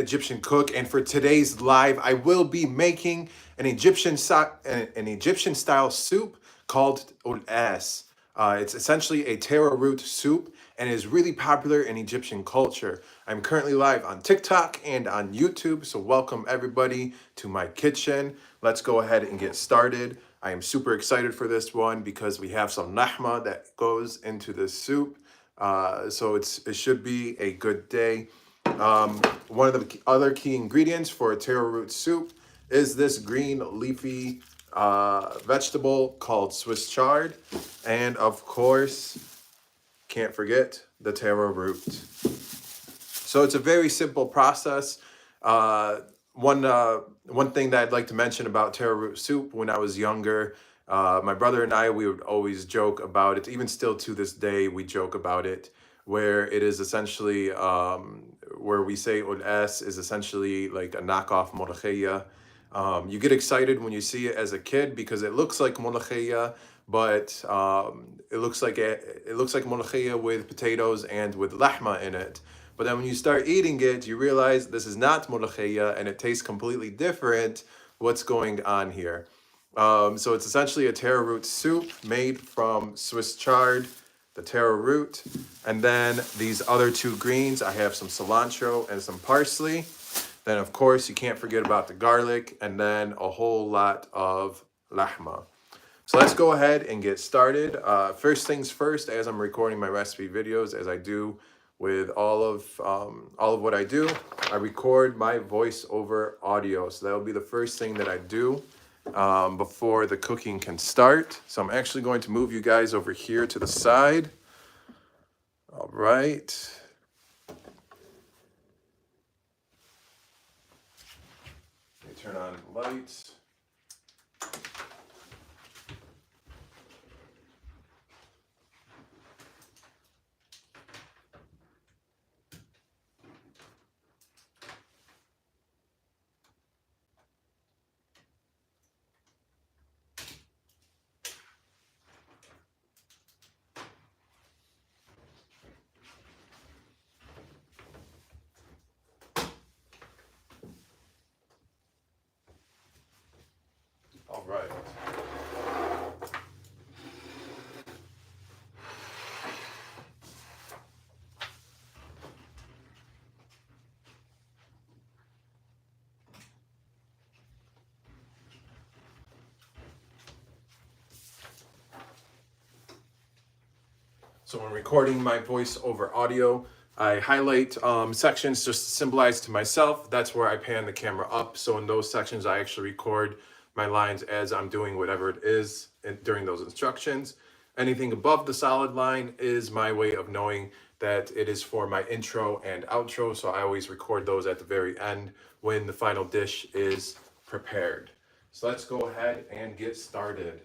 Egyptian cook, and for today's live, I will be making an Egyptian style soup called Olas. It's essentially a taro root soup and is really popular in Egyptian culture. I'm currently live on TikTok and on YouTube, so welcome everybody to my kitchen. Let's go ahead and get started. I am super excited for this one because we have some lahma that goes into this soup. So it should be a good day. One of the other key ingredients for a taro root soup is this green leafy vegetable called Swiss chard. And of course, can't forget the taro root. So it's a very simple process. One thing that I'd like to mention about taro root soup, when I was younger, my brother and I, we would always joke about it. Even still to this day, we joke about it, where it is essentially, where we say olas is essentially like a knockoff molokhia. You get excited when you see it as a kid because it looks like molokhia, but it looks like molokhia with potatoes and with lahma in it. But then when you start eating it, you realize this is not molokhia and it tastes completely different. What's going on here? So it's essentially a taro root soup made from Swiss chard, the taro root, and then these other two greens. I have some cilantro and some parsley. Then of course you can't forget about the garlic, and then a whole lot of lahma. So let's go ahead and get started. First things first, as I'm recording my recipe videos, as I do with all of what I do, I record my voice over audio. So that'll be the first thing that I do before the cooking can start. So I'm actually going to move you guys over here to the side. All right. Let me turn on the lights. All right. So when recording my voice over audio, I highlight sections just to symbolize to myself. That's where I pan the camera up. So in those sections, I actually record my lines as I'm doing whatever it is during those instructions. Anything above the solid line is my way of knowing that it is for my intro and outro. So I always record those at the very end when the final dish is prepared. So let's go ahead and get started.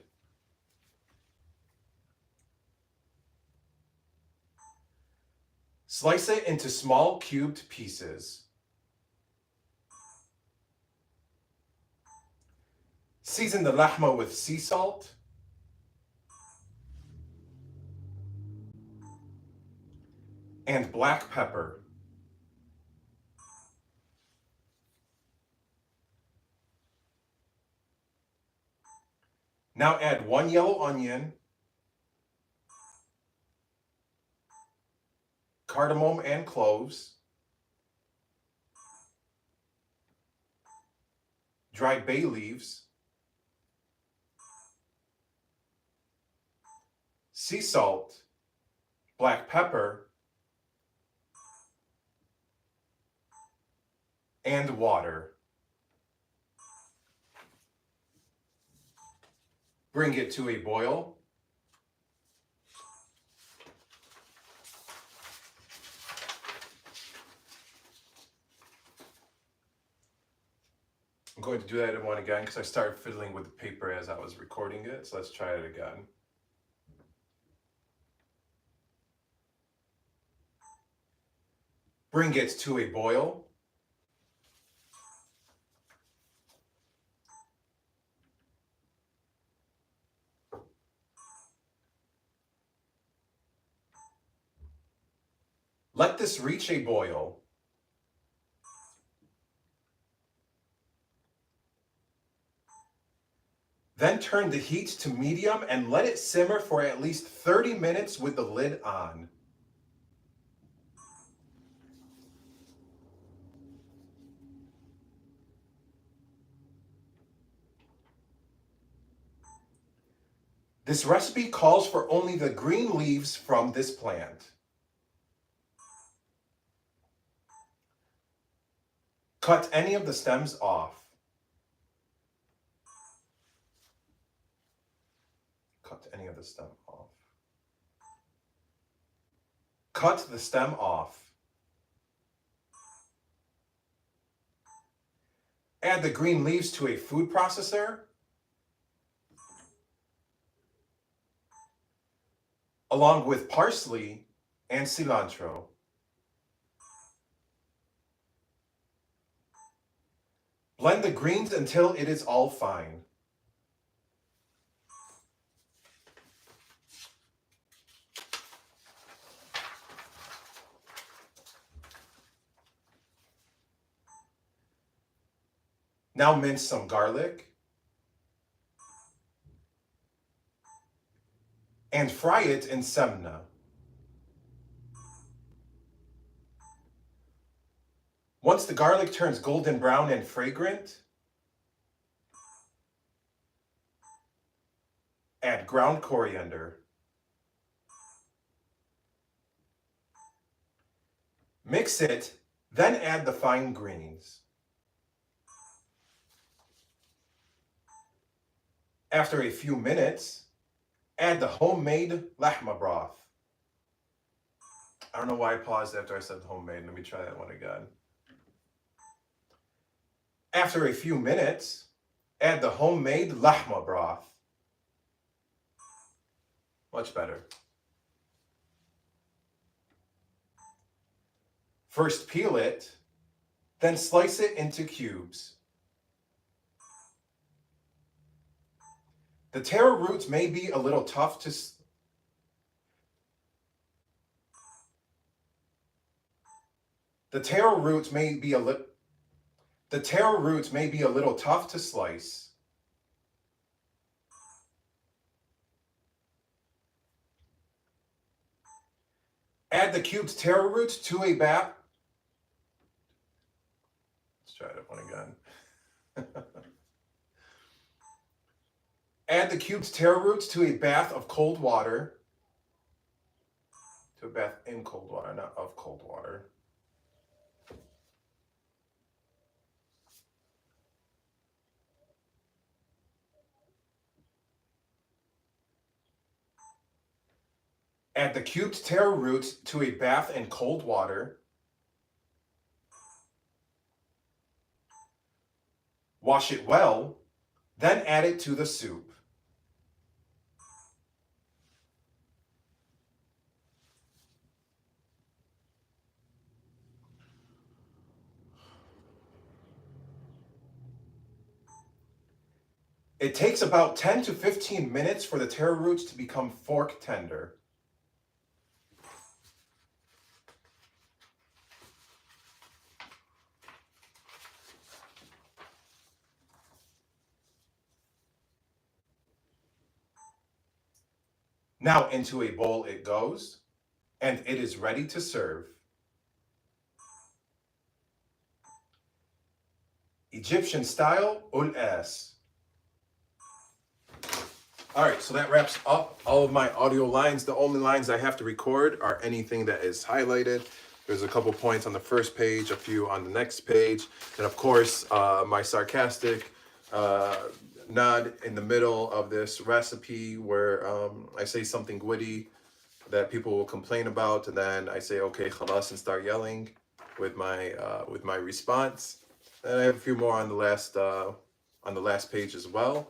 Slice it into small cubed pieces. Season the lahma with sea salt, and black pepper. Now add 1 yellow onion, cardamom and cloves, dried bay leaves, sea salt, black pepper, and water. Bring it to a boil. I'm going to do that one again because I started fiddling with the paper as I was recording it. So let's try it again. Bring it to a boil. Let this reach a boil. Then turn the heat to medium and let it simmer for at least 30 minutes with the lid on. This recipe calls for only the green leaves from this plant. Cut any of the stems off. Cut any of the stem off. Cut the stem off. Add the green leaves to a food processor. Along with parsley and cilantro. Blend the greens until it is all fine. Now mince some garlic and fry it in semna. Once the garlic turns golden brown and fragrant, add ground coriander. Mix it, then add the fine greens. After a few minutes, add the homemade lahma broth. I don't know why I paused after I said homemade. Let me try that one again. After a few minutes, add the homemade lahma broth. Much better. First peel it, then slice it into cubes. The taro roots may be a little tough to The taro roots may be a little tough to slice. Add the cubed taro roots to a bath. Let's try that one again. Add the cubed taro roots to a bath of cold water. To a bath in cold water, not of cold water. Add the cubed taro roots to a bath in cold water. Wash it well, then add it to the soup. It takes about 10 to 15 minutes for the taro roots to become fork tender. Now into a bowl it goes, and it is ready to serve. Egyptian style Olas. All right, so that wraps up all of my audio lines. The only lines I have to record are anything that is highlighted. There's a couple points on the first page, a few on the next page, and of course, my sarcastic nod in the middle of this recipe where I say something witty that people will complain about, and then I say, okay, khalas, and start yelling with my response. And I have a few more on the last page as well.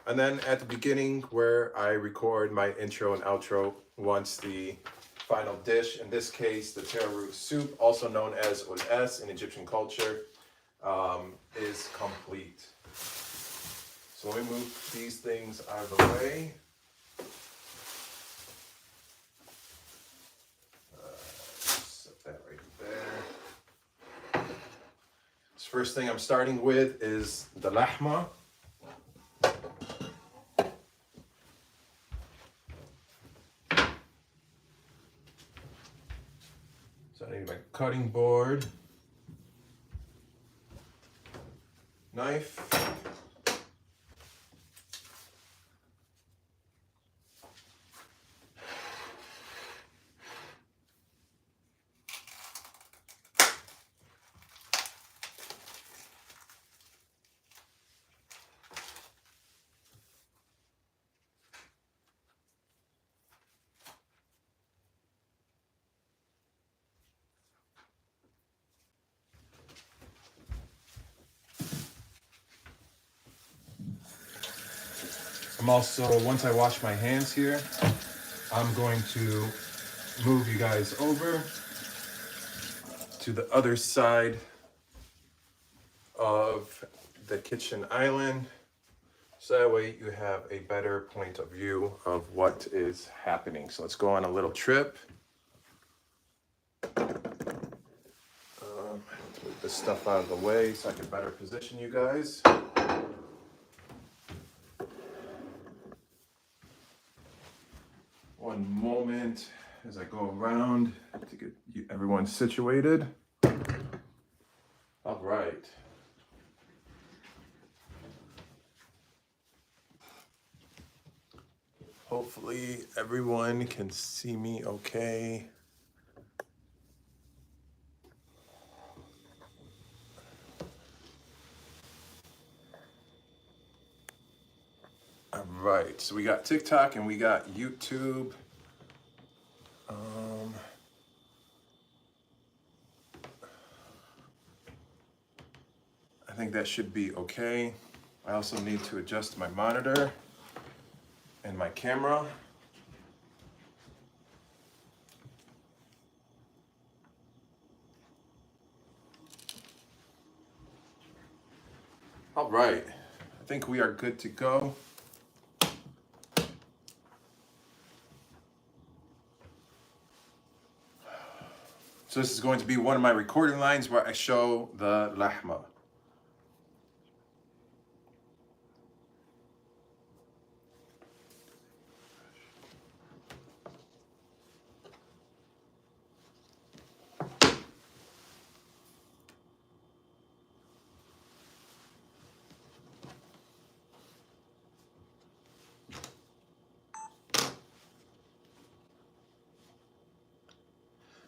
And then at the beginning where I record my intro and outro once the final dish, in this case, the taro root soup, also known as olas in Egyptian culture, is complete. So let me move these things out of the way. Set that right there. This first thing I'm starting with is the lahma. cutting board, knife, I'm also, once I wash my hands here, I'm going to move you guys over to the other side of the kitchen island. So that way you have a better point of view of what is happening. So let's go on a little trip. Move this stuff out of the way so I can better position you guys. One moment as I go around to get everyone situated. All right. Hopefully everyone can see me okay. All right, so we got TikTok and we got YouTube. I think that should be okay. I also need to adjust my monitor and my camera. All right, I think we are good to go. So this is going to be one of my recording lines where I show the lahma.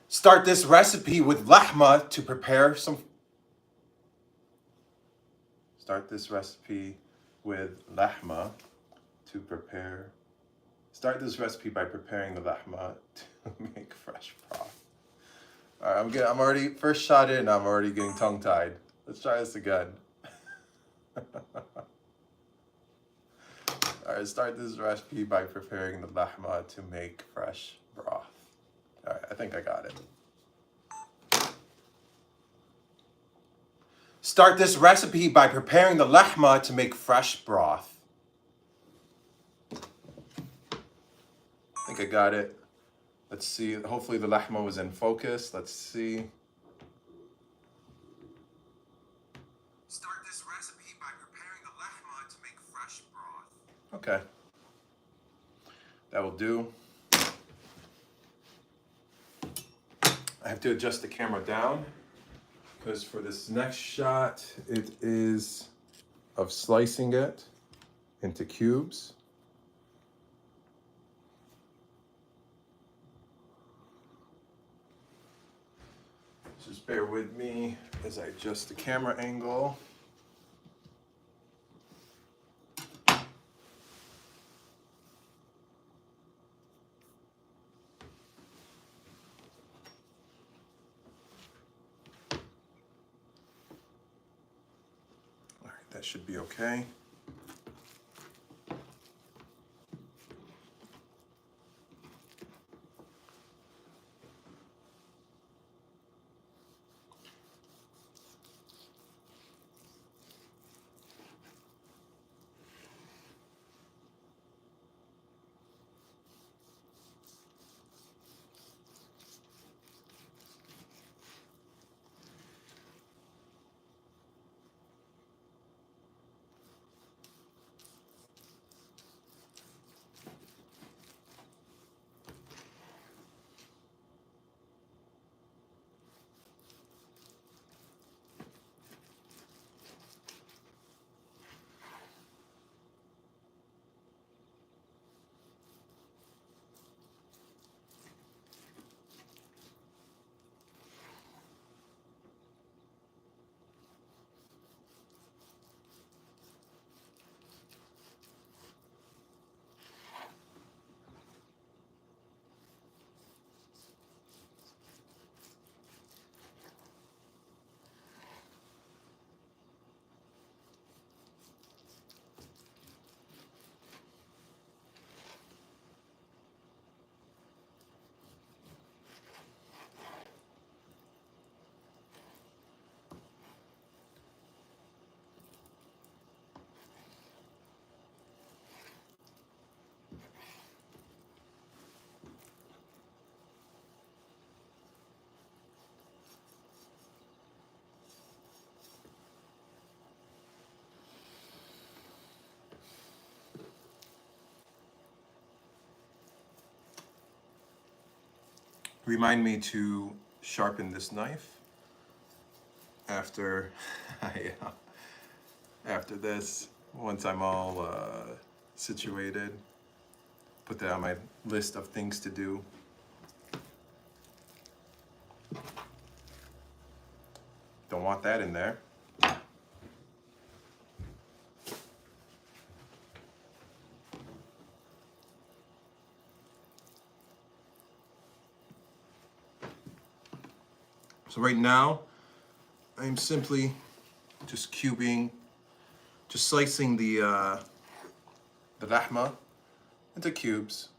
Start this recipe with lahma to prepare some. Start this recipe with lahma to prepare. Start this recipe by preparing the lahma to make fresh broth. All right, I'm already first shot in. I'm already getting tongue-tied. Let's try this again. All right, start this recipe by preparing the lahma to make fresh broth. All right, I think I got it. Start this recipe by preparing the lahma to make fresh broth. I think I got it. Let's see. Hopefully the lahma was in focus. Let's see. Start this recipe by preparing the lahma to make fresh broth. Okay. That will do. I have to adjust the camera down because for this next shot, it is of slicing it into cubes. Just bear with me as I adjust the camera angle. All right, that should be okay. remind me to sharpen this knife after after this, once I'm all situated. Put that on my list of things to do. Don't want that in there. So right now, I'm simply just cubing, just slicing the lahma into cubes.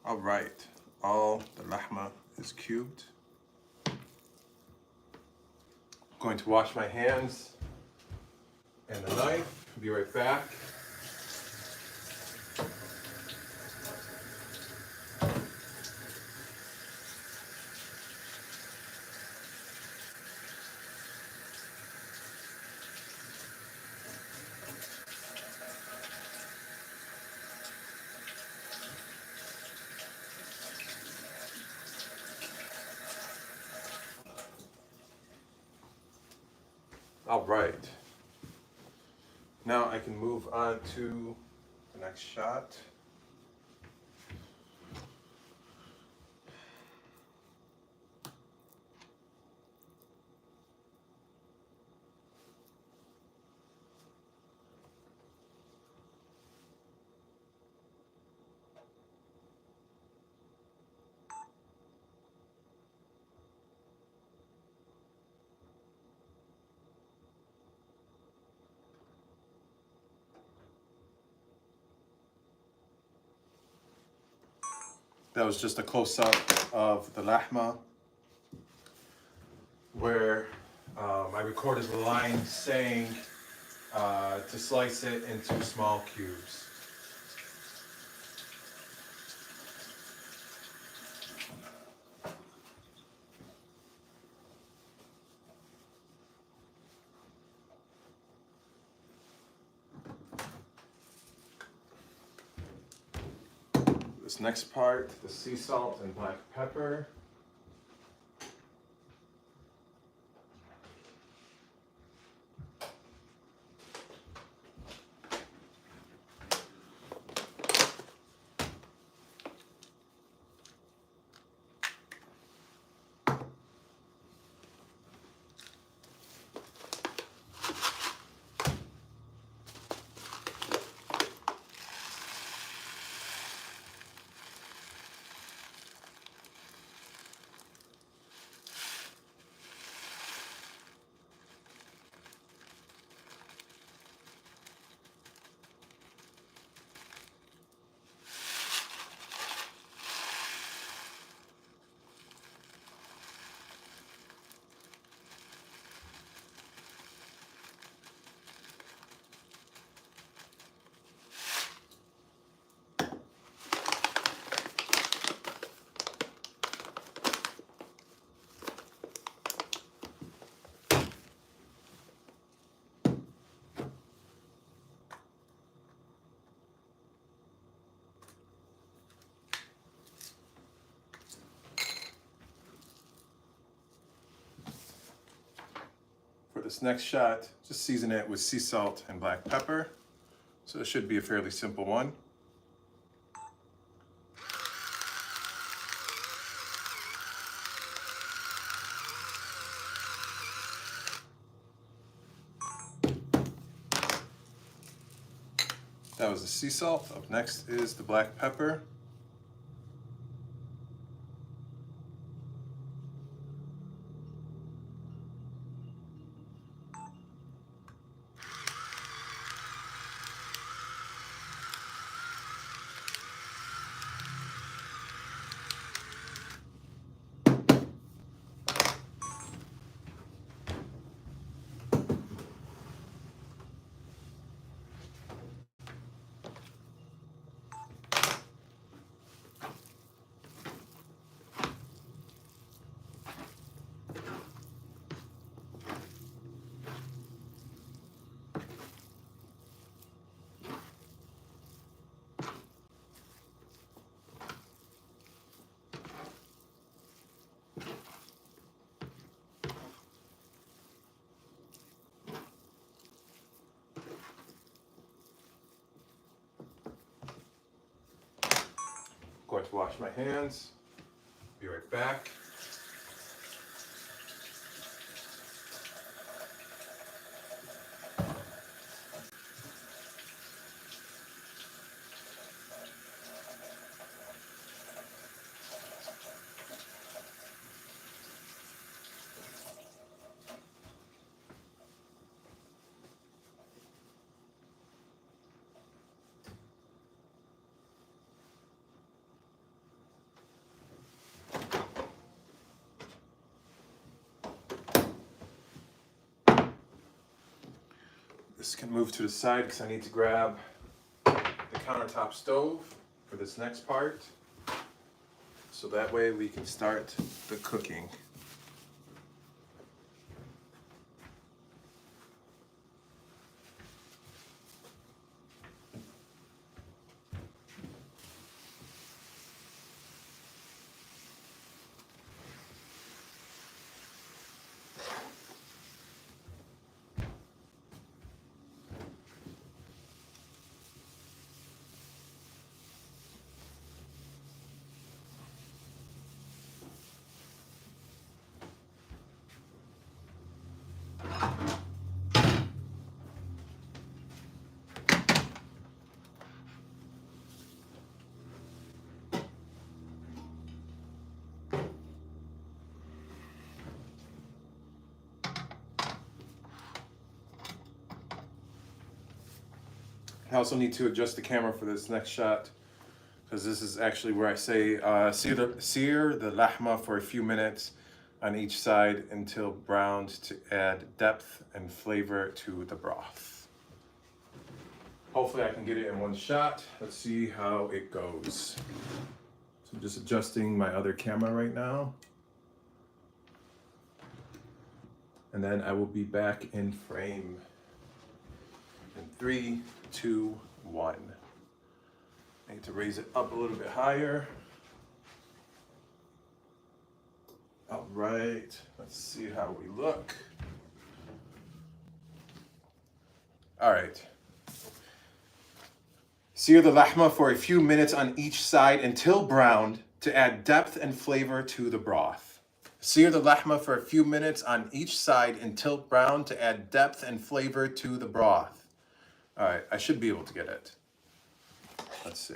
All right, all the lahma is cubed. I'm going to wash my hands and the knife. Be right back. All right. Now I can move on to the next shot. That was just a close-up of the lahma, where I recorded the line saying to slice it into small cubes. This next part, the sea salt and black pepper. For this next shot, just season it with sea salt and black pepper. So it should be a fairly simple one. That was the sea salt. Up next is the black pepper. Going to wash my hands. Be right back. This can move to the side because I need to grab the countertop stove for this next part. So that way we can start the cooking. I also need to adjust the camera for this next shot, because this is actually where I say sear the lahma for a few minutes on each side until browned to add depth and flavor to the broth. Hopefully I can get it in one shot. Let's see how it goes. So I'm just adjusting my other camera right now. And then I will be back in frame in 3, 2, 1. I need to raise it up a little bit higher. All right, let's see how we look. All right. Sear the lahma for a few minutes on each side until browned to add depth and flavor to the broth. Sear the lahma for a few minutes on each side until brown to add depth and flavor to the broth. All right, I should be able to get it. Let's see.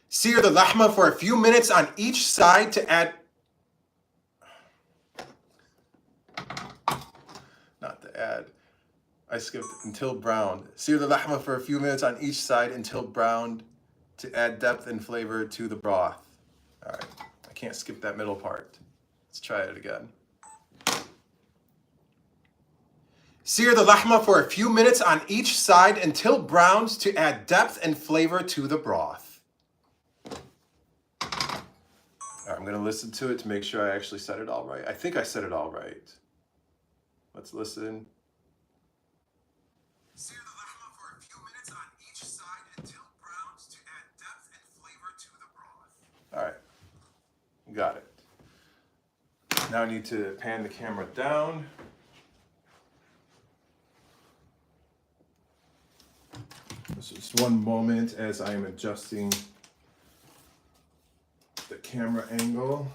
Sear the lahma for a few minutes on each side to add... Not to add. I skipped until browned. Sear the lahma for a few minutes on each side until browned to add depth and flavor to the broth. All right, I can't skip that middle part. Let's try it again. Sear the lahma for a few minutes on each side until browned to add depth and flavor to the broth. All right, I'm gonna listen to it to make sure I actually said it all right. I think I said it all right. Let's listen. Sear the lahma for a few minutes on each side until browned to add depth and flavor to the broth. All right, got it. Now I need to pan the camera down. Just one moment as I am adjusting the camera angle.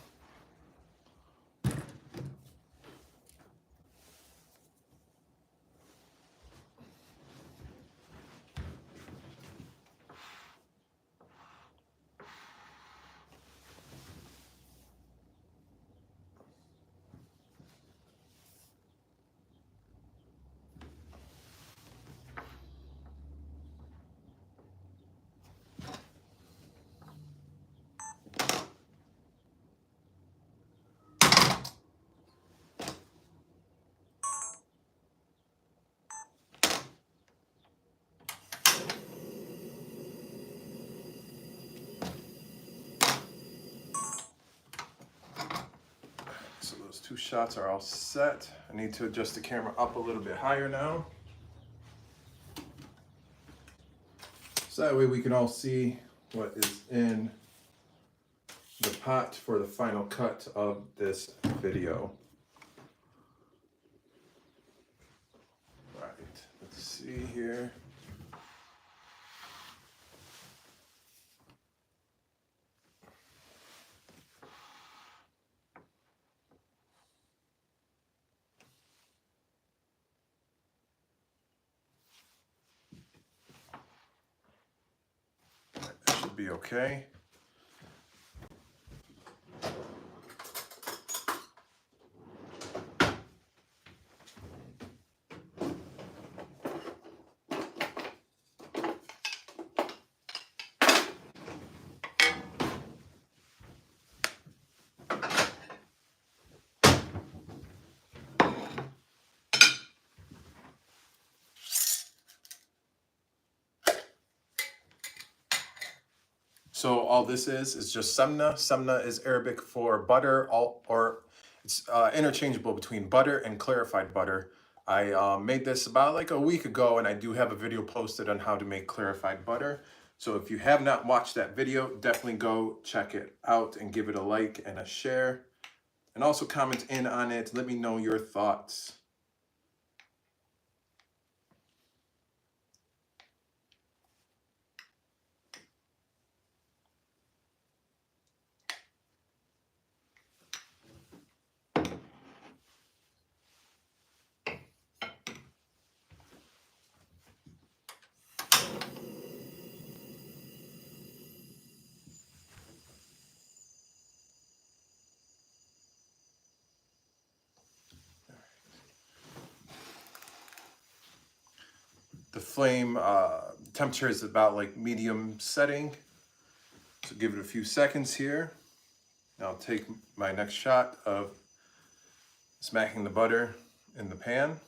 So those two shots are all set. I need to adjust the camera up a little bit higher now. So that way we can all see what is in the pot for the final cut of this video. Right, let's see here. That should be okay. So all this is just samna. Samna is Arabic for butter, or it's interchangeable between butter and clarified butter. I made this about like a week ago, and I do have a video posted on how to make clarified butter. So if you have not watched that video, definitely go check it out and give it a like and a share. And also comment in on it. Let me know your thoughts. flame temperature is about like medium setting. So give it a few seconds here. Now I'll take my next shot of smacking the butter in the pan.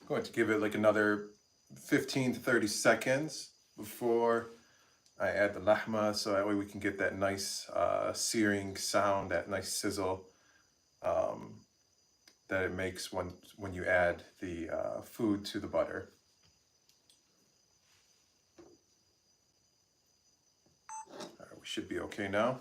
I'm going to give it like another 15 to 30 seconds before I add the lahma, so that way we can get that nice searing sound, that nice sizzle that it makes when you add the food to the butter. All right, we should be okay now.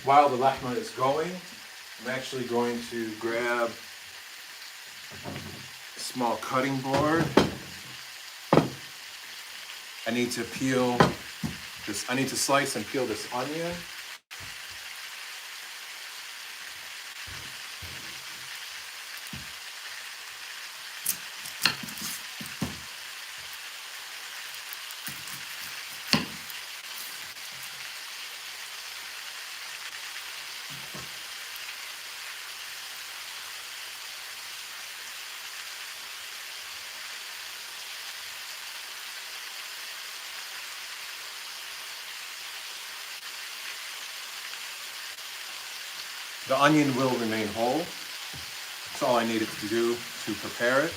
While the lahma is going, I'm actually going to grab a small cutting board. I need to slice and peel this onion. The onion will remain whole. That's all I needed to do to prepare it.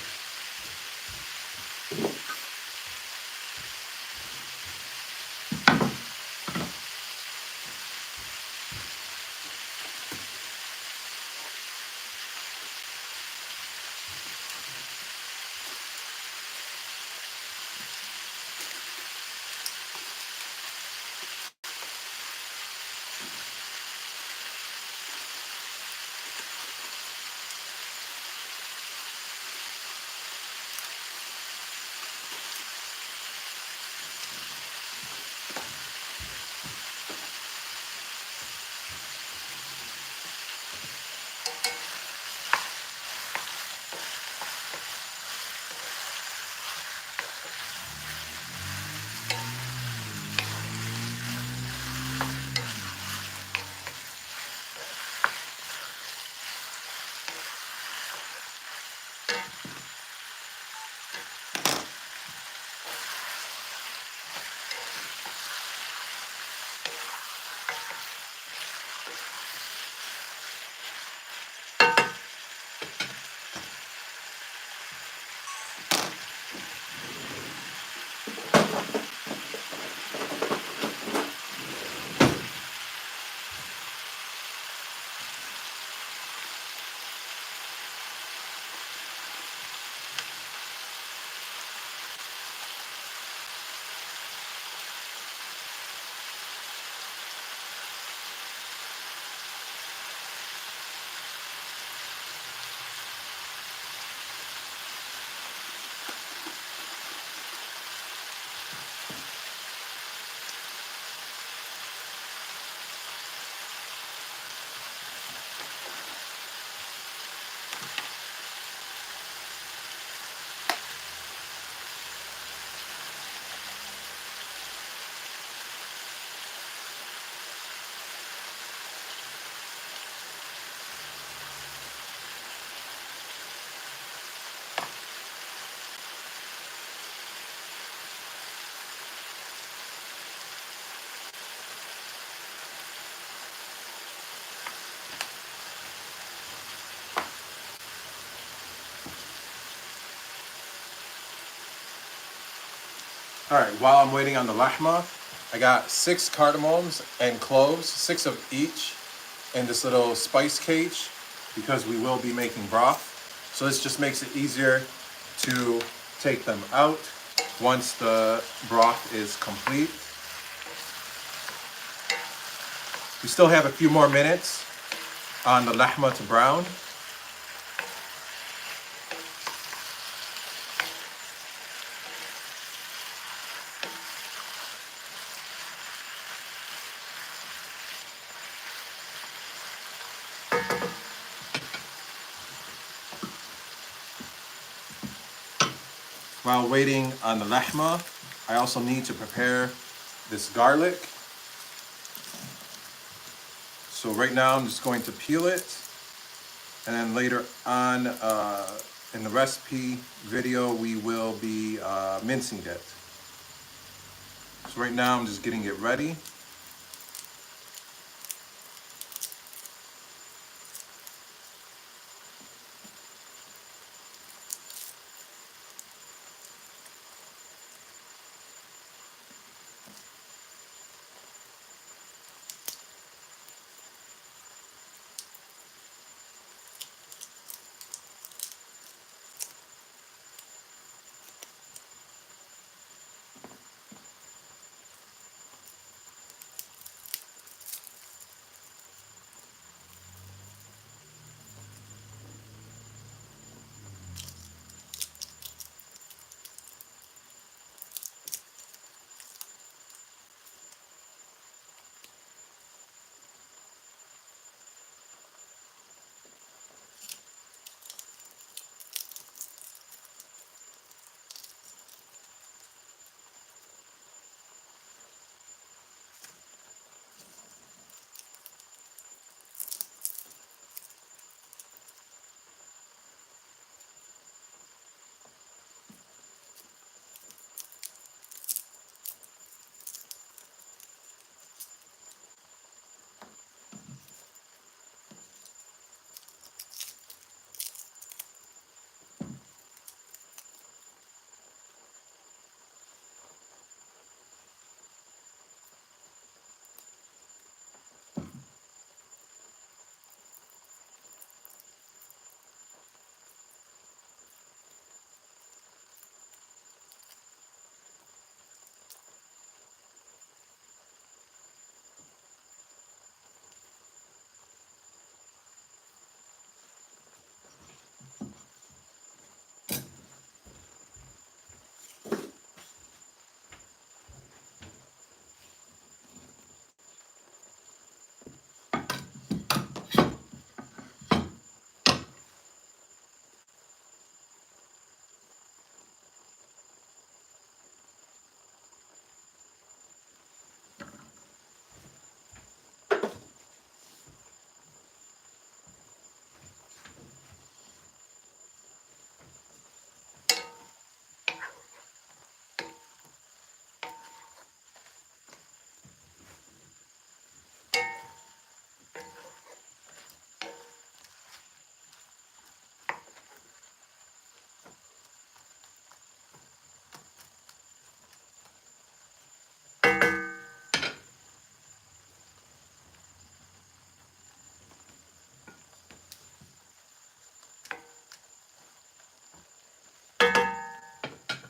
All right, while I'm waiting on the lahma, I got 6 cardamoms and cloves, 6 of each, in this little spice cage because we will be making broth. So this just makes it easier to take them out once the broth is complete. We still have a few more minutes on the lahma to brown. While waiting on the lahma, I also need to prepare this garlic. So right now I'm just going to peel it, and then later on in the recipe video we will be mincing it. So right now I'm just getting it ready.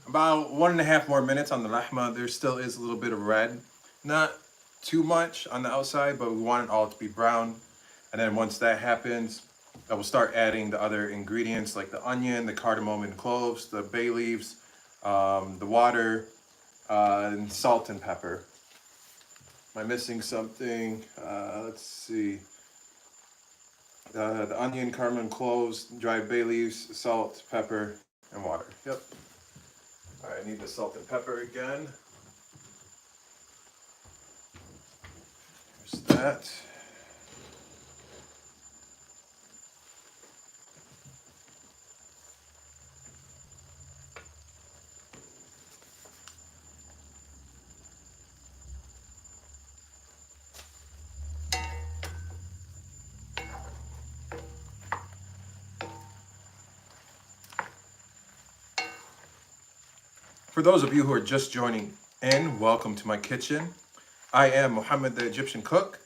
About 1.5 more minutes on the lahma. There still is a little bit of red. Not too much on the outside, but we want it all to be brown. And then once that happens, I will start adding the other ingredients like the onion, the cardamom and cloves, the bay leaves, the water, and salt and pepper. Am I missing something? Let's see. The onion, cardamom, cloves, dried bay leaves, salt, pepper, and water. Yep. All right, I need the salt and pepper again. There's that. For those of you who are just joining in, welcome to my kitchen. I am Mohammed the Egyptian Cook.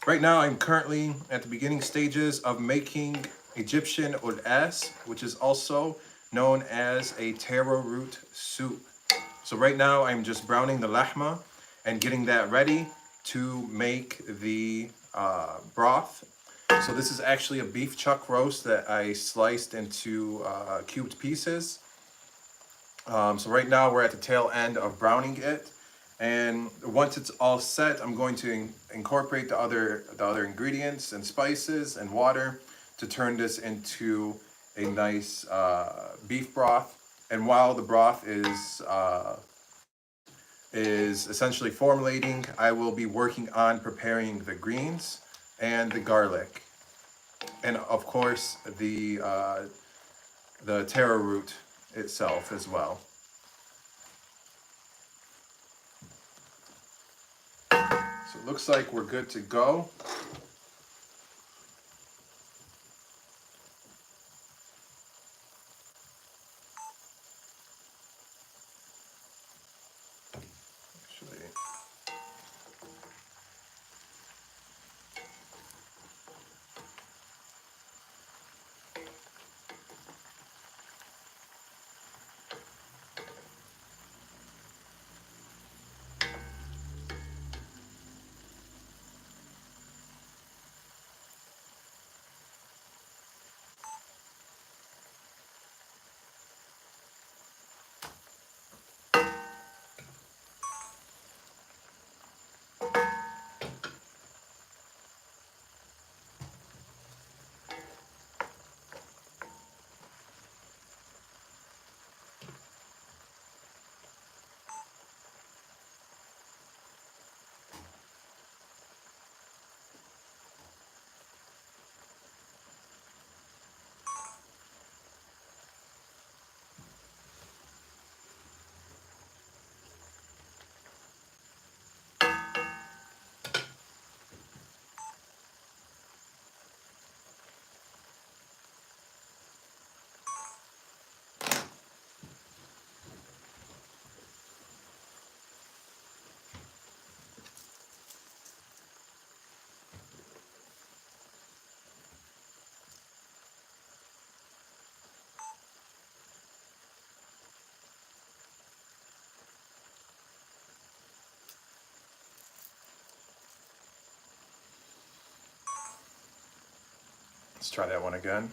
Right now I'm currently at the beginning stages of making Egyptian Olas, which is also known as a taro root soup. So right now I'm just browning the lahma and getting that ready to make the broth. So this is actually a beef chuck roast that I sliced into cubed pieces. So right now we're at the tail end of browning it. And once it's all set, I'm going to incorporate the other ingredients and spices and water to turn this into a nice beef broth. And while the broth is essentially formulating, I will be working on preparing the greens and the garlic, and of course the taro root itself as well. So it looks like we're good to go. Actually, let's try that one again.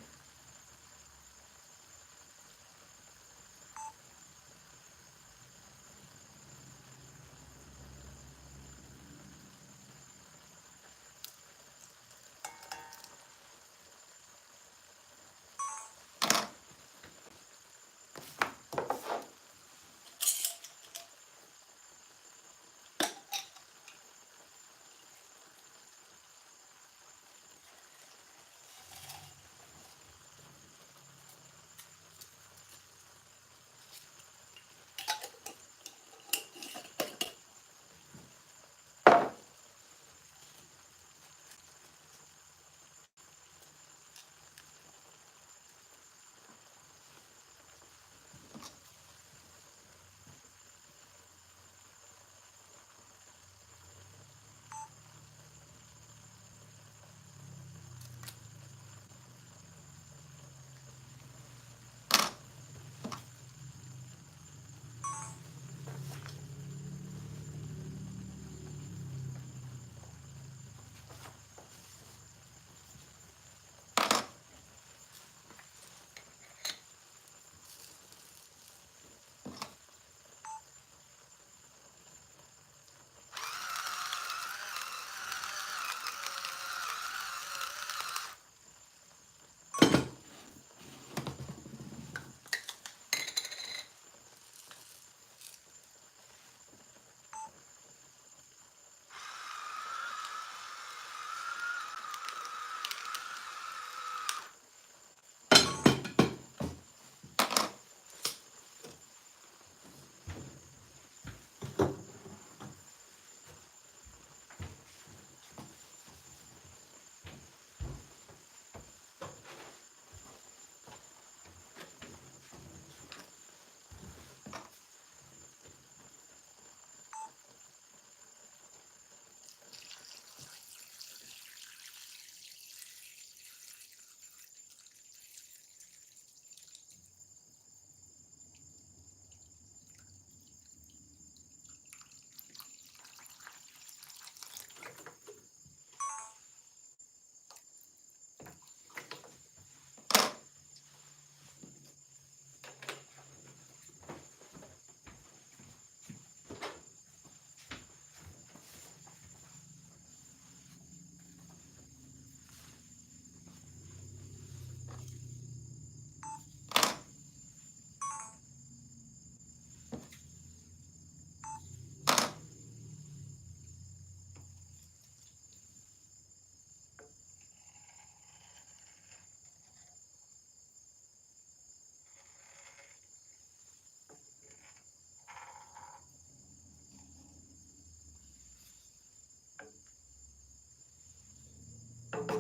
All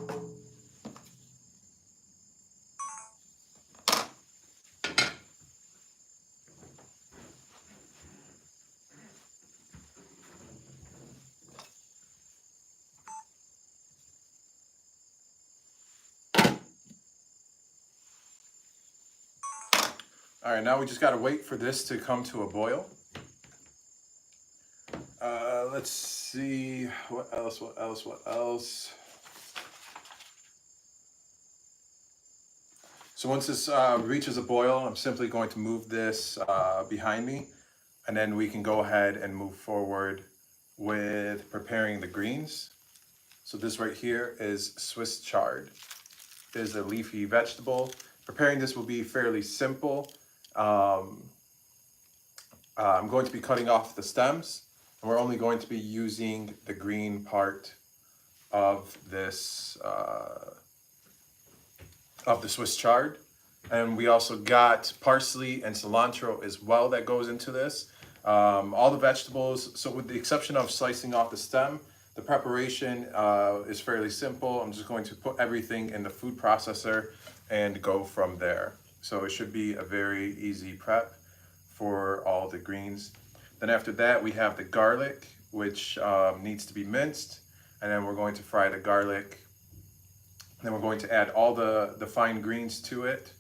right, now we just gotta wait for this to come to a boil. Let's see, what else? So once this reaches a boil, I'm simply going to move this behind me, and then we can go ahead and move forward with preparing the greens. So this right here is Swiss chard. It is a leafy vegetable. Preparing this will be fairly simple. I'm going to be cutting off the stems, and we're only going to be using the green part of this of the Swiss chard. And we also got parsley and cilantro as well that goes into this. All the vegetables, so with the exception of slicing off the stem, the preparation is fairly simple. I'm just going to put everything in the food processor and go from there. So it should be a very easy prep for all the greens. Then after that, we have the garlic, which needs to be minced. And then we're going to fry the garlic. Then we're going to add all the fine greens to it.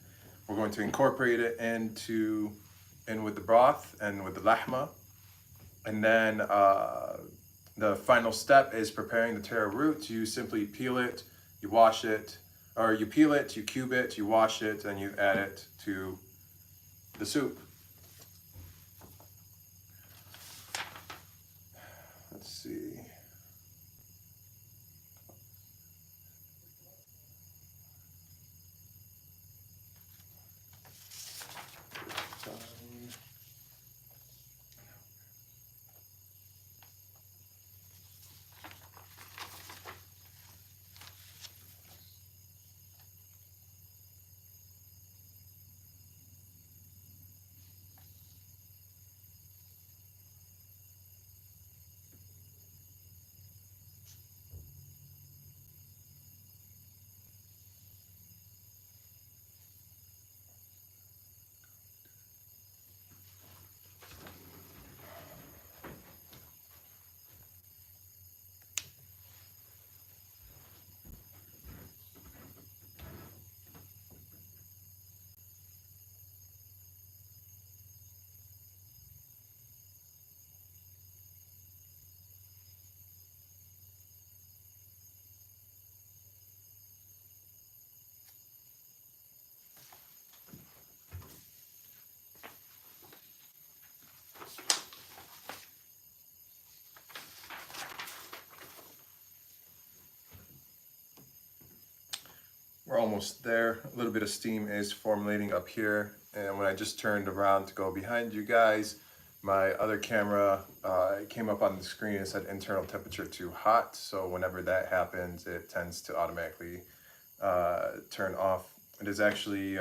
We're going to incorporate it in with the broth and with the lahma. And then the final step is preparing the taro root. You simply peel it, you wash it, or you peel it, you cube it, you wash it, and you add it to the soup. Let's see. We're almost there. A little bit of steam is formulating up here. And when I just turned around to go behind you guys, my other camera came up on the screen and said internal temperature too hot. So whenever that happens, it tends to automatically turn off. It is actually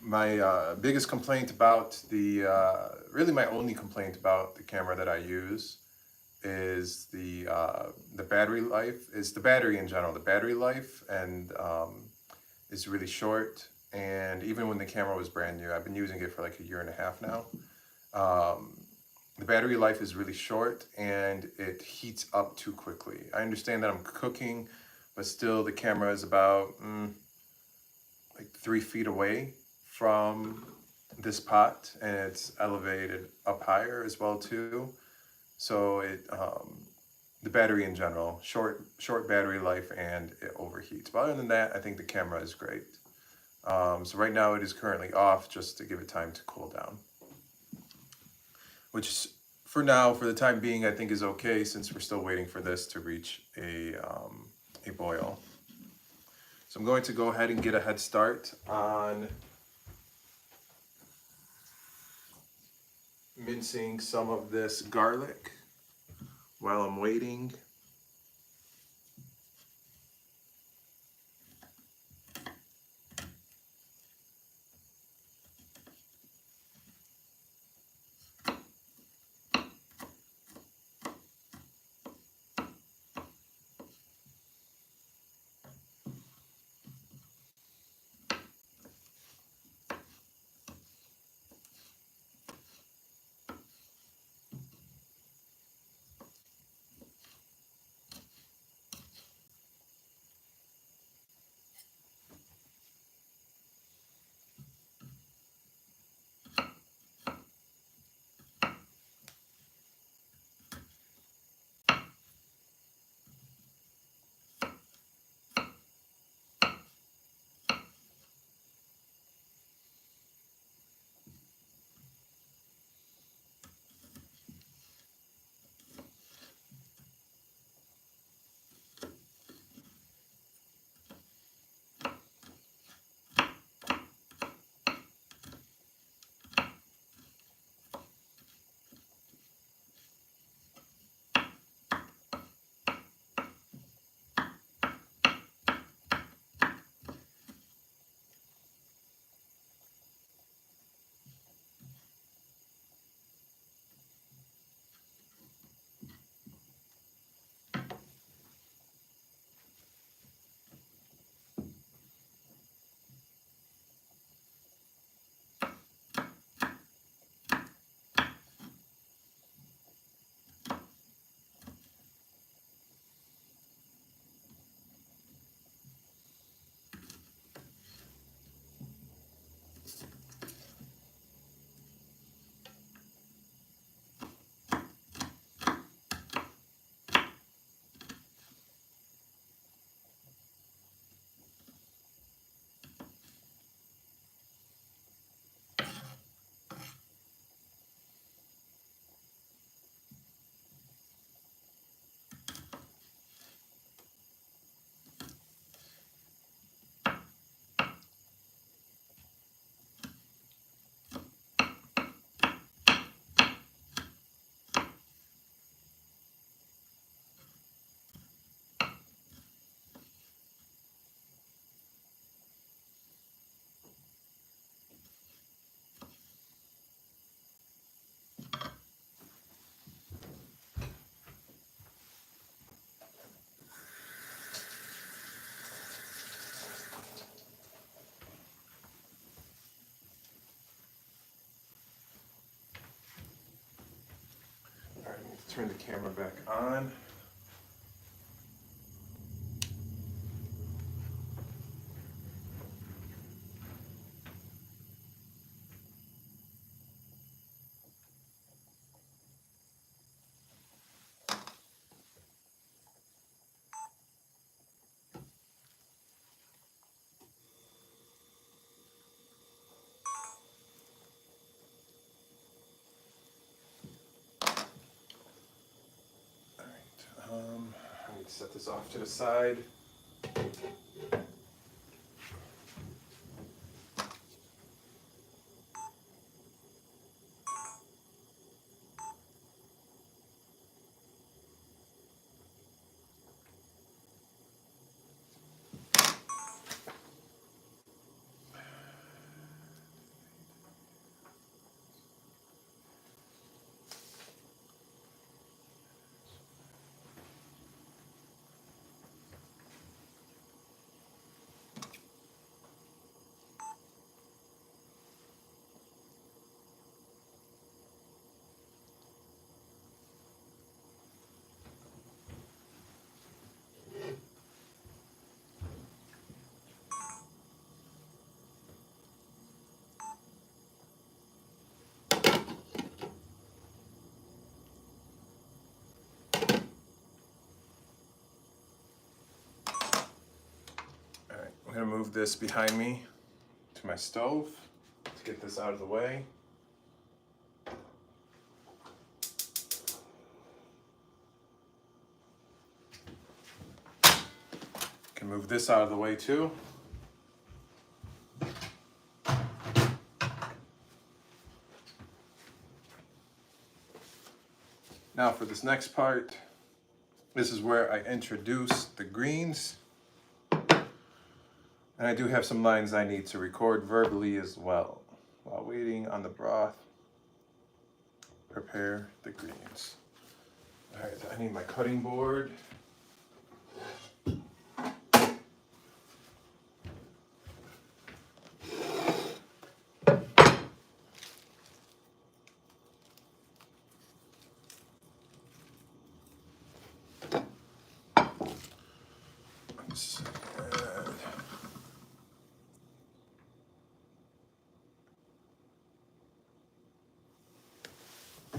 my biggest complaint about really my only complaint about the camera that I use is the battery life, is the battery in general. The battery life and is really short. And even when the camera was brand new, I've been using it for like 1.5 years now. The battery life is really short and it heats up too quickly. I understand that I'm cooking, but still the camera is about like 3 feet away from this pot, and it's elevated up higher as well too. So it the battery in general, short battery life, and it overheats. But other than that, I think the camera is great. So right now it is currently off just to give it time to cool down, which for now, for the time being, I think is okay since we're still waiting for this to reach a boil. So I'm going to go ahead and get a head start on mincing some of this garlic while I'm waiting. turn the camera back on. I need to set this off to the side. I'm gonna move this behind me to my stove to get this out of the way. Can move this out of the way too. Now for this next part, this is where I introduce the greens. And I do have some lines I need to record verbally as well. While waiting on the broth, prepare the greens. All right, I need my cutting board.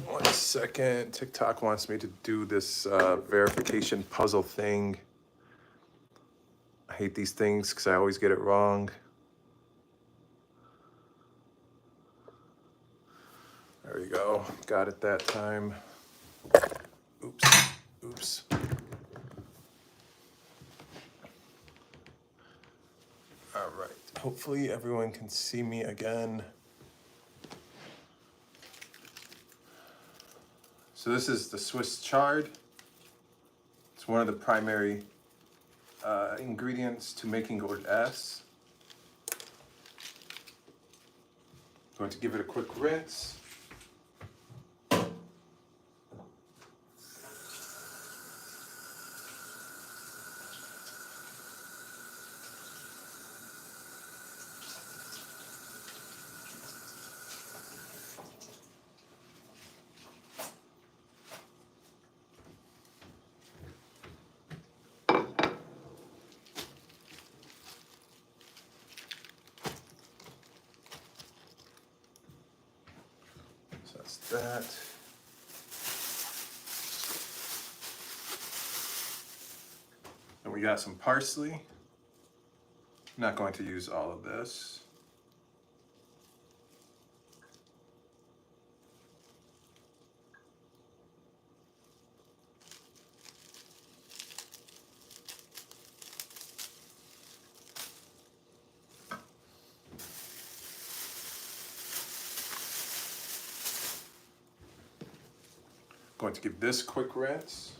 One second, TikTok wants me to do this verification puzzle thing. I hate these things because I always get it wrong. There we go, got it that time. Oops. All right, hopefully everyone can see me again. So this is the Swiss chard. It's one of the primary ingredients to making Olas. Going to give it a quick rinse. That's that. And we got some parsley. I'm not going to use all of this. Going to give this quick rinse.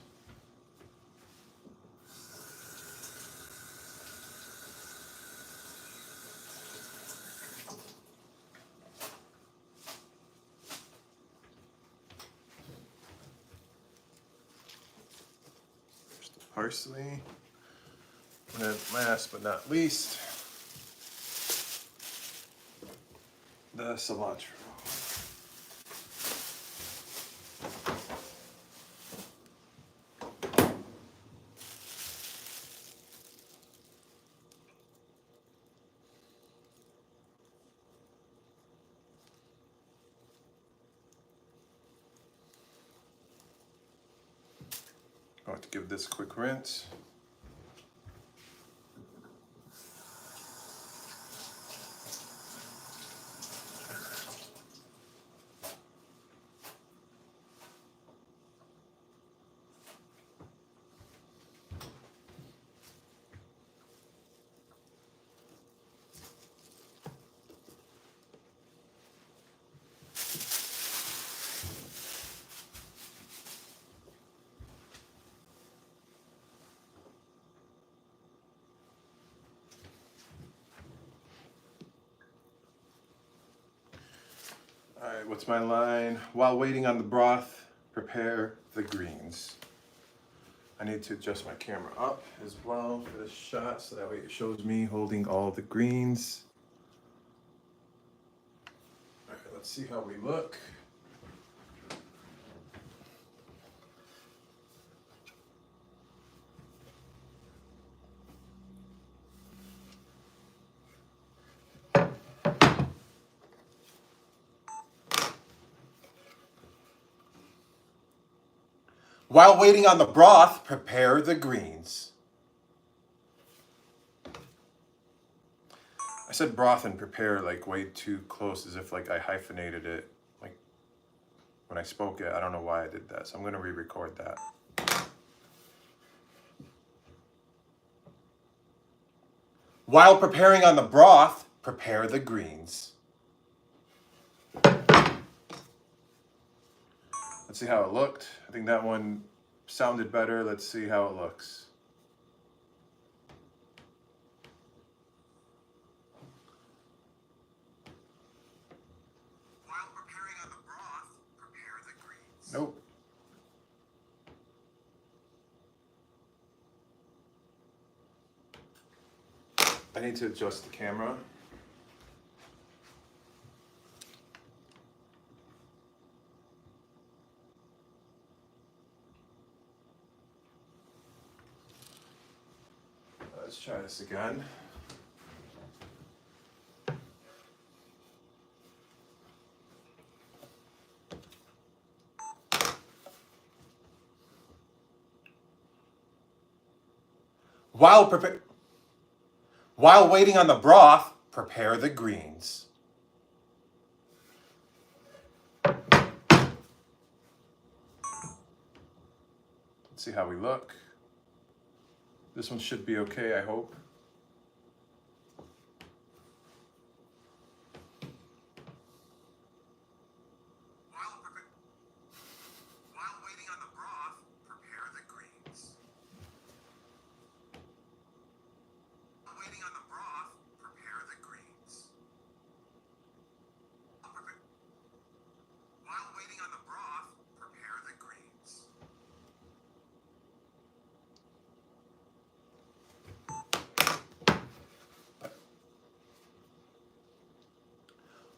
There's the parsley. And then last but not least, the cilantro. Going to give this a quick rinse. All right, what's my line? While waiting on the broth, prepare the greens. I need to adjust my camera up as well for this shot so that way it shows me holding all the greens. All right, let's see how we look. While waiting on the broth, prepare the greens. I said broth and prepare like way too close, as if like I hyphenated it. Like when I spoke it, I don't know why I did that. So I'm gonna re-record that. While preparing on the broth, prepare the greens. Let's see how it looked. I think that one sounded better. Let's see how it looks. While preparing on the broth, prepare the greens. Nope. I need to adjust the camera. Let's try this again. While waiting on the broth, prepare the greens. Let's see how we look. This one should be okay, I hope. While waiting on the broth, prepare the greens. While waiting on the broth, prepare the greens. While waiting on the broth, prepare the greens.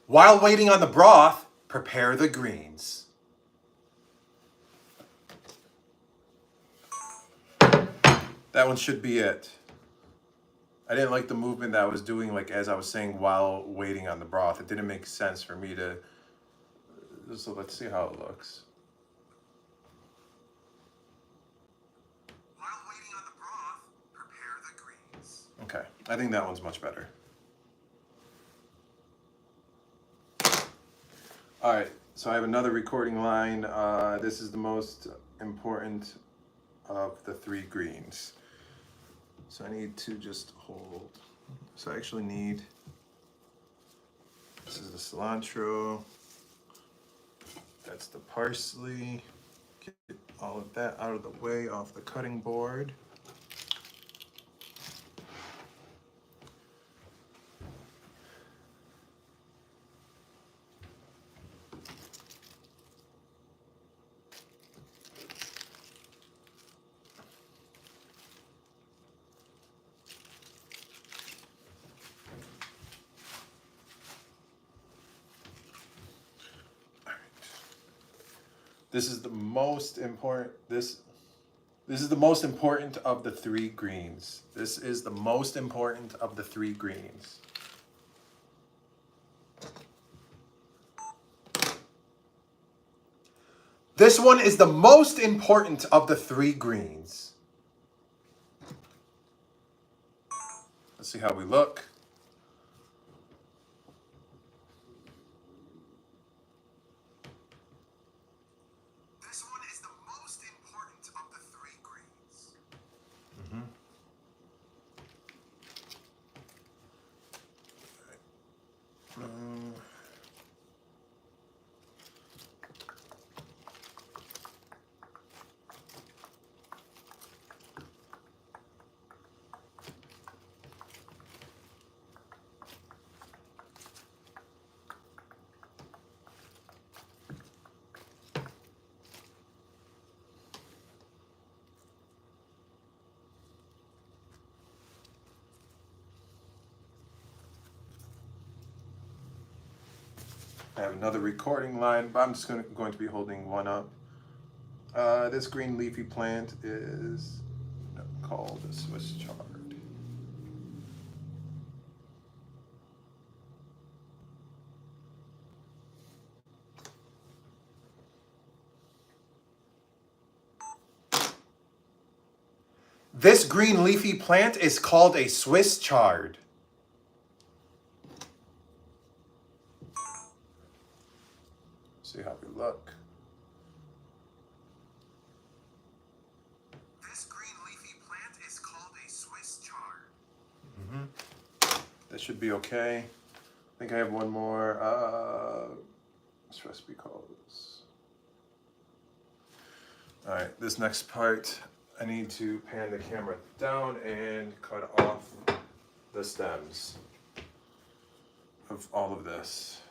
While waiting on the broth, prepare the greens. That one should be it. I didn't like the movement that I was doing, like as I was saying, while waiting on the broth. It didn't make sense for me to, so let's see how it looks. While waiting on the broth, prepare the greens. Okay, I think that one's much better. All right, so I have another recording line. This is the most important of the three greens. So I need to just hold. So I actually need, this is the cilantro. That's the parsley. Get all of that out of the way off the cutting board. This is the most important, this is the most important of the three greens. This is the most important of the three greens. This one is the most important of the three greens. Let's see how we look. This one is the most important of the three greens. I have another recording line, but I'm just going to be holding one up. This green leafy plant is called a Swiss chard. This green leafy plant is called a Swiss chard. See how we look. This green leafy plant is called a Swiss chard. That should be okay. I think I have one more. This recipe calls. All right, this next part, I need to pan the camera down and cut off the stems of all of this.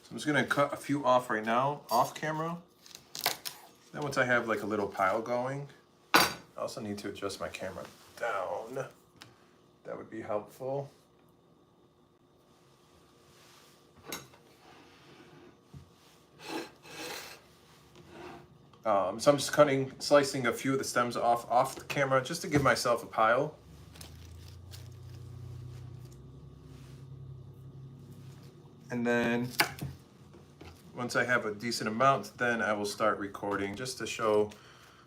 So I'm just gonna cut a few off right now, off camera. Then once I have like a little pile going, I also need to adjust my camera down. That would be helpful. So I'm just slicing a few of the stems off the camera just to give myself a pile. And then once I have a decent amount, then I will start recording just to show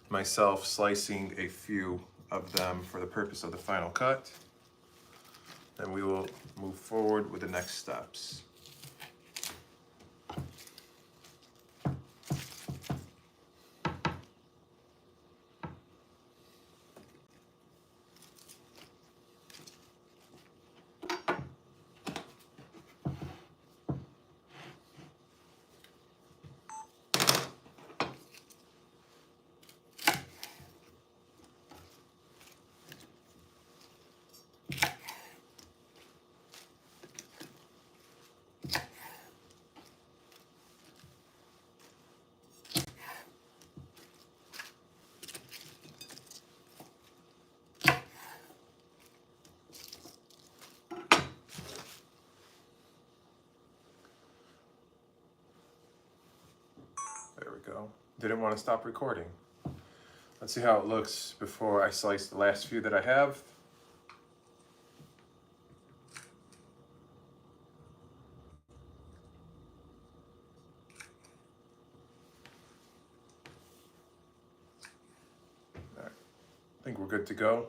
myself slicing a few of them for the purpose of the final cut. Then we will move forward with the next steps. There we go. Didn't want to stop recording. Let's see how it looks before I slice the last few that I have. All right. I think we're good to go.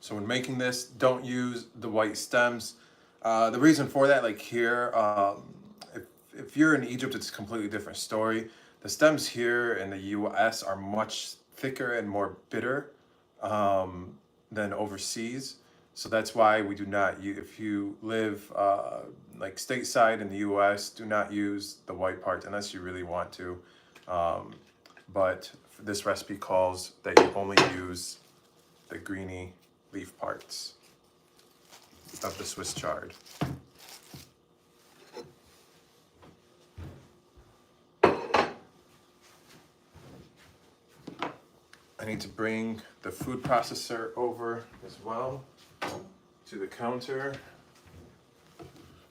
So when making this, don't use the white stems. The reason for that, like here, if you're in Egypt, it's a completely different story. The stems here in the US are much thicker and more bitter than overseas. So that's why we do not use, if you live like stateside in the US, do not use the white part unless you really want to. But this recipe calls that you only use the greeny leaf parts of the Swiss chard. I need to bring the food processor over as well to the counter.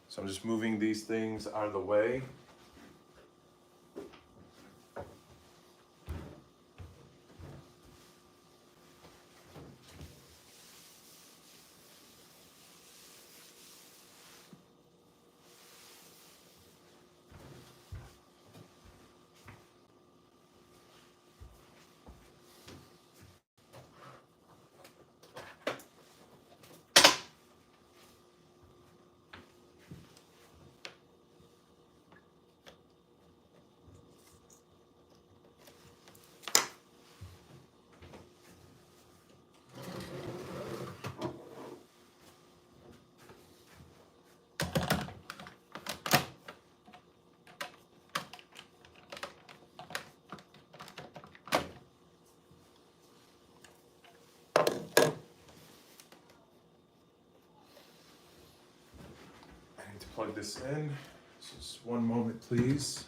So I'm just moving these things out of the way. To plug this in. Just one moment, please.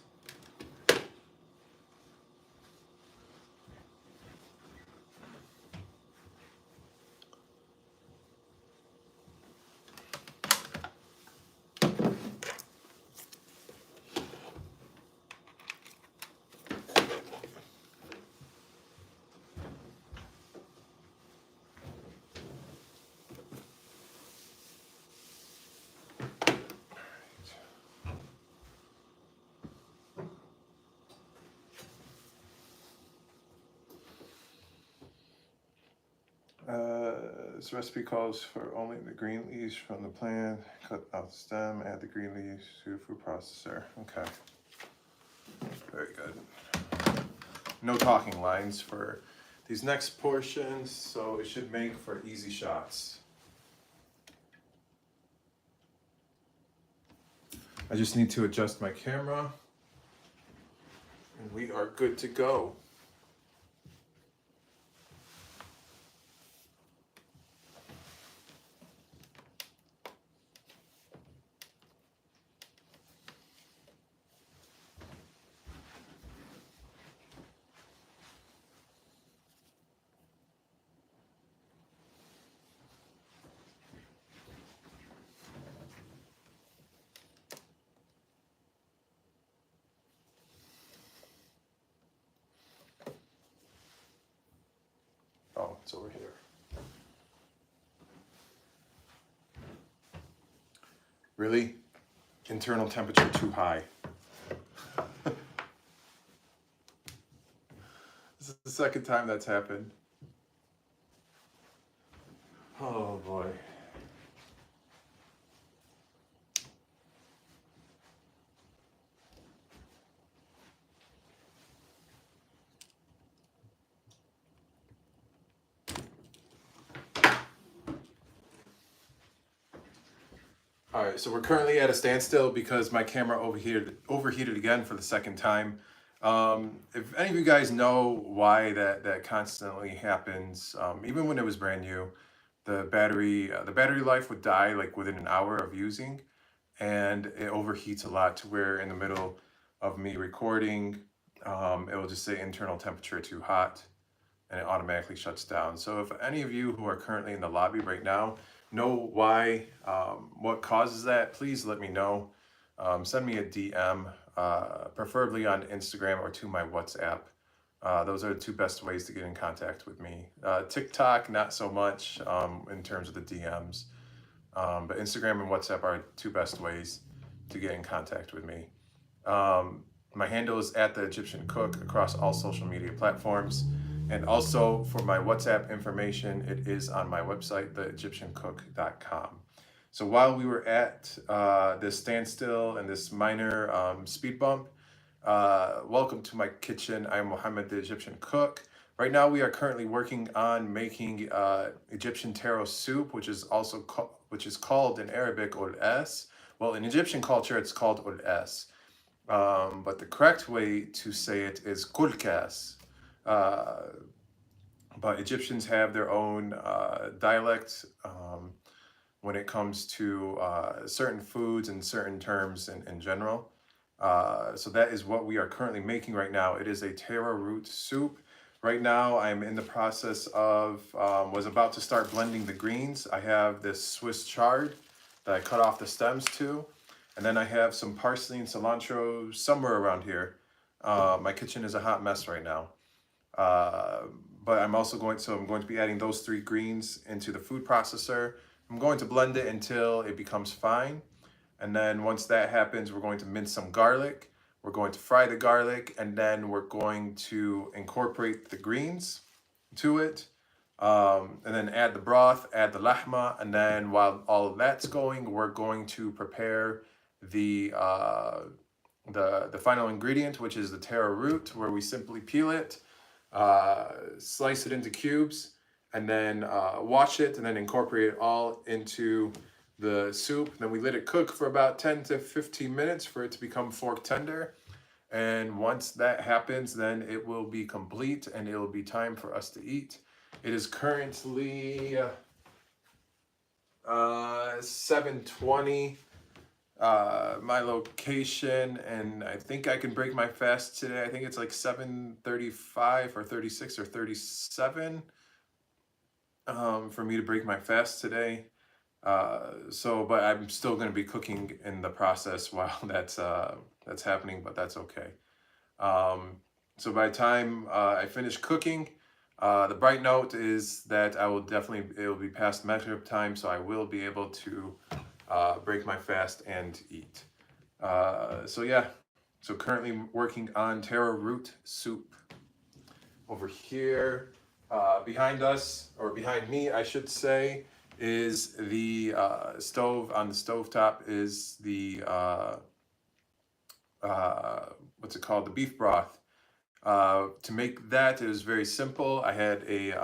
This recipe calls for only the green leaves from the plant. Cut out the stem, add the green leaves to the food processor. Okay. Very good. No talking lines for these next portions, so it should make for easy shots. I just need to adjust my camera, and we are good to go. Oh, it's over here. Really? Internal temperature too high. This is the second time that's happened. Oh boy. All right, so we're currently at a standstill because my camera overheated again for the second time. If any of you guys know why that constantly happens, even when it was brand new, the battery life would die like within an hour of using, and it overheats a lot to where in the middle of me recording, it will just say internal temperature too hot, and it automatically shuts down. So if any of you who are currently in the lobby right now know why, what causes that, please let me know. Send me a DM, preferably on Instagram or to my WhatsApp. Those are the two best ways to get in contact with me. TikTok, not so much in terms of the DMs, but Instagram and WhatsApp are two best ways to get in contact with me. My handle is @the Egyptian Cook across all social media platforms. And also for my WhatsApp information, it is on my website, theegyptiancook.com. So while we were at this standstill and this minor speed bump, welcome to my kitchen. I'm Mohammed, the Egyptian cook. Right now we are currently working on making Egyptian taro soup, which is called in Arabic olas. Well, in Egyptian culture, it's called olas. But the correct way to say it is kulkas. But Egyptians have their own dialect when it comes to certain foods and certain terms in general. So that is what we are currently making right now. It is a taro root soup. Right now I'm in the process of, was about to start blending the greens. I have this Swiss chard that I cut off the stems to. And then I have some parsley and cilantro somewhere around here. My kitchen is a hot mess right now. But I'm going to be adding those 3 greens into the food processor. I'm going to blend it until it becomes fine. And then once that happens, we're going to mince some garlic. We're going to fry the garlic, and then we're going to incorporate the greens to it. And then add the broth, add the lahma, and then while all of that's going, we're going to prepare the final ingredient, which is the taro root, where we simply peel it, slice it into cubes, and then wash it, and then incorporate it all into the soup. Then we let it cook for about 10 to 15 minutes for it to become fork tender. And once that happens, then it will be complete and it will be time for us to eat. It is currently 7:20. My location, and I think I can break my fast today. I think it's like 7:35 or 36 or 37 for me to break my fast today. But I'm still going to be cooking in the process while that's happening, but that's okay. So by the time I finish cooking, the bright note is that it will be past Maghrib time, so I will be able to break my fast and eat. So currently working on taro root soup. Over here, behind us, or behind me, I should say, is the stove. On the stovetop is the, what's it called? The beef broth. To make that, it was very simple. I had it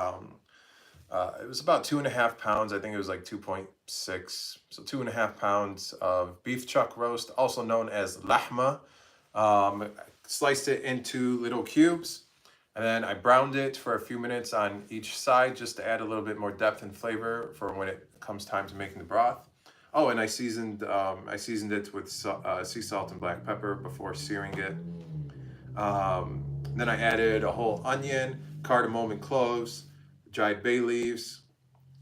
was about 2.5 pounds. I think it was like 2.6. So 2.5 pounds of beef chuck roast, also known as lahma. Sliced it into little cubes, and then I browned it for a few minutes on each side just to add a little bit more depth and flavor for when it comes time to making the broth. Oh, and I seasoned it with sea salt and black pepper before searing it. Then I added a whole onion, cardamom and cloves, dried bay leaves,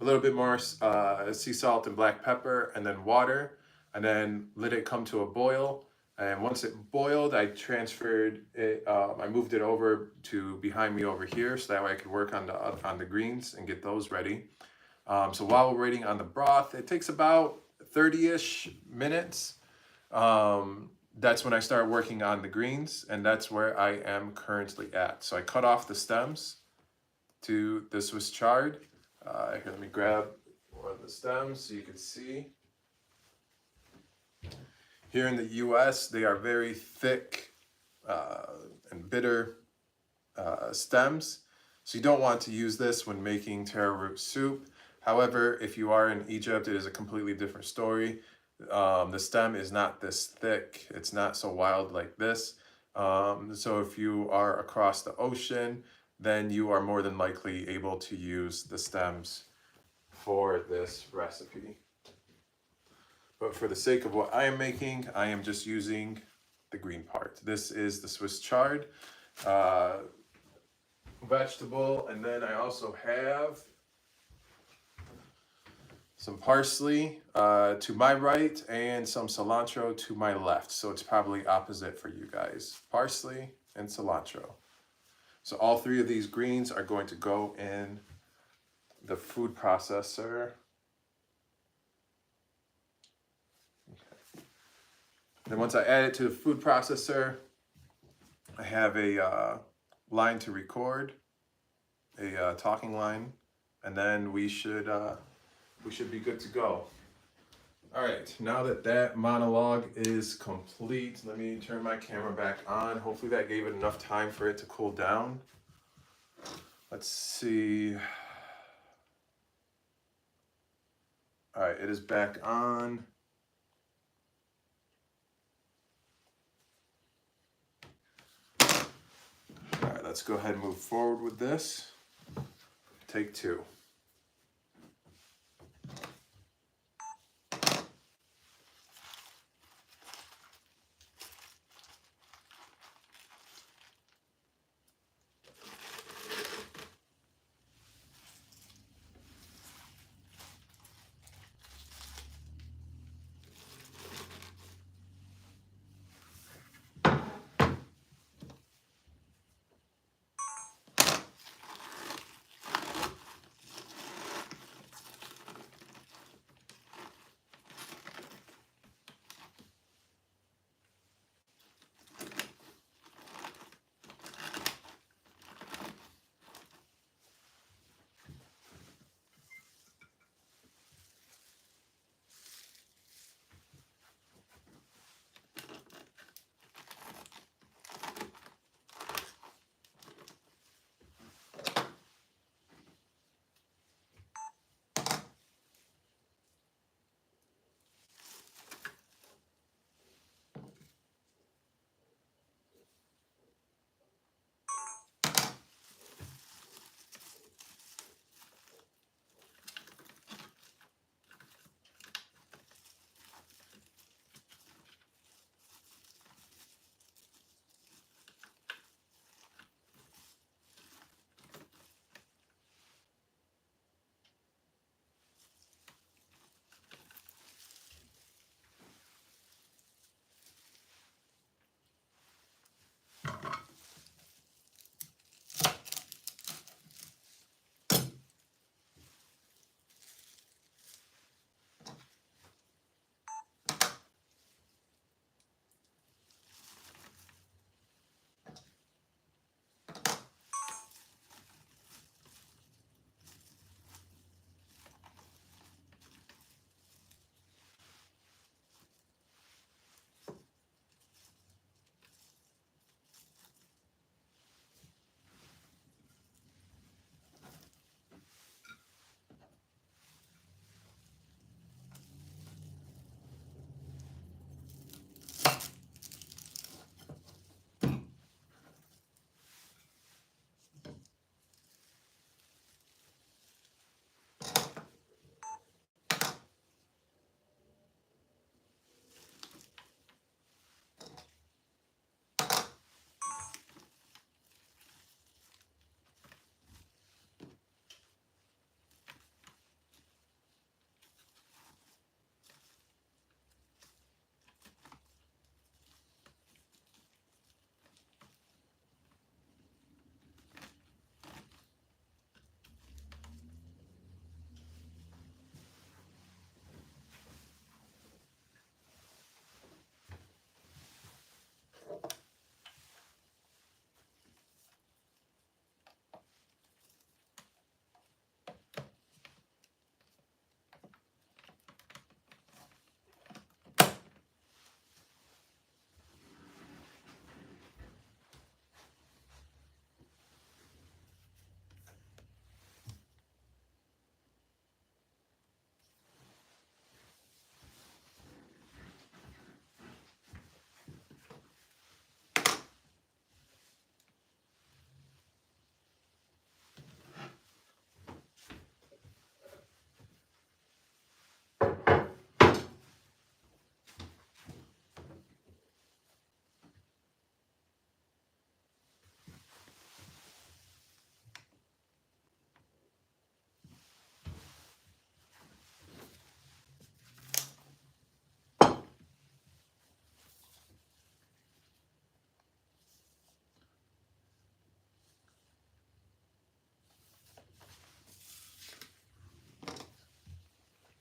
a little bit more sea salt and black pepper, and then water, and then let it come to a boil. And once it boiled, I transferred it. I moved it over to behind me over here, so that way I could work on the greens and get those ready. So while we're waiting on the broth, it takes about 30-ish minutes. That's when I start working on the greens, and that's where I am currently at. So I cut off the stems to the Swiss chard. Here, let me grab one of the stems so you can see. Here in the US, they are very thick and bitter stems. So you don't want to use this when making taro root soup. However, if you are in Egypt, it is a completely different story. The stem is not this thick. It's not so wild like this. So if you are across the ocean, then you are more than likely able to use the stems for this recipe. But for the sake of what I am making, I am just using the green part. This is the Swiss chard vegetable, and then I also have some parsley to my right and some cilantro to my left. So it's probably opposite for you guys. Parsley and cilantro. So all 3 of these greens are going to go in the food processor. Then once I add it to the food processor, I have a line to record. a talking line, and then we should be good to go. All right, now that that monologue is complete, let me turn my camera back on. Hopefully that gave it enough time for it to cool down. Let's see. All right, it is back on. All right, let's go ahead and move forward with this. Take two.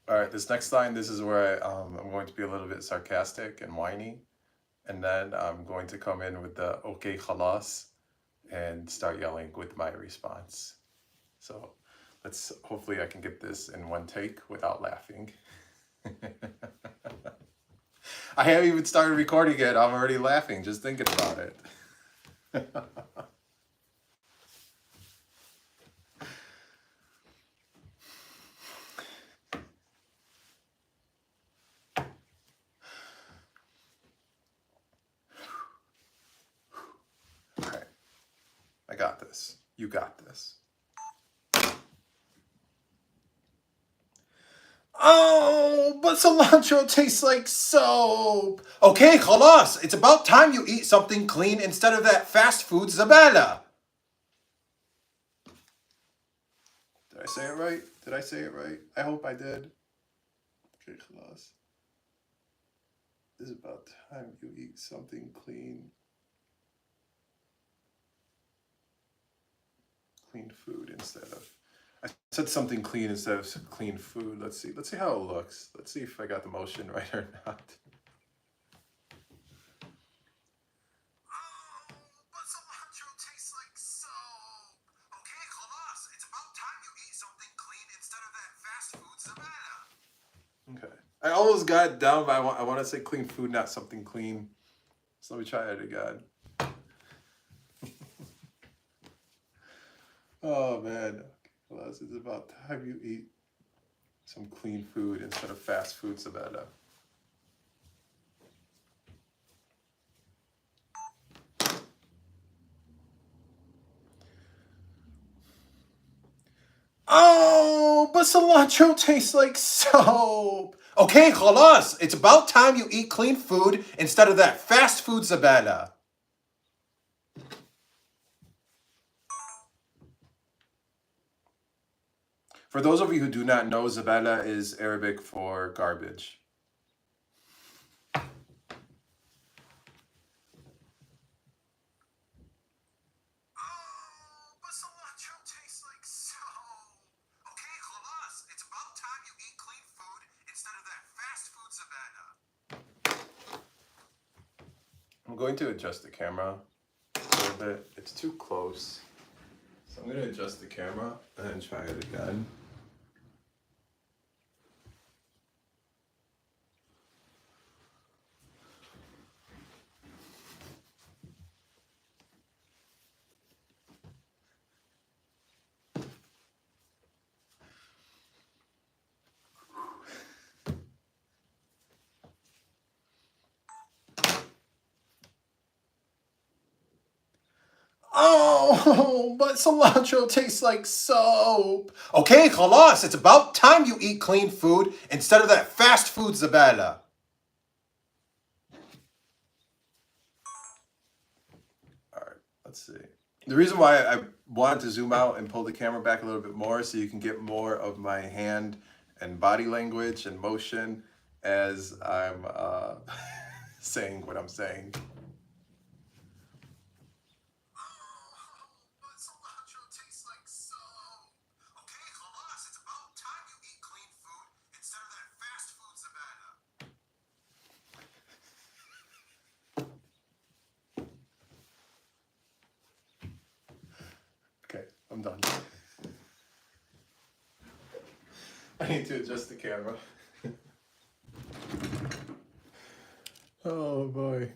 All right, this next line, this is where I'm going to be a little bit sarcastic and whiny. And then I'm going to come in with the okay khalas and start yelling with my response. So hopefully I can get this in one take without laughing. I haven't even started recording yet. I'm already laughing just thinking about it. All right. I got this. You got this. Oh, but cilantro tastes like soap. Okay, خلاص. It's about time you eat something clean instead of that fast food zabala. Did I say it right? Did I say it right? I hope I did. Okay, خلاص. It's about time you eat something clean. Clean food instead of... I said something clean instead of clean food. Let's see. Let's see how it looks. Let's see if I got the motion right or not. Okay. I almost got it down, but I want to say clean food, not something clean. So let me try it again. Oh man. Well, it's about time you eat some clean food instead of fast food, Savannah. Oh, but cilantro tastes like soap. Okay, خلاص. It's about time you eat clean food instead of that fast food, Zabala. For those of you who do not know, Zabala is Arabic for garbage. I'm going to adjust the camera a little bit. It's too close. So I'm going to adjust the camera and then try it again. Oh, but cilantro tastes like soap. Okay, خلاص. It's about time you eat clean food instead of that fast food, Zabala. All right, let's see. The reason why I wanted to zoom out and pull the camera back a little bit more so you can get more of my hand and body language and motion as I'm saying what I'm saying. Okay, I'm done. I need to adjust the camera. Oh boy.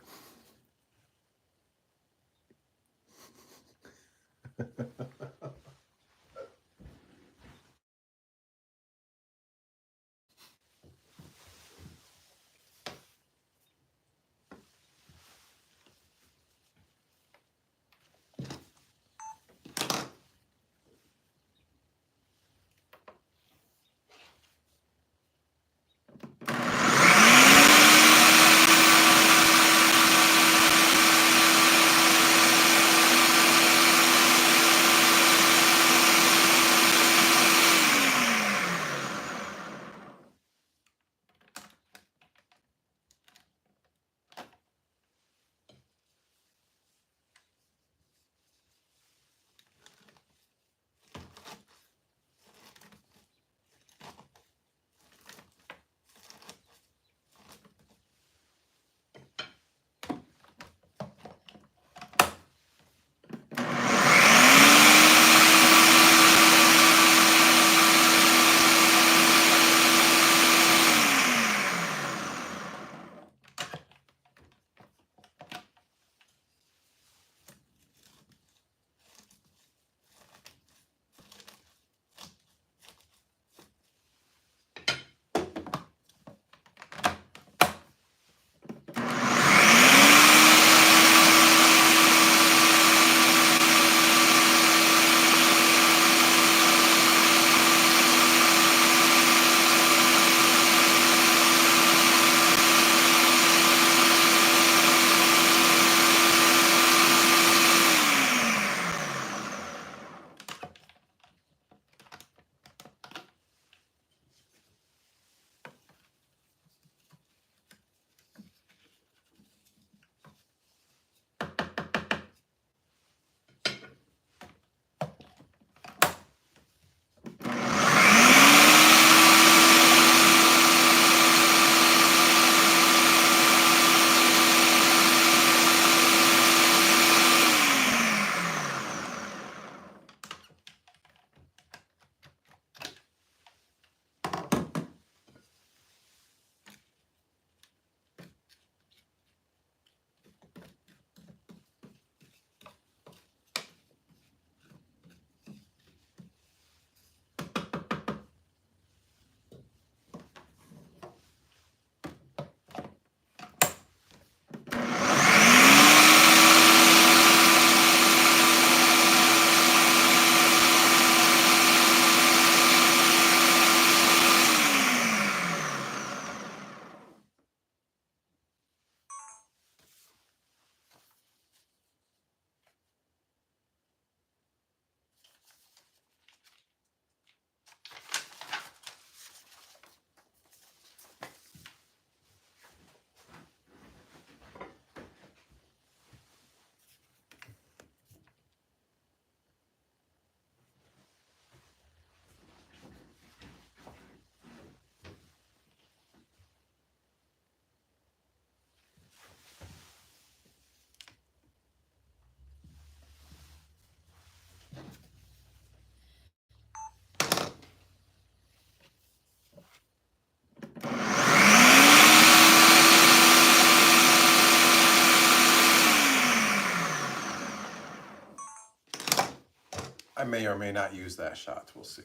may or may not use that shot. We'll see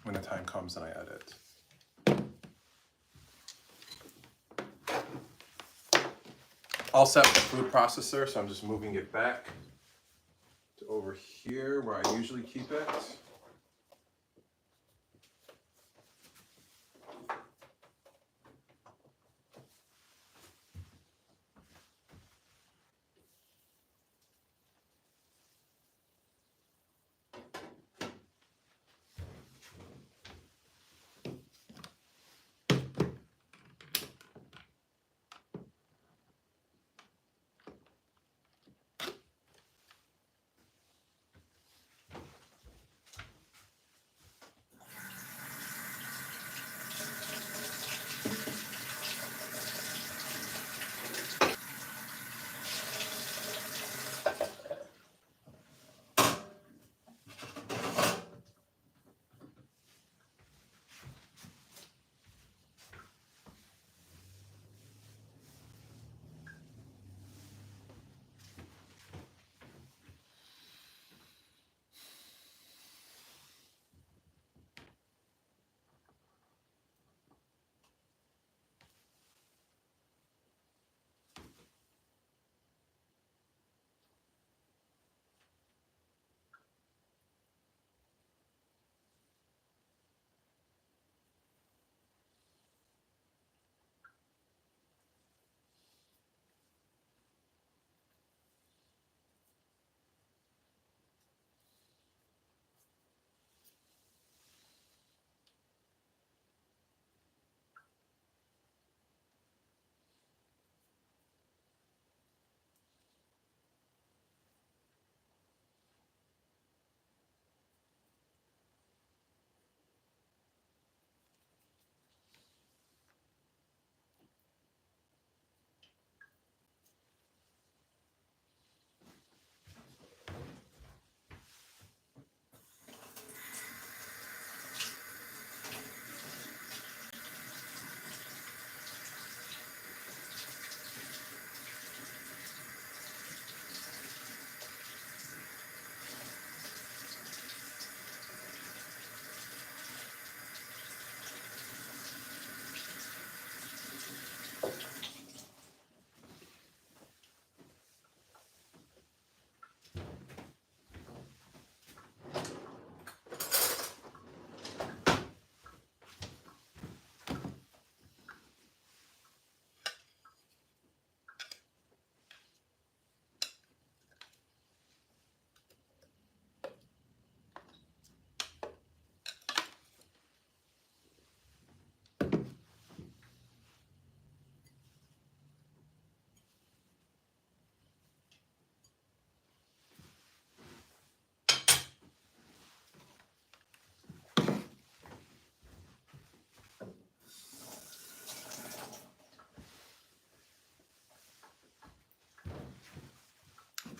when the time comes and I edit. All set with the food processor, so I'm just moving it back to over here where I usually keep it.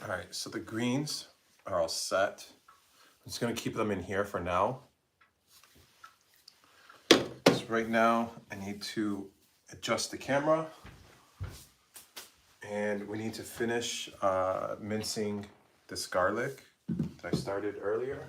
All right, so the greens are all set. I'm just gonna keep them in here for now. So right now, I need to adjust the camera and we need to finish mincing this garlic that I started earlier.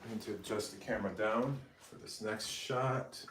I need to adjust the camera down for this next shot.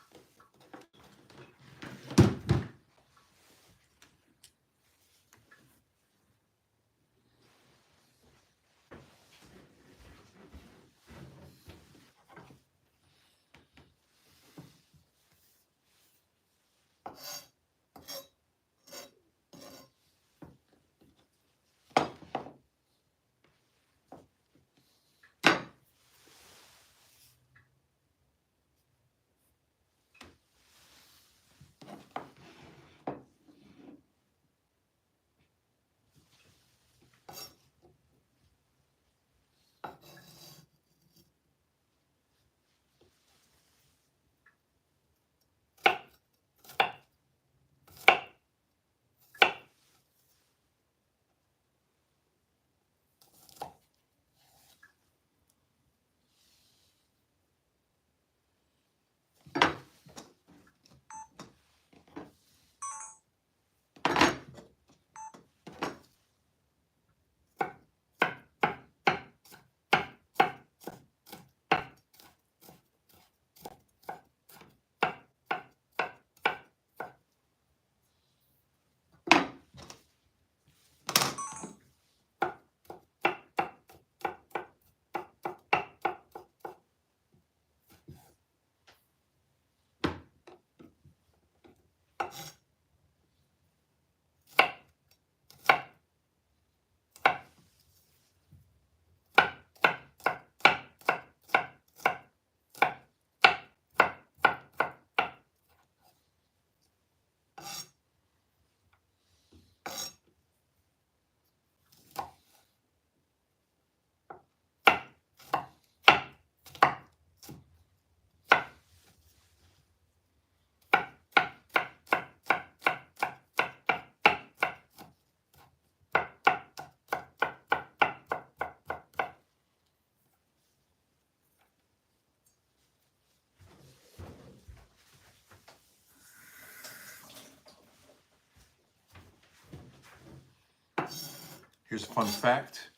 Here's a fun fact.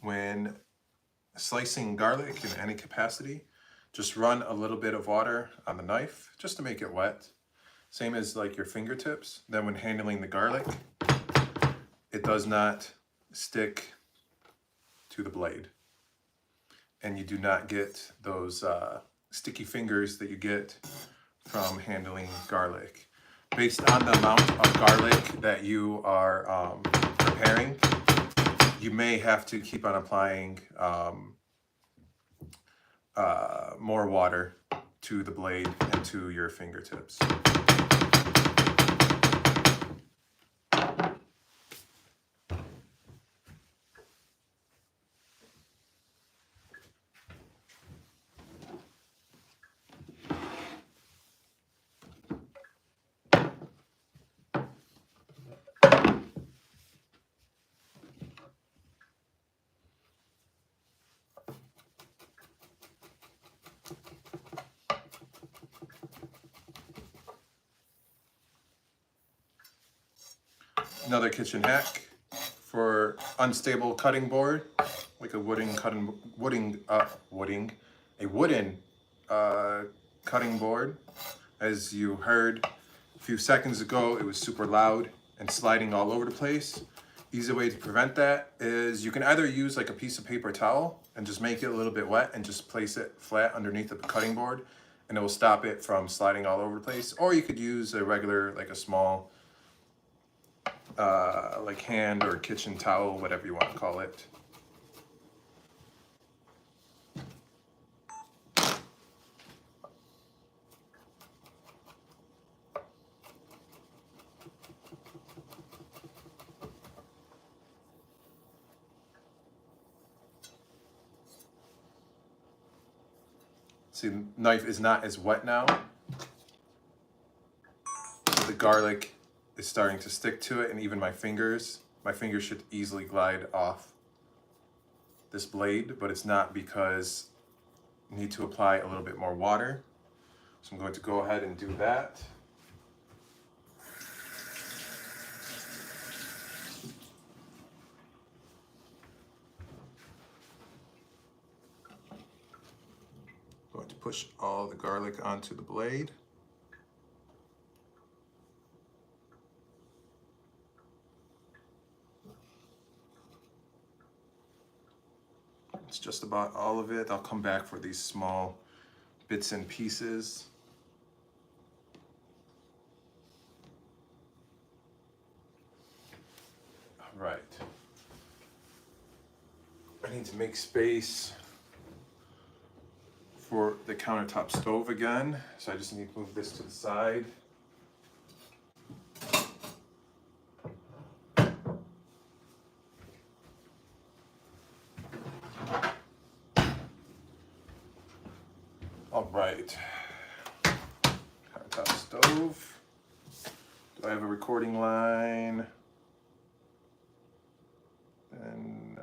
When slicing garlic in any capacity, just run a little bit of water on the knife just to make it wet. Same as like your fingertips. Then when handling the garlic, it does not stick to the blade. And you do not get those sticky fingers that you get from handling garlic. Based on the amount of garlic that you are preparing, you may have to keep on applying more water to the blade and to your fingertips. Another kitchen hack for unstable cutting board, like a wooden cutting board. As you heard a few seconds ago, it was super loud and sliding all over the place. Easy way to prevent that is you can either use like a piece of paper towel and just make it a little bit wet and just place it flat underneath the cutting board, and it will stop it from sliding all over the place. Or you could use a regular, like a small like hand or kitchen towel, whatever you want to call it. See, the knife is not as wet now. So the garlic is starting to stick to it, and even my fingers should easily glide off this blade, but it's not because I need to apply a little bit more water. So I'm going to go ahead and do that. Going to push all the garlic onto the blade. It's just about all of it. I'll come back for these small bits and pieces. All right. I need to make space for the countertop stove again. So I just need to move this to the side. All right, countertop stove. Do I have a recording line? And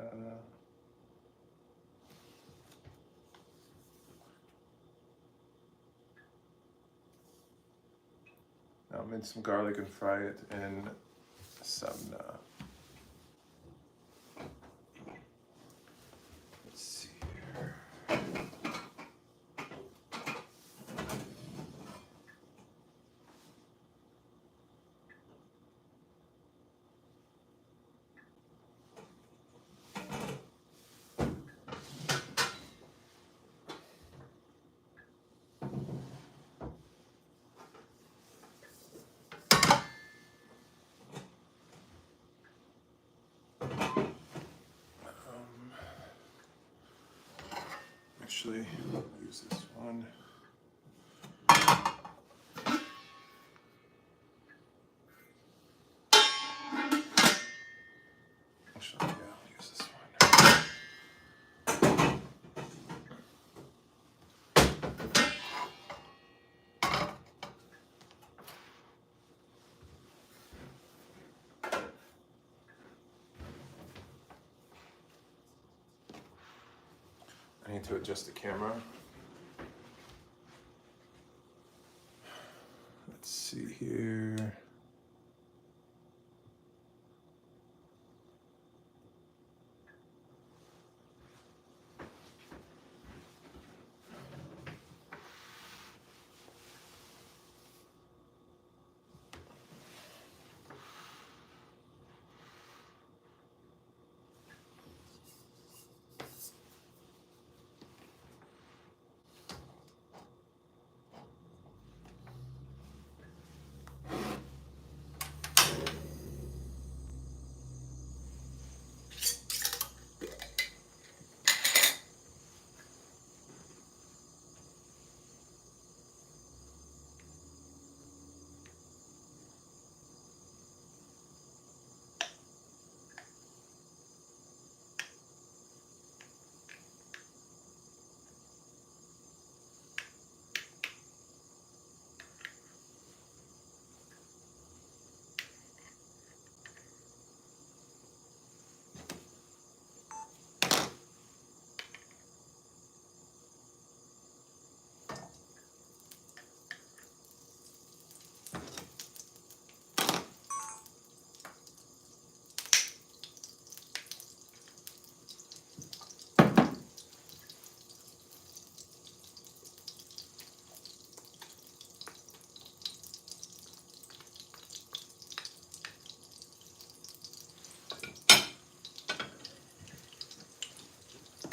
I'll mince some garlic and fry it in some. Let's see here. Actually, I'll use this one. Actually, yeah, I'll use this one. I need to adjust the camera. Let's see here.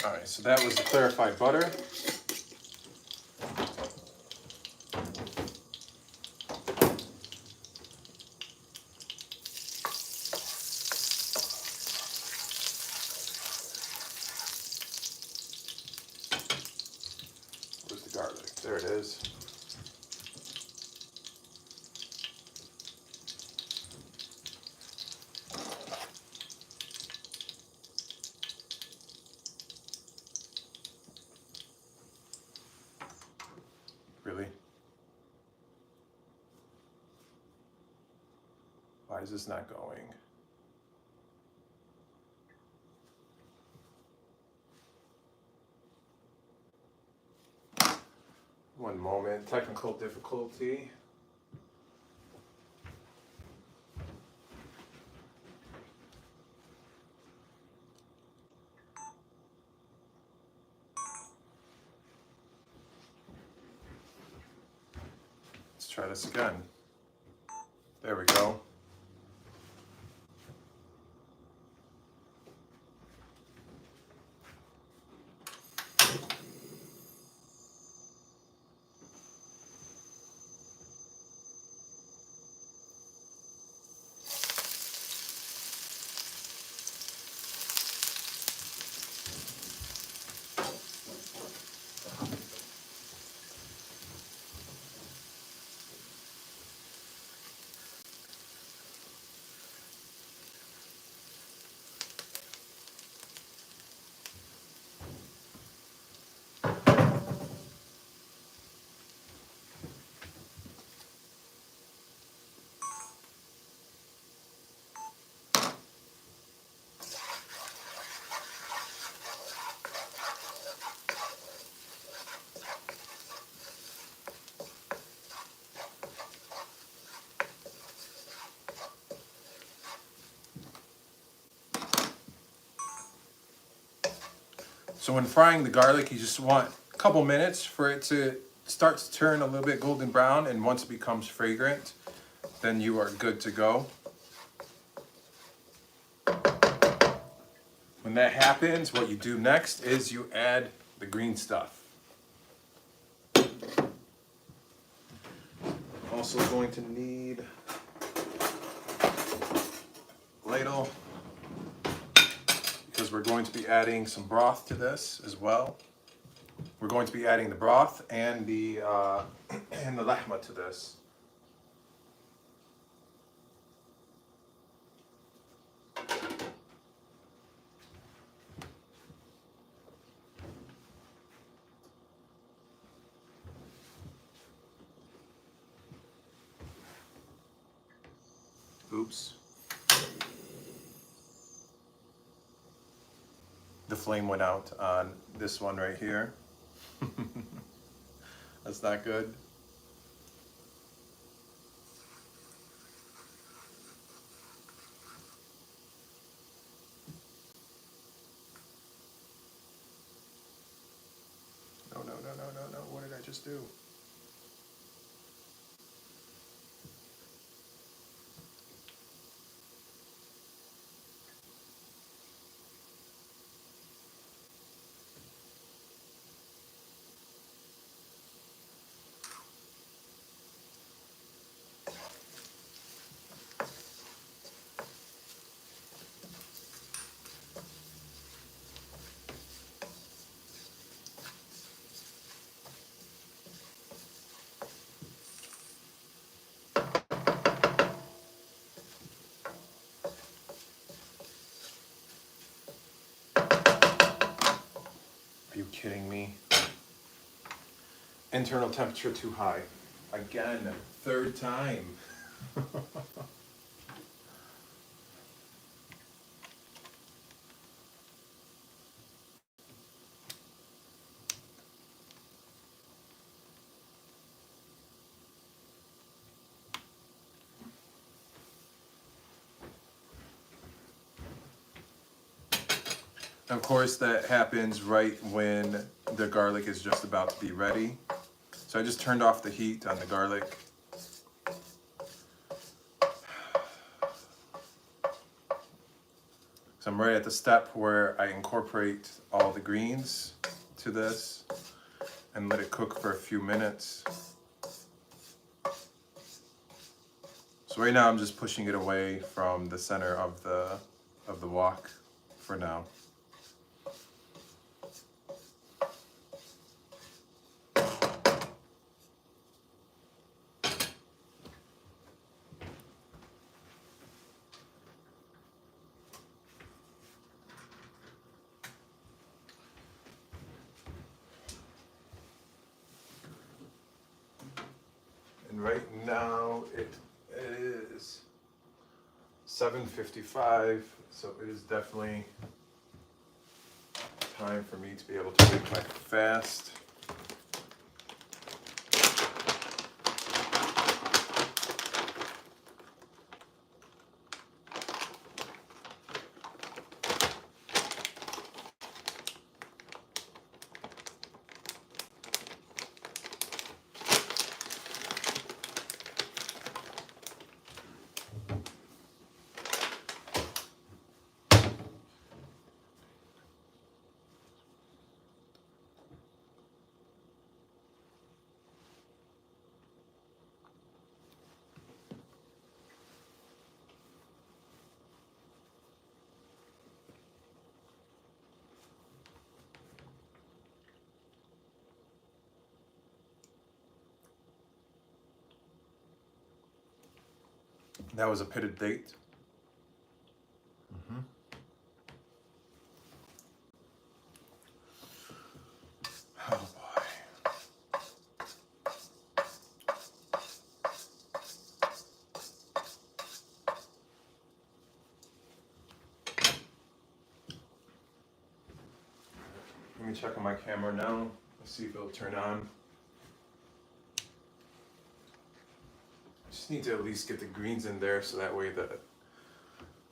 All right, so that was the clarified butter. Where's the garlic? There it is. Really? Why is this not going? One moment, technical difficulty. Let's try this again. There we go. So when frying the garlic, you just want a couple minutes for it to start to turn a little bit golden brown, and once it becomes fragrant, then you are good to go. When that happens, what you do next is you add the green stuff. Also going to need a ladle, because we're going to be adding some broth to this as well. We're going to be adding the broth and the lahma to this. Oops. The flame went out on this one right here. That's not good. No, no, no, no, no, no. What did I just do? Are you kidding me? Internal temperature too high. Again, third time. Of course, that happens right when the garlic is just about to be ready. So I just turned off the heat on the garlic. So I'm right at the step where I incorporate all the greens to this and let it cook for a few minutes. So right now I'm just pushing it away from the center of the wok for now. And right now it is 7:55, so it is definitely time for me to be able to break my fast. That was a pitted date. Oh boy. Let me check on my camera now. Let's see if it'll turn on. Just need to at least get the greens in there so that way the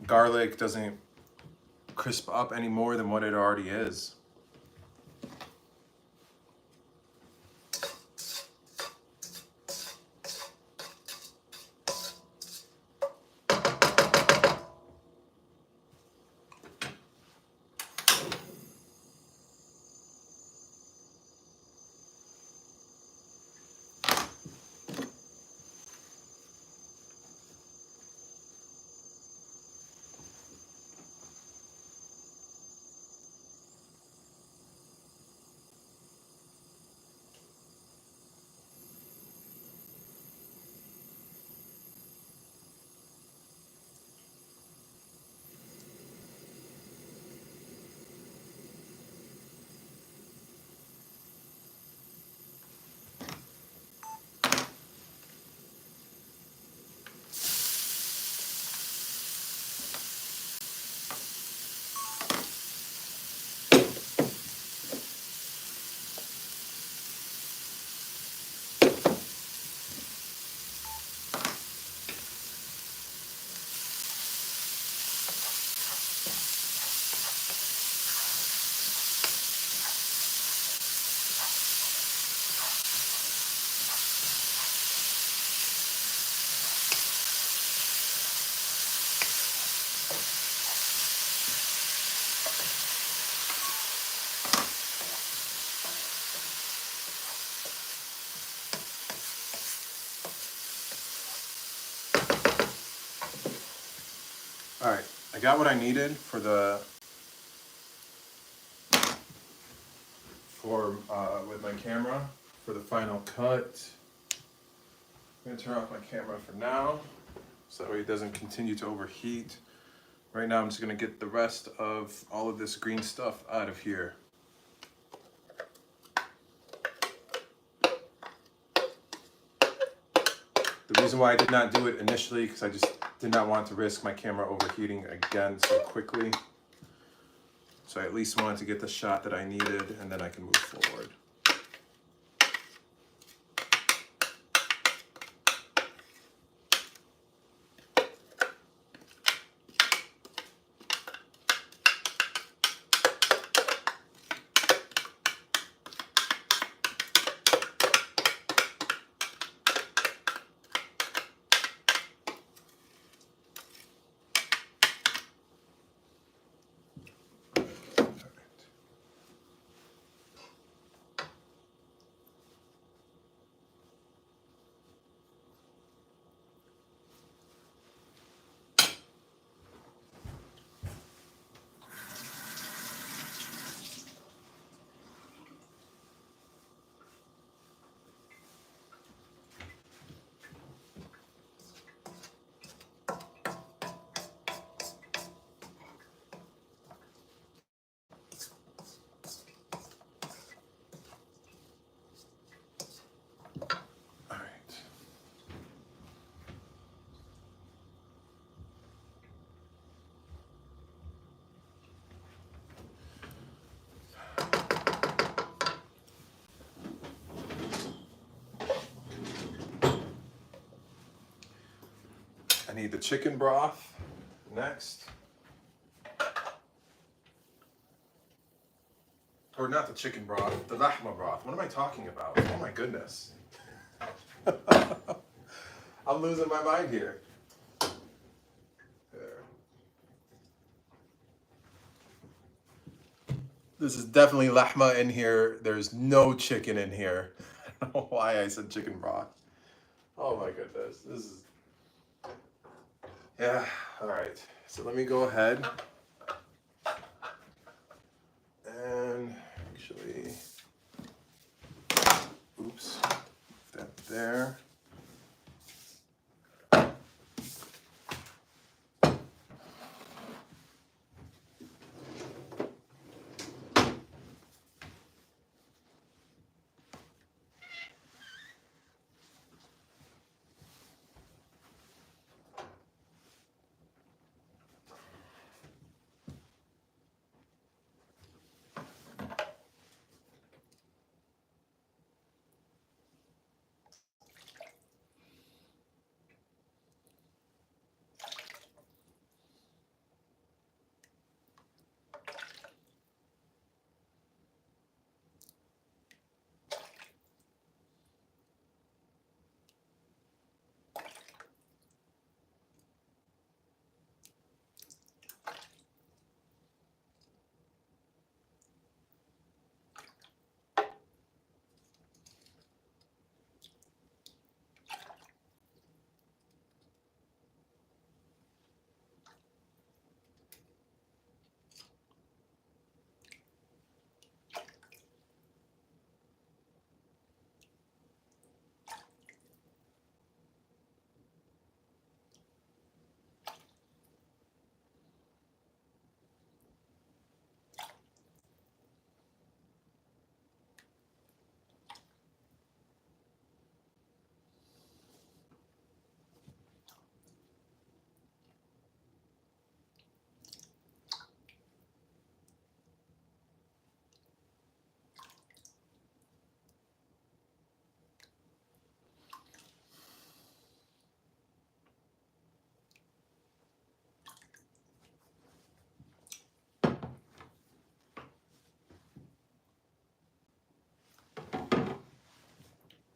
garlic doesn't crisp up any more than what it already is. All right, I got what I needed for with my camera for the final cut. I'm gonna turn off my camera for now, so that way it doesn't continue to overheat. Right now I'm just gonna get the rest of all of this green stuff out of here. The reason why I did not do it initially, because I just did not want to risk my camera overheating again so quickly. So I at least wanted to get the shot that I needed, and then I can move forward. I need the chicken broth next. Or not the chicken broth, the lahma broth. What am I talking about? Oh my goodness. I'm losing my mind here. There. This is definitely lahma in here. There's no chicken in here. I don't know why I said chicken broth. Oh my goodness. This is... Yeah, all right. So let me go ahead and actually, oops, that there.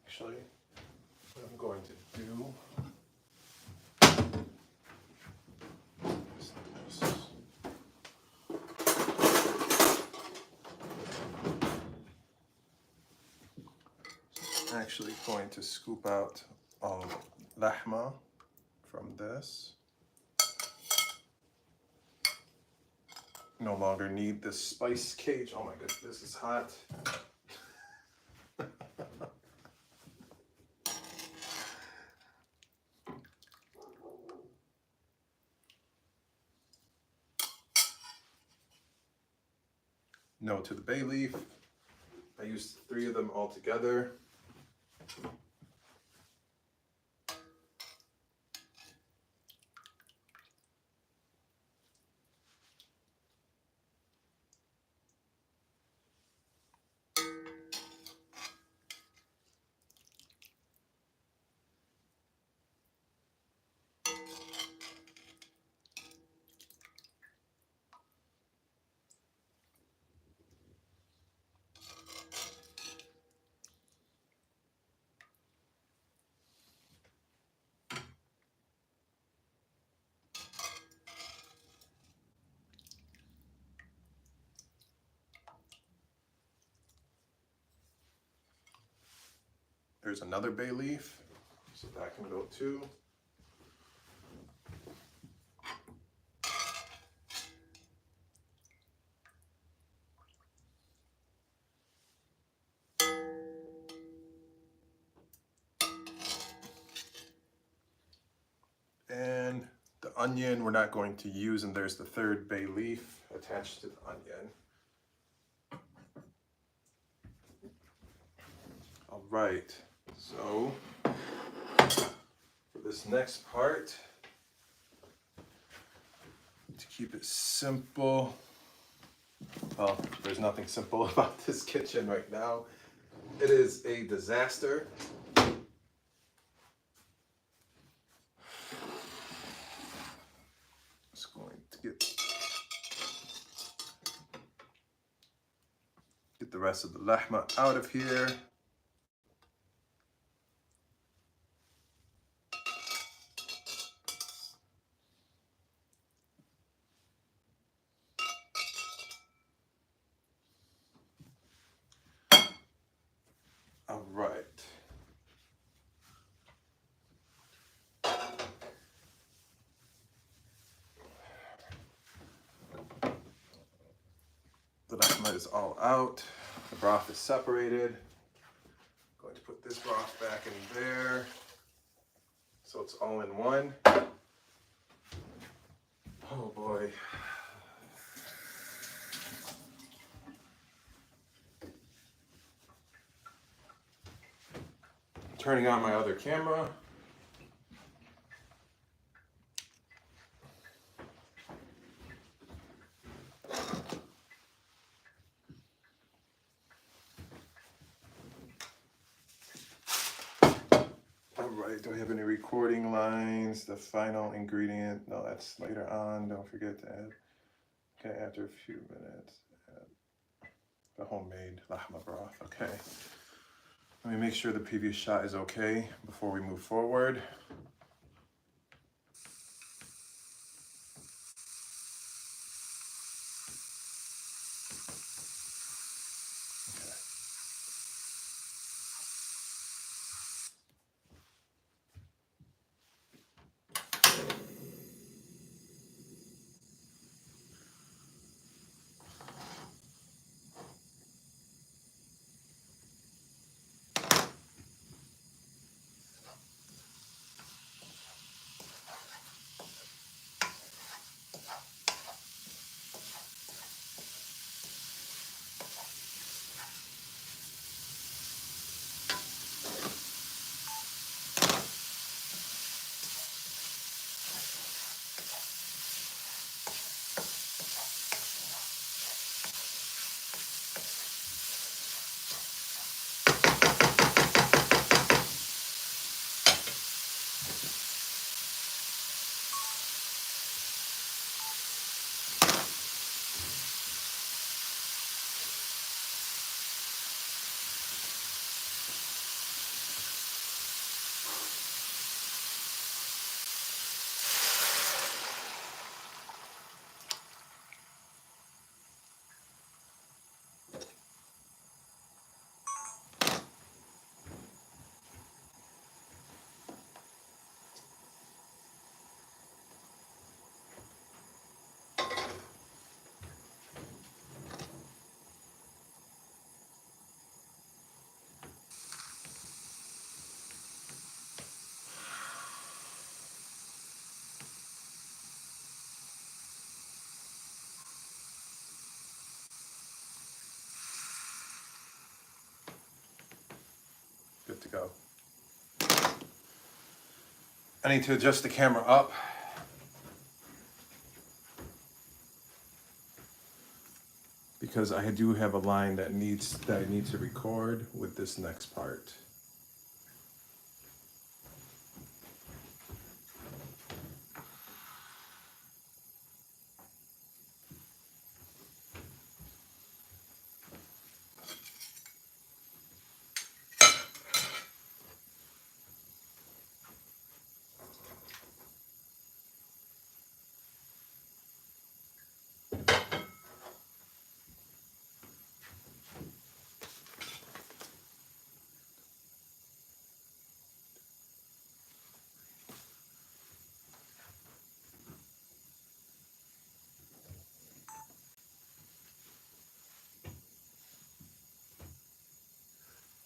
Actually, what I'm going to do is this. I'm actually going to scoop out all the lahma from this. No longer need this spice cage. Oh my goodness, this is hot. No to the bay leaf. I used 3 of them all together. There's another bay leaf, so that can go too. And the onion we're not going to use, and there's the 3rd bay leaf attached to the onion. All right, so for this next part, to keep it simple, well, there's nothing simple about this kitchen right now. It is a disaster. the rest of the lahma out of here. All right. The lahma is all out. The broth is separated. I'm going to put this broth back in there so it's all in one. Oh boy. Turning on my other camera. All right, do I have any recording lines? The final ingredient, no, that's later on. Don't forget to add, okay, after a few minutes, add the homemade lahma broth, okay. Let me make sure the previous shot is okay before we move forward. Good to go. I need to adjust the camera up. Because I do have a line that I need to record with this next part.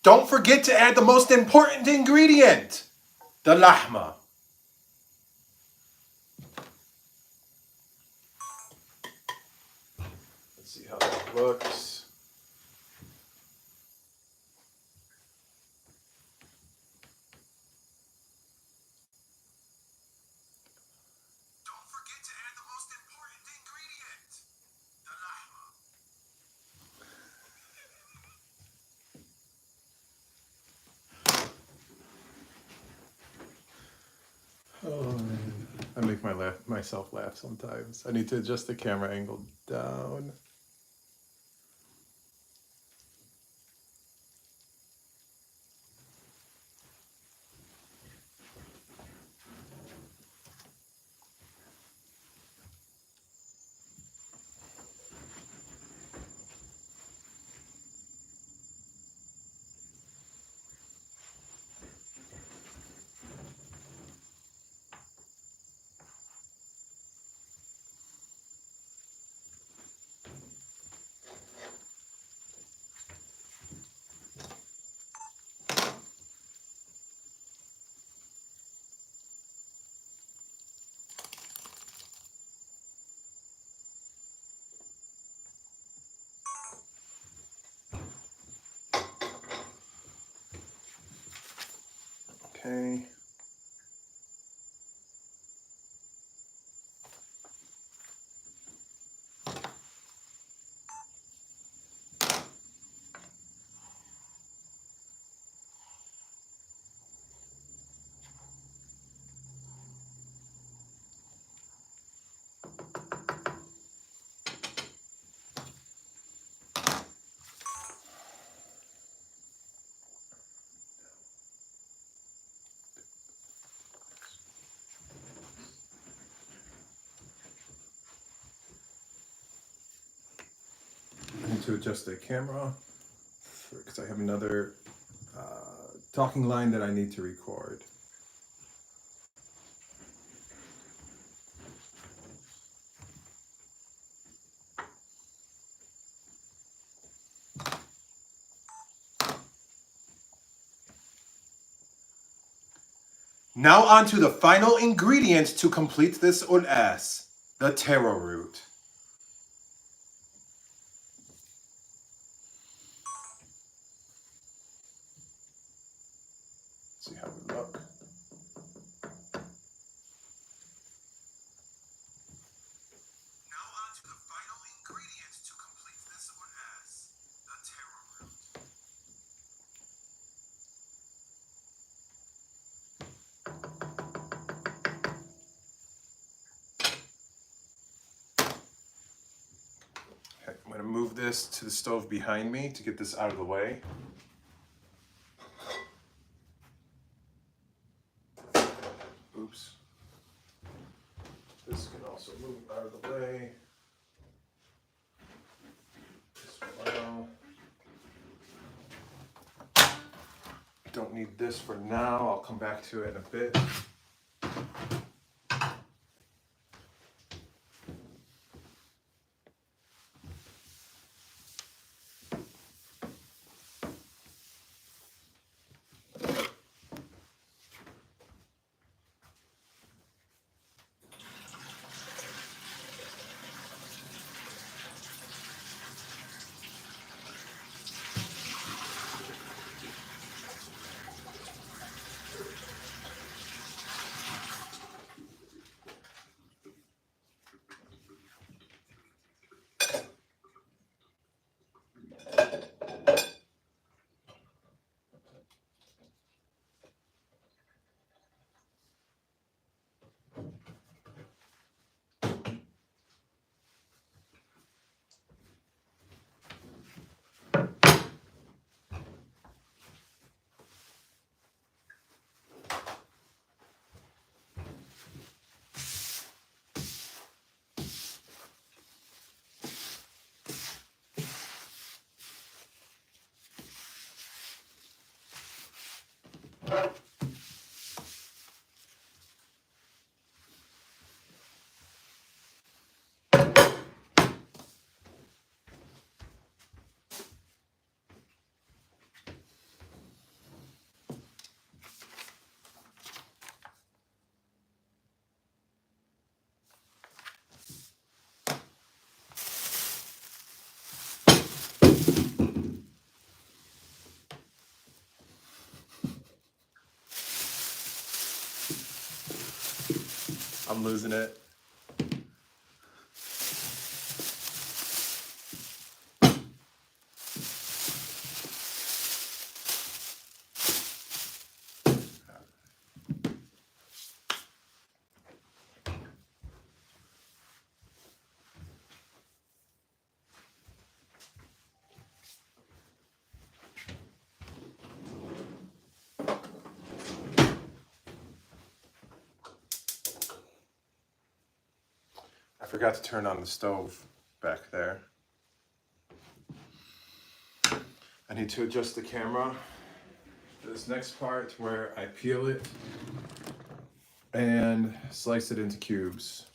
Don't forget to add the most important ingredient, the lahma. Let's see how that looks. Don't forget to add the most important ingredient, the lahma. Oh, man. I make myself laugh sometimes. I need to adjust the camera angle down. Okay. I need to adjust the camera because I have another talking line that I need to record. Now on to the final ingredient to complete this olas, the taro root. Let's see how we look. Okay, I'm going to move this to the stove behind me to get this out of the way. Oops. This can also move out of the way. This well. Don't need this for now. I'll come back to it in a bit. I'm losing it. I forgot to turn on the stove back there. I need to adjust the camera for this next part where I peel it and slice it into cubes.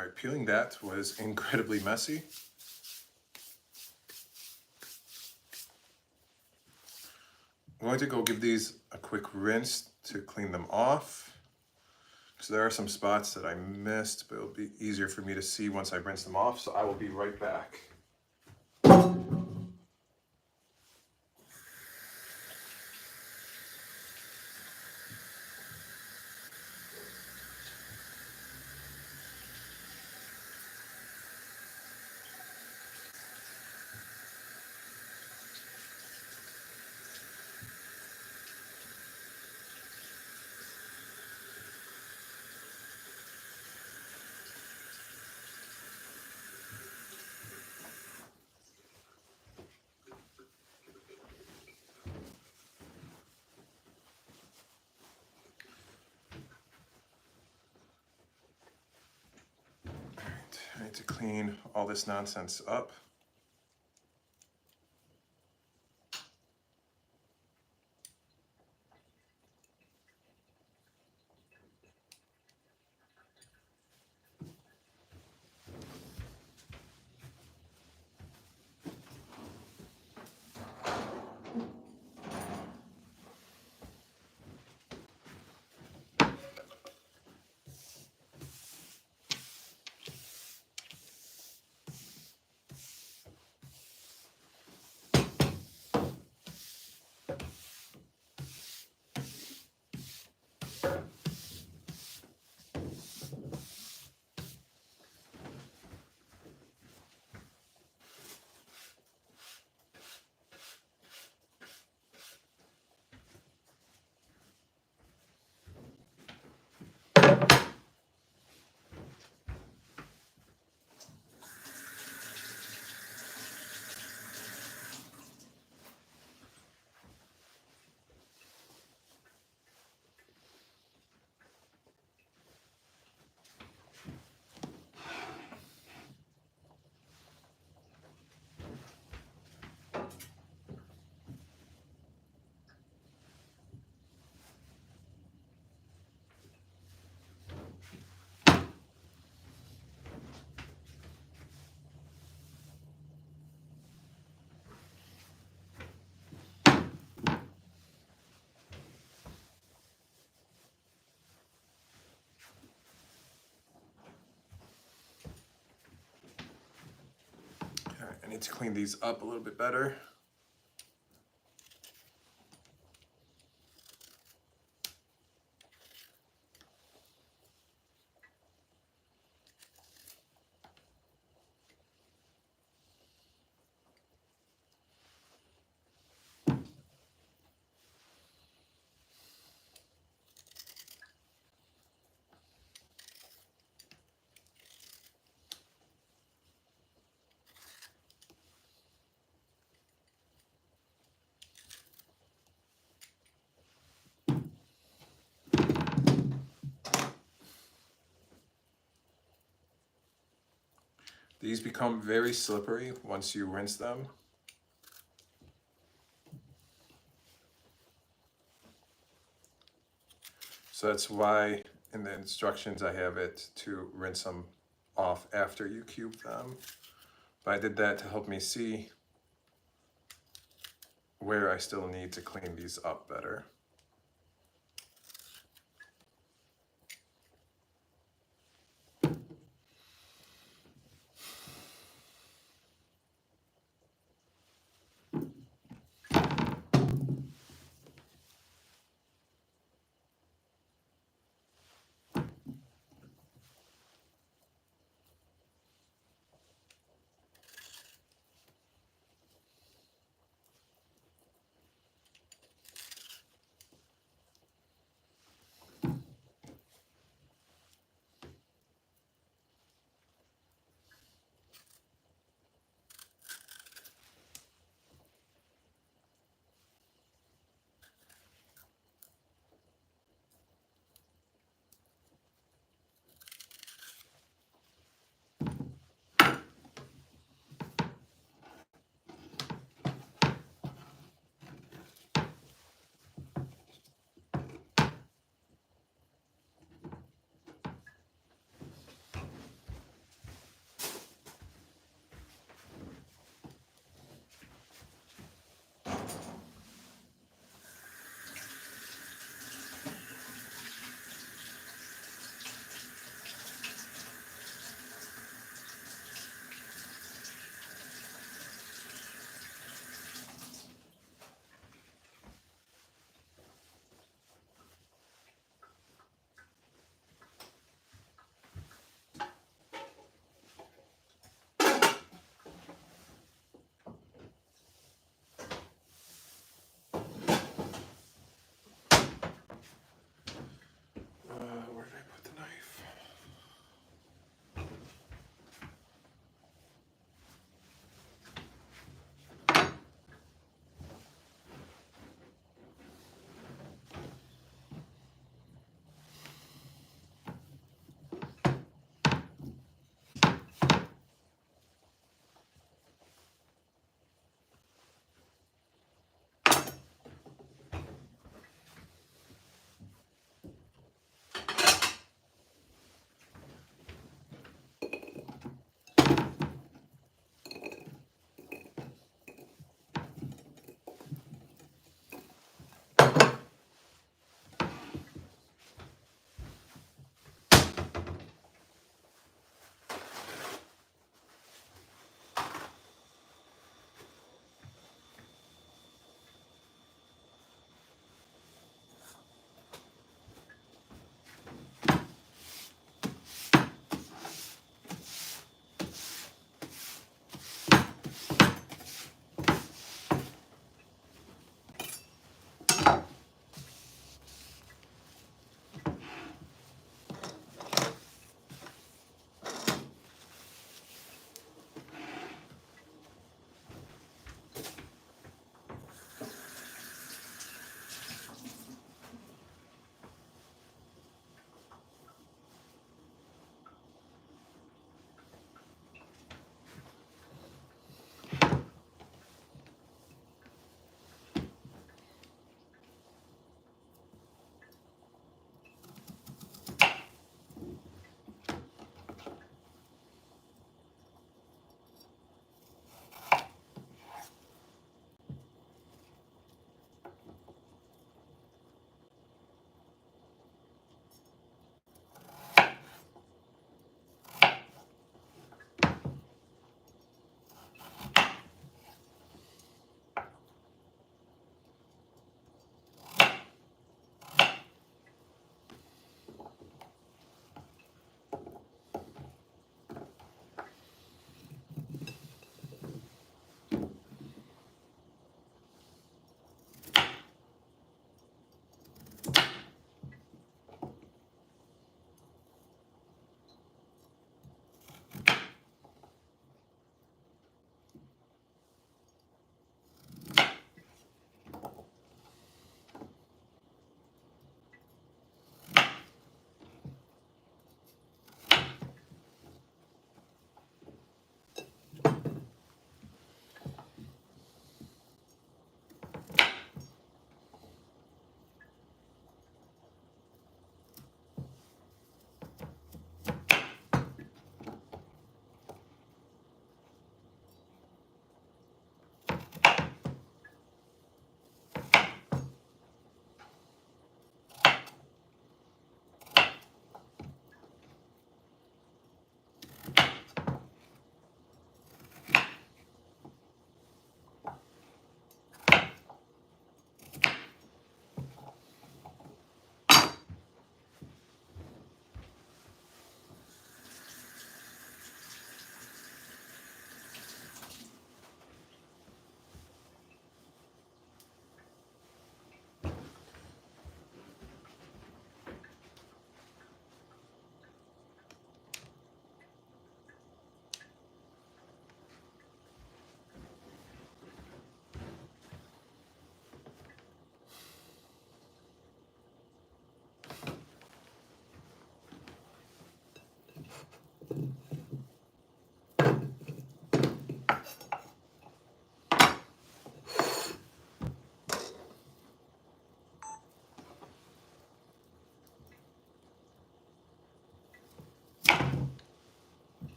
All right, peeling that was incredibly messy. I'm going to go give these a quick rinse to clean them off. So there are some spots that I missed, but it'll be easier for me to see once I rinse them off. So I will be right back. All right, I need to clean all this nonsense up. All right, I need to clean these up a little bit better. These become very slippery once you rinse them. So that's why in the instructions I have it to rinse them off after you cube them. But I did that to help me see where I still need to clean these up better.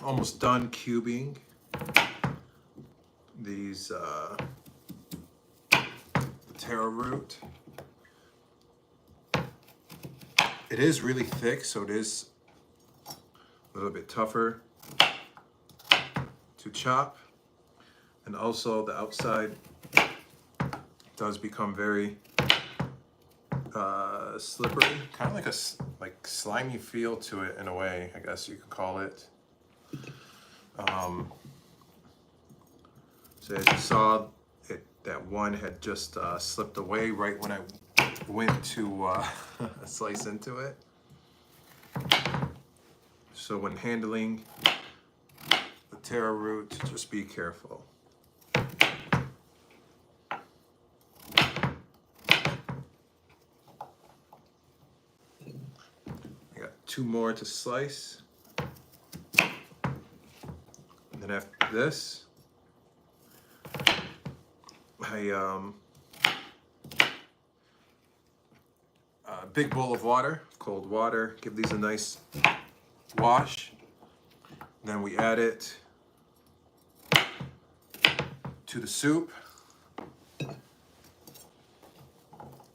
almost done cubing these taro root. It is really thick, so it is a little bit tougher to chop, and also the outside does become very slippery, kind of like a slimy feel to it in a way, I guess you could call it. So as you saw, that one had just slipped away right when I went to slice into it. So when handling the taro root, just be careful. I got 2 more to slice. And then after this, a big bowl of water, cold water. Give these a nice wash. Then we add it to the soup.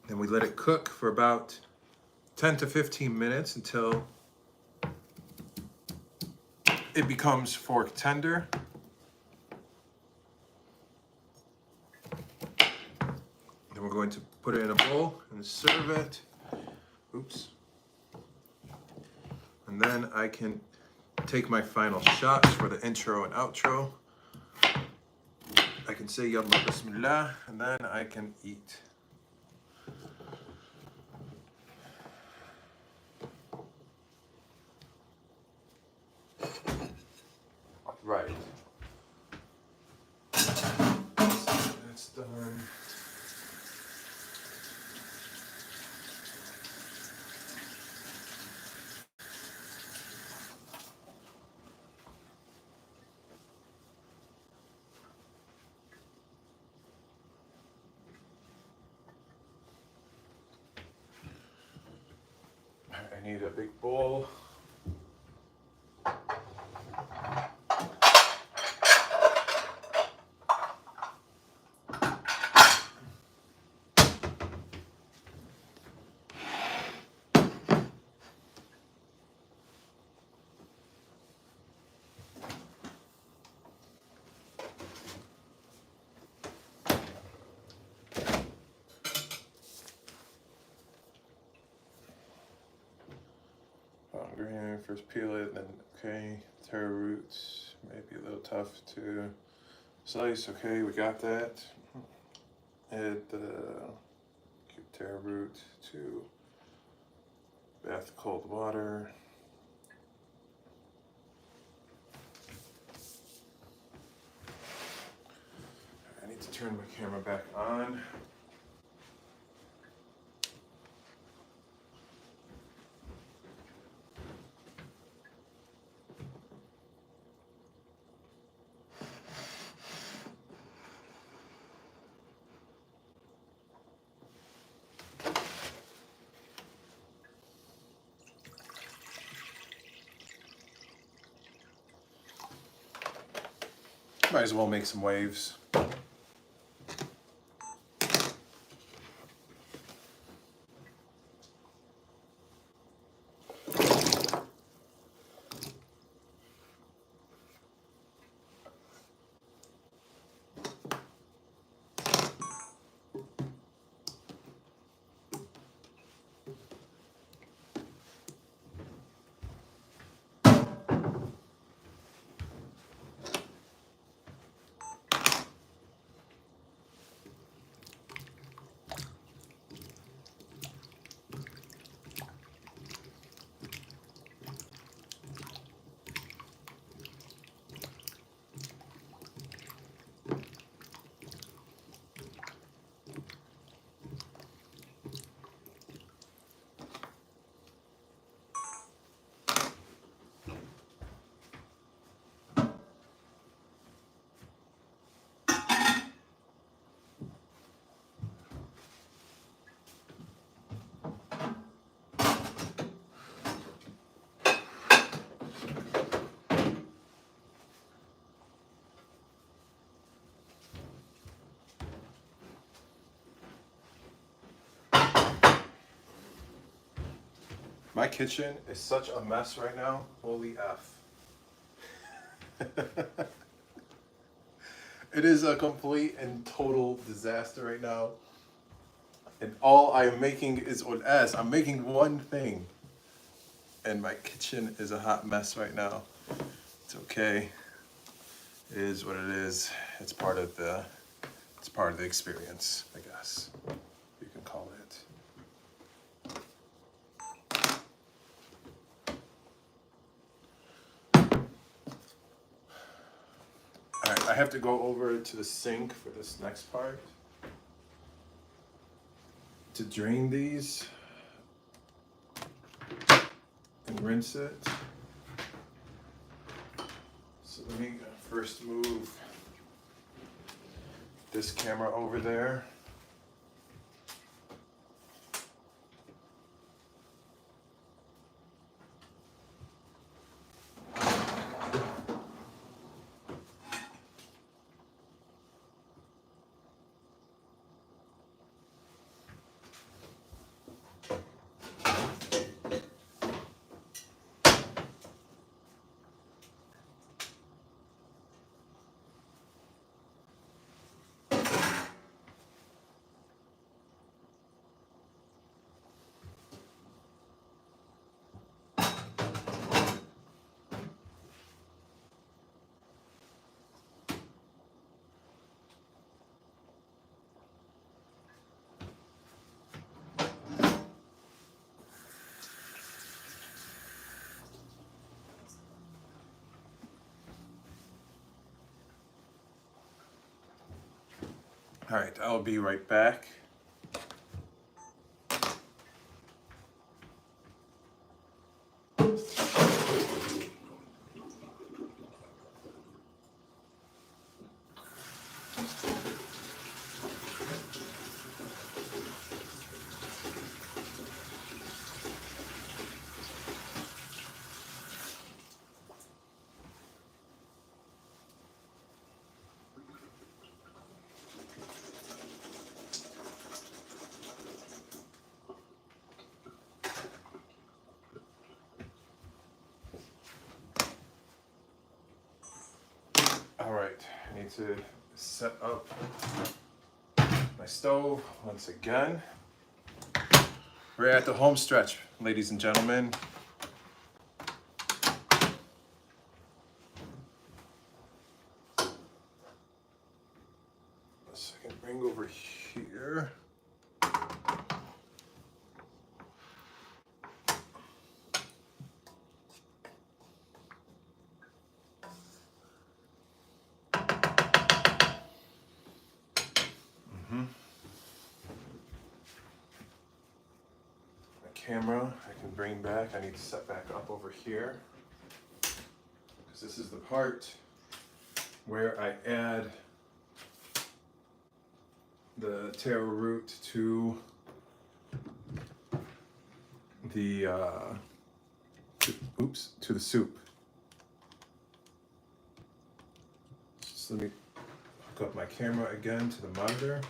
Then we let it cook for about 10 to 15 minutes until it becomes fork tender. Then we're going to put it in a bowl and serve it. Oops. And then I can take my final shots for the intro and outro. I can say Yallah Bismillah, and then I can eat. Right. That's done. I need a big bowl. Green, first peel it, then okay, taro roots, maybe a little tough to slice. Okay, we got that. Add the taro root to bath cold water. I need to turn my camera back on. Might as well make some waves. My kitchen is such a mess right now. Holy F. It is a complete and total disaster right now. And all I am making is Olas. I'm making one thing. And my kitchen is a hot mess right now. It's okay. It is what it is. It's part of the experience, I guess. You can call it. All right, I have to go over to the sink for this next part to drain these and rinse it. So let me first move this camera over there. All right, I'll be right back. All right, I need to set up my stove once again. We're at the home stretch, ladies and gentlemen. A second, bring over here. Camera I can bring back. I need to set back up over here because this is the part where I add the taro root to the to the soup. Just let me hook up my camera again to the monitor.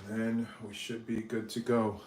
And then we should be good to go.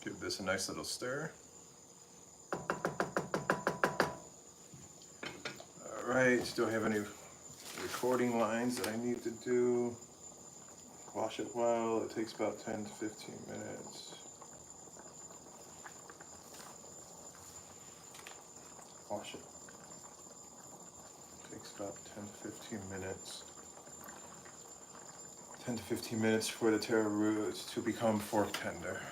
Give this a nice little stir. All right, do I have any recording lines that I need to do? Wash it well, it takes about 10 to 15 minutes. Wash it. Takes about 10 to 15 minutes. 10 to 15 minutes for the taro roots to become fork tender.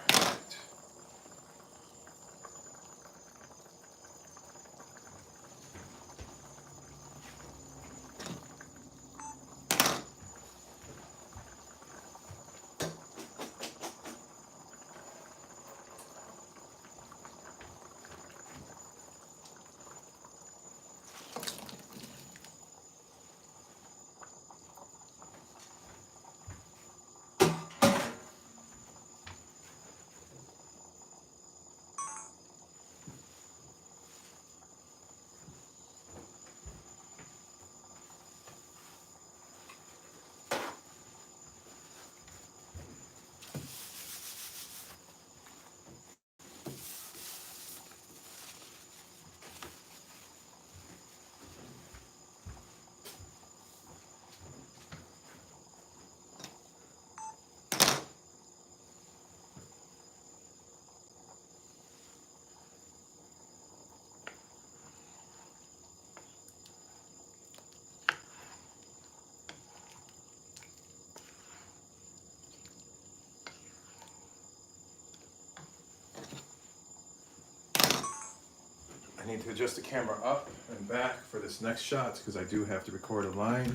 I need to adjust the camera up and back for this next shot because I do have to record a line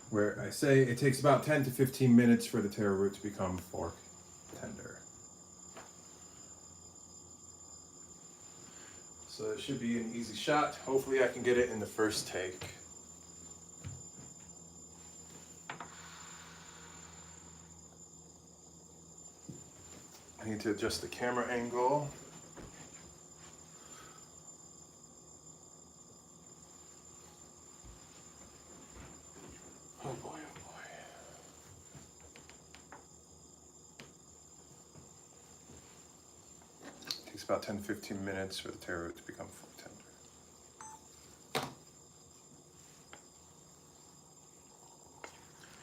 where I say it takes about 10 to 15 minutes for the taro root to become fork tender. So it should be an easy shot. Hopefully I can get it in the first take. I need to adjust the camera angle. Oh boy, oh boy. It takes about 10 to 15 minutes for the taro root to become fork tender.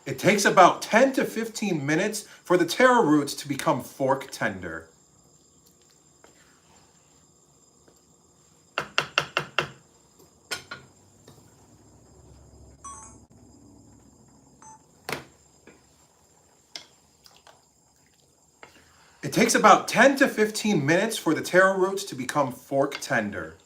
It takes about 10 to 15 minutes for the taro roots to become fork tender. It takes about 10 to 15 minutes for the taro roots to become fork tender.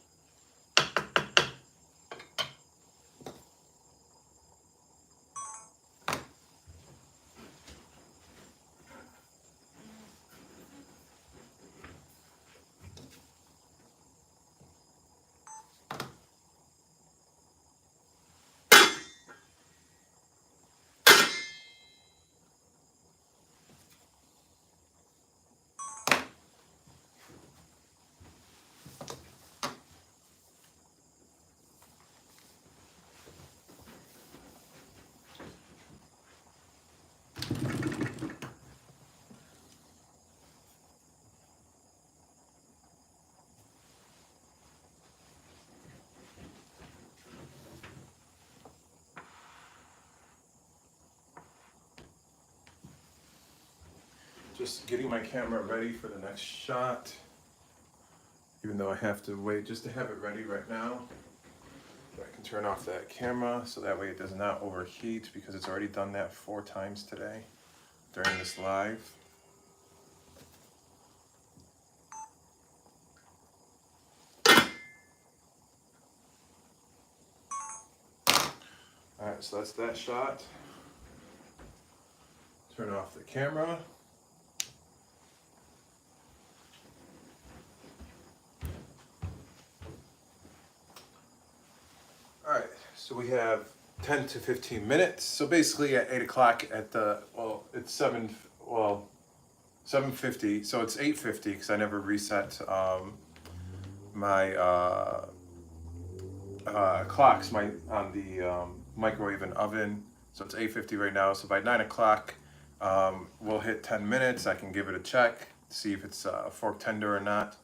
Just getting my camera ready for the next shot, even though I have to wait just to have it ready right now. I can turn off that camera so that way it does not overheat because it's already done that 4 times today during this live. Alright, so that's that shot. Turn off the camera. Alright, so we have 10 to 15 minutes. So basically at 8 o'clock at the, well, it's 7:50, so it's 8:50 because I never reset my clocks on the microwave and oven. So it's 8:50 right now. So by 9 o'clock, we'll hit 10 minutes. I can give it a check, see if it's fork tender or not.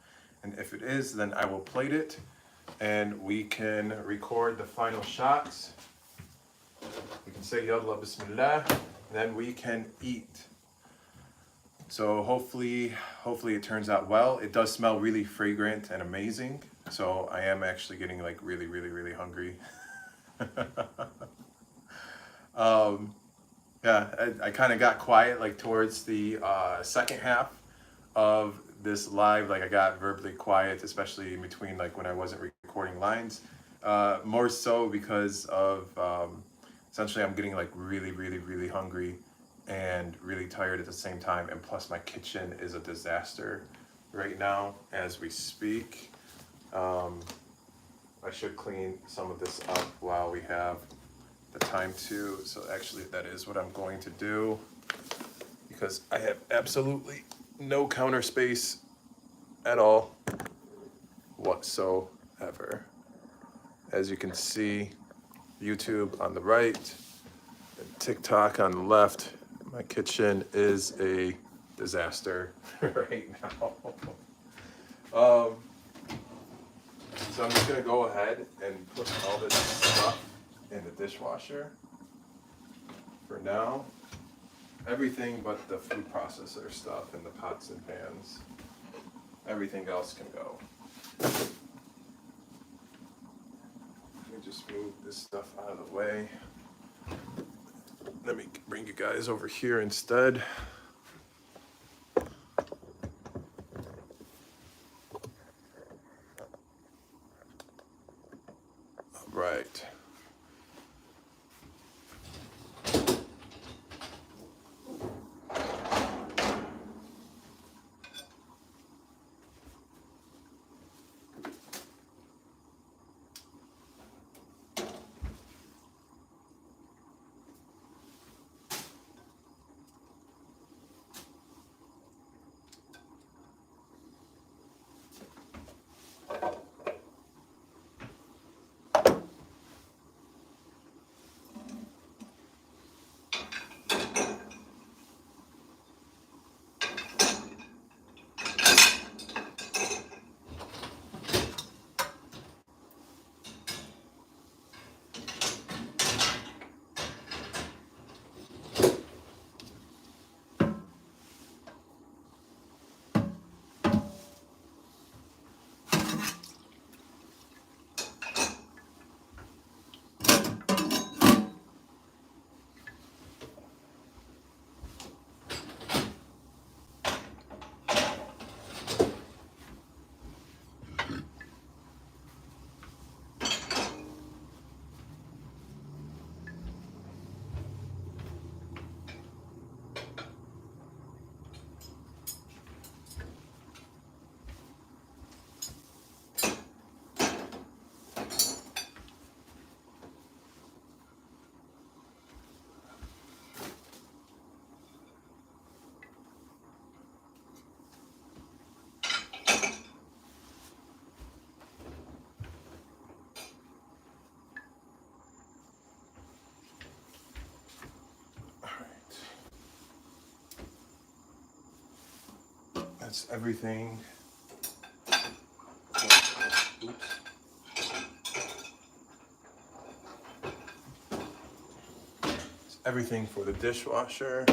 And if it is, then I will plate it and we can record the final shots. We can say Yallah Bismillah, and then we can eat. So hopefully it turns out well. It does smell really fragrant and amazing. So I am actually getting like really hungry. Yeah, I kind of got quiet like towards the second half of this live. Like I got verbally quiet, especially in between like when I wasn't recording lines. More so because of essentially I'm getting like really hungry and really tired at the same time. And plus my kitchen is a disaster right now as we speak. Um, I should clean some of this up while we have the time to. So actually that is what I'm going to do because I have absolutely no counter space at all whatsoever. As you can see, YouTube on the right, and TikTok on the left. My kitchen is a disaster right now. Um, so I'm just gonna go ahead and put all this stuff in the dishwasher for now. Everything but the food processor stuff and the pots and pans. Everything else can go. Let me just move this stuff out of the way. Let me bring you guys over here instead. All right. That's everything. Oops. That's everything for the dishwasher.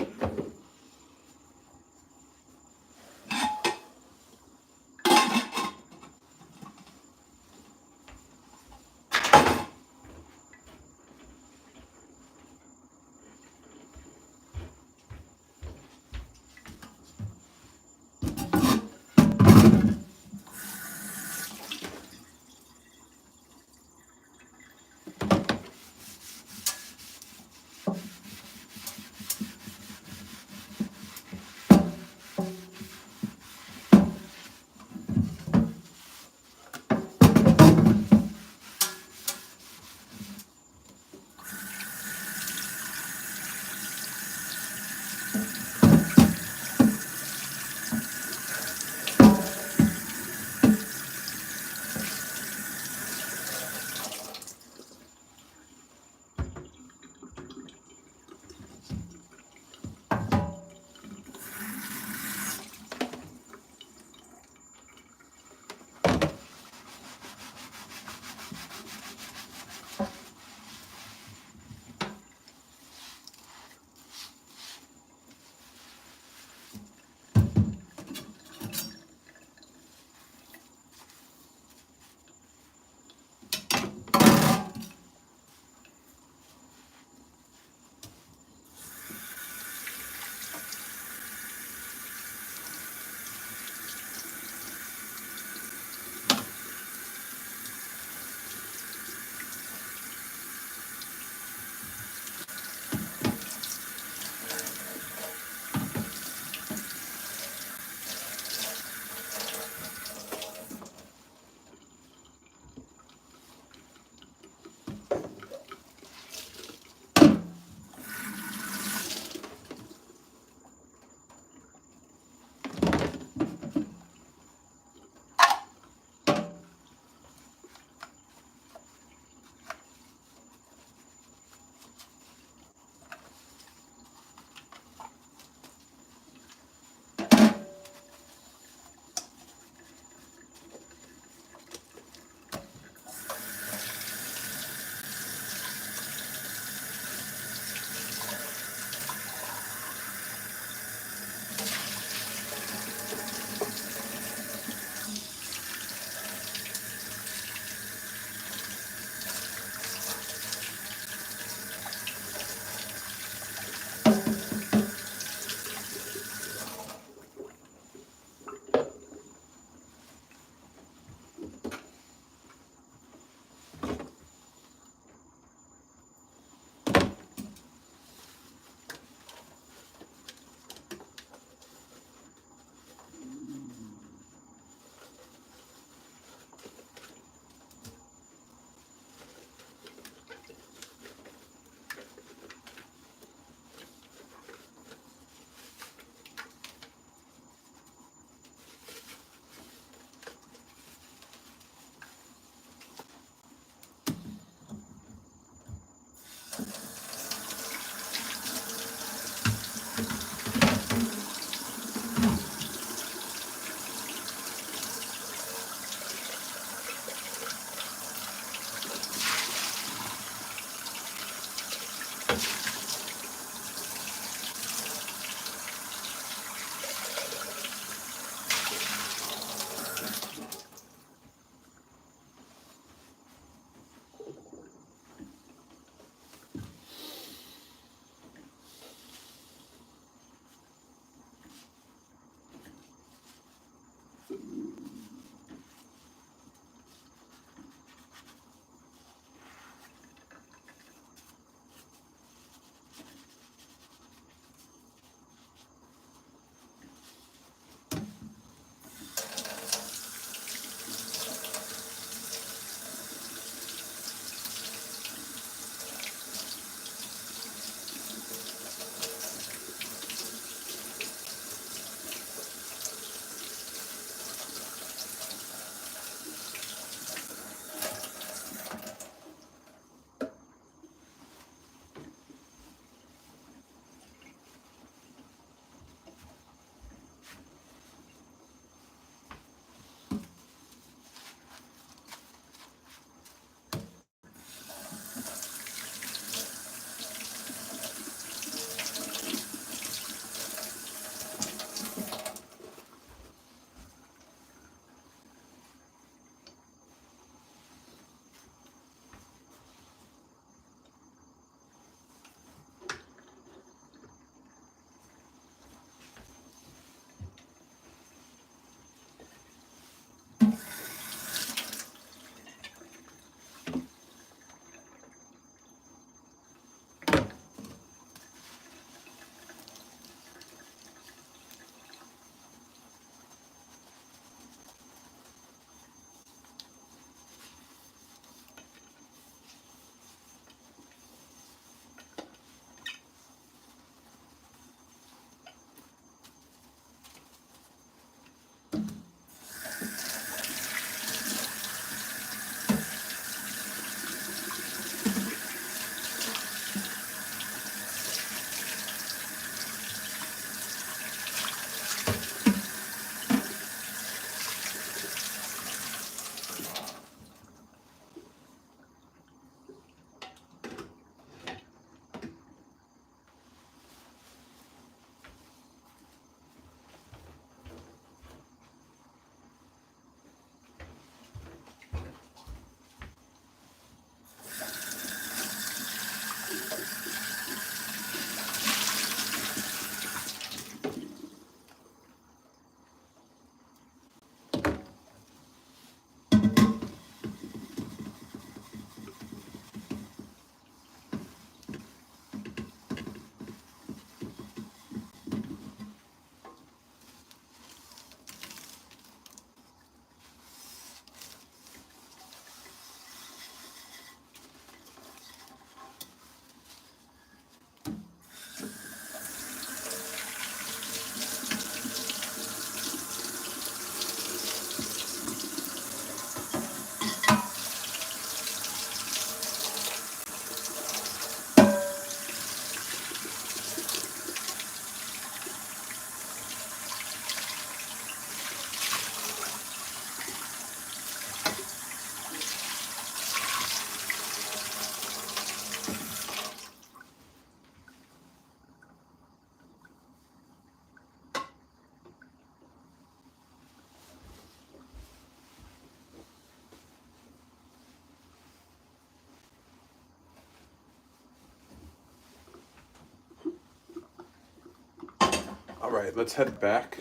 All right, let's head back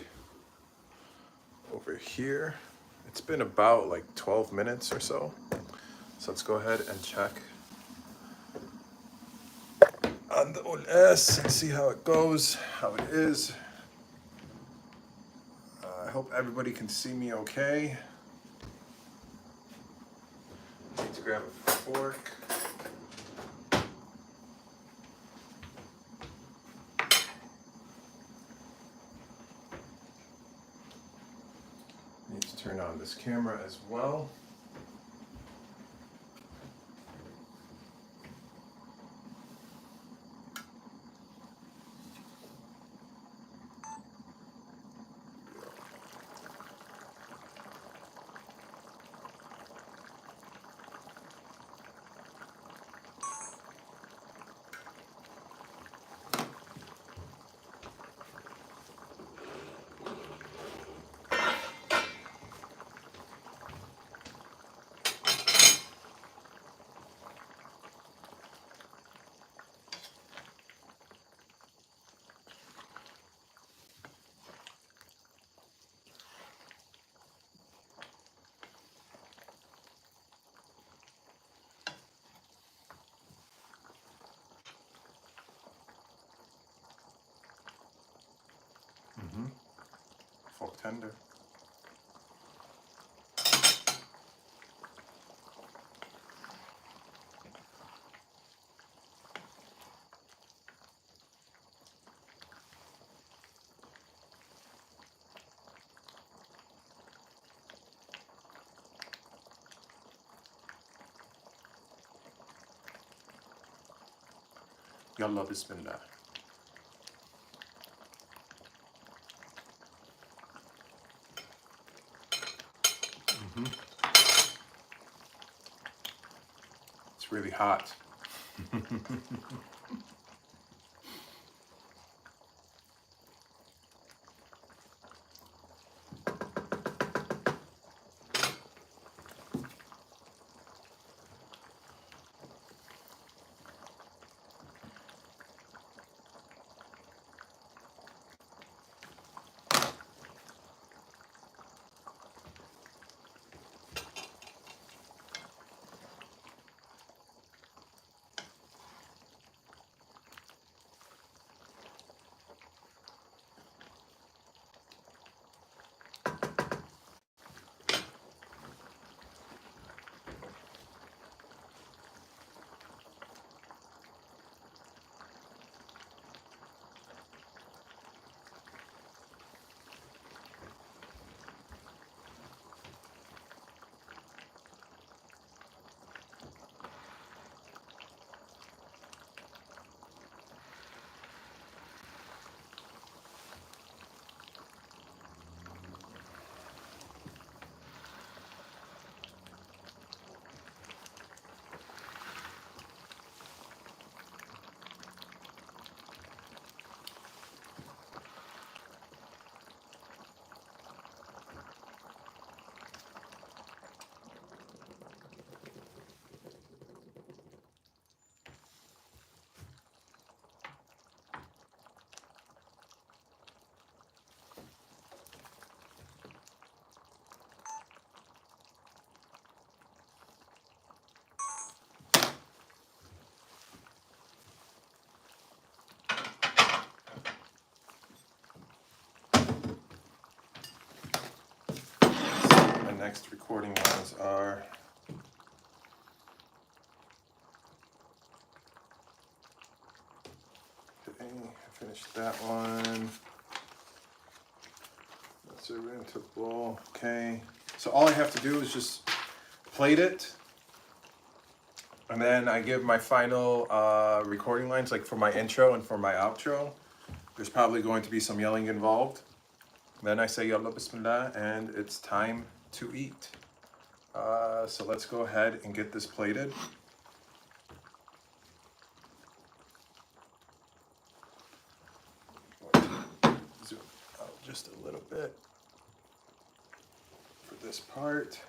over here. It's been about like 12 minutes or so. So let's go ahead and check on the Olas and see how it goes, how it is. I hope everybody can see me okay. Need to grab a fork. Need to turn on this camera as well. Fork tender. Yalla bismillah. It's really hot. My next recording lines are okay, I finished that one. That's a rentable. Okay. So all I have to do is just plate it. And then I give my final recording lines, like for my intro and for my outro. There's probably going to be some yelling involved. Then I say Yalla Bismillah, and it's time to eat. So let's go ahead and get this plated. Zoom out just a little bit for this part.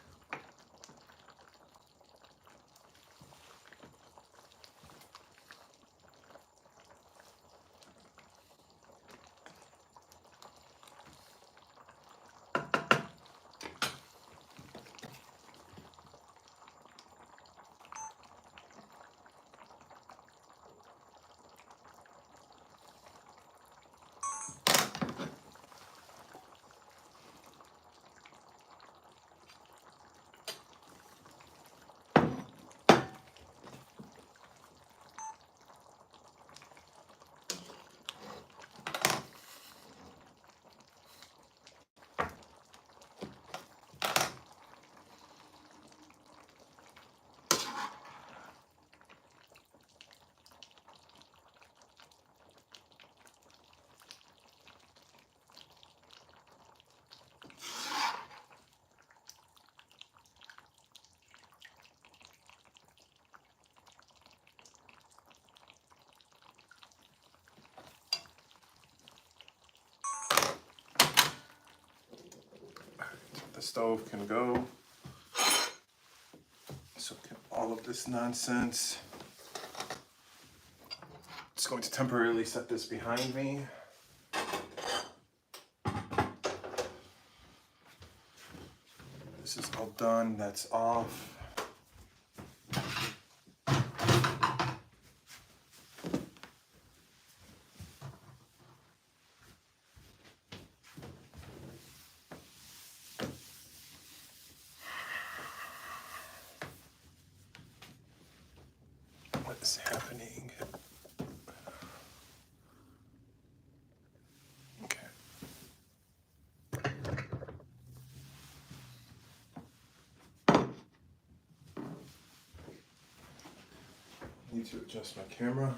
stove can go. So can all of this nonsense. Just going to temporarily set this behind me. This is all done, that's off. What is happening? Okay. Need to adjust my camera.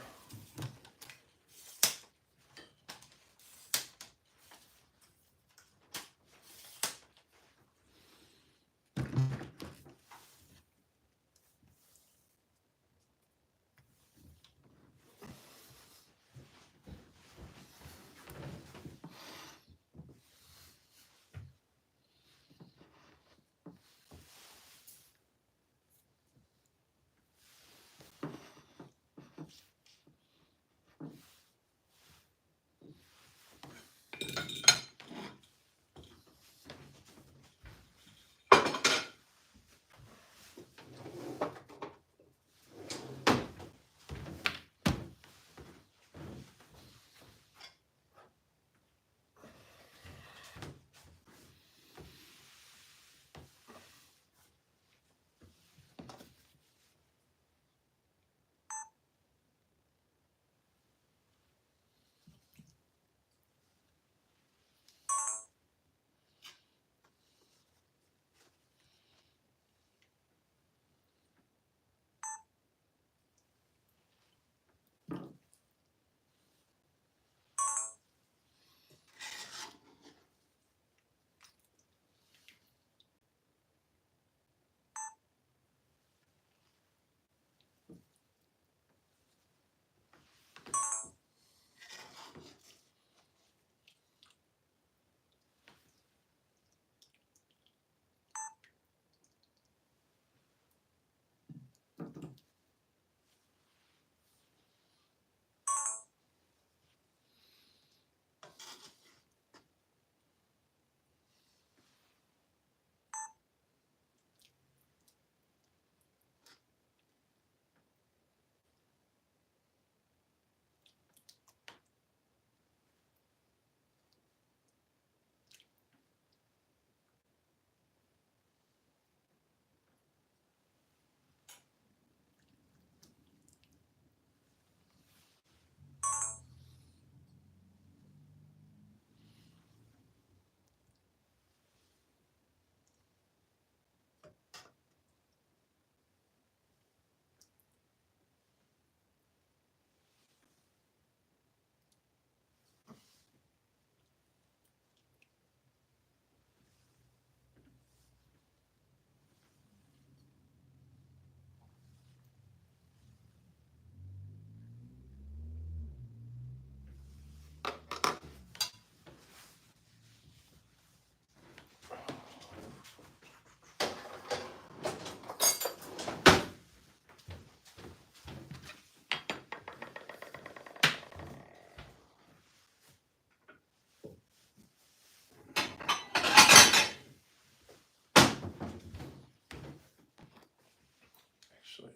Actually,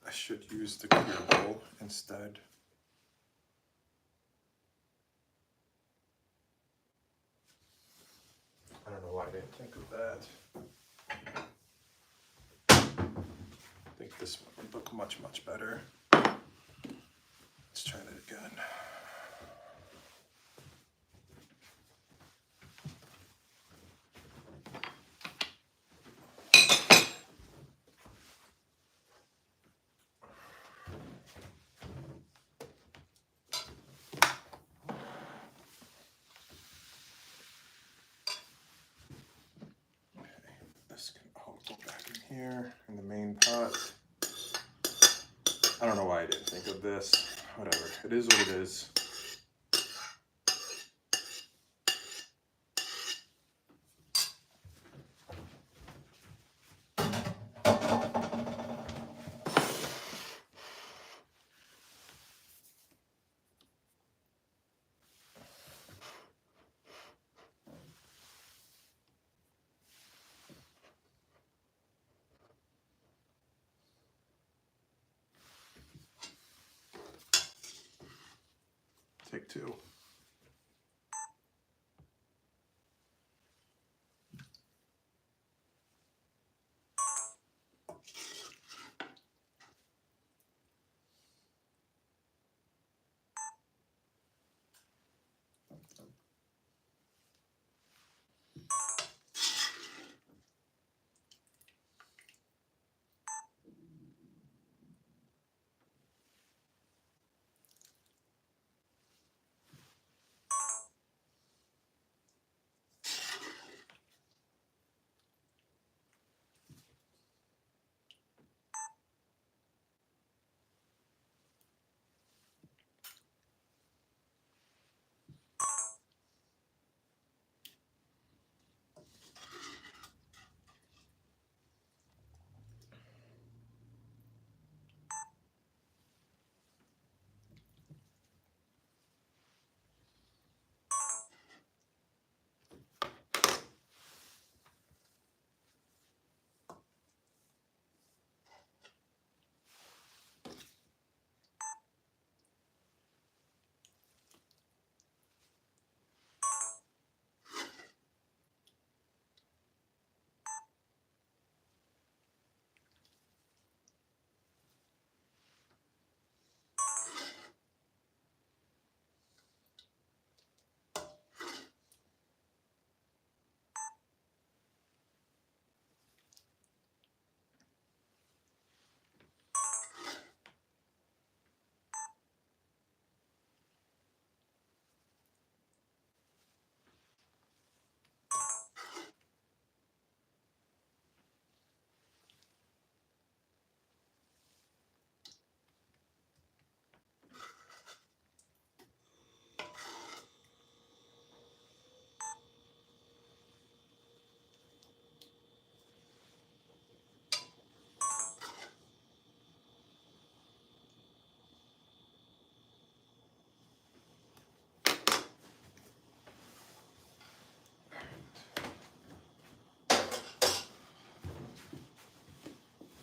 I should use the clear bowl instead. I don't know why I didn't think of that. I think this one would look much, much better. Let's try that again. This can all go back in here in the main pot. I don't know why I didn't think of this. Whatever, it is what it is. Take two.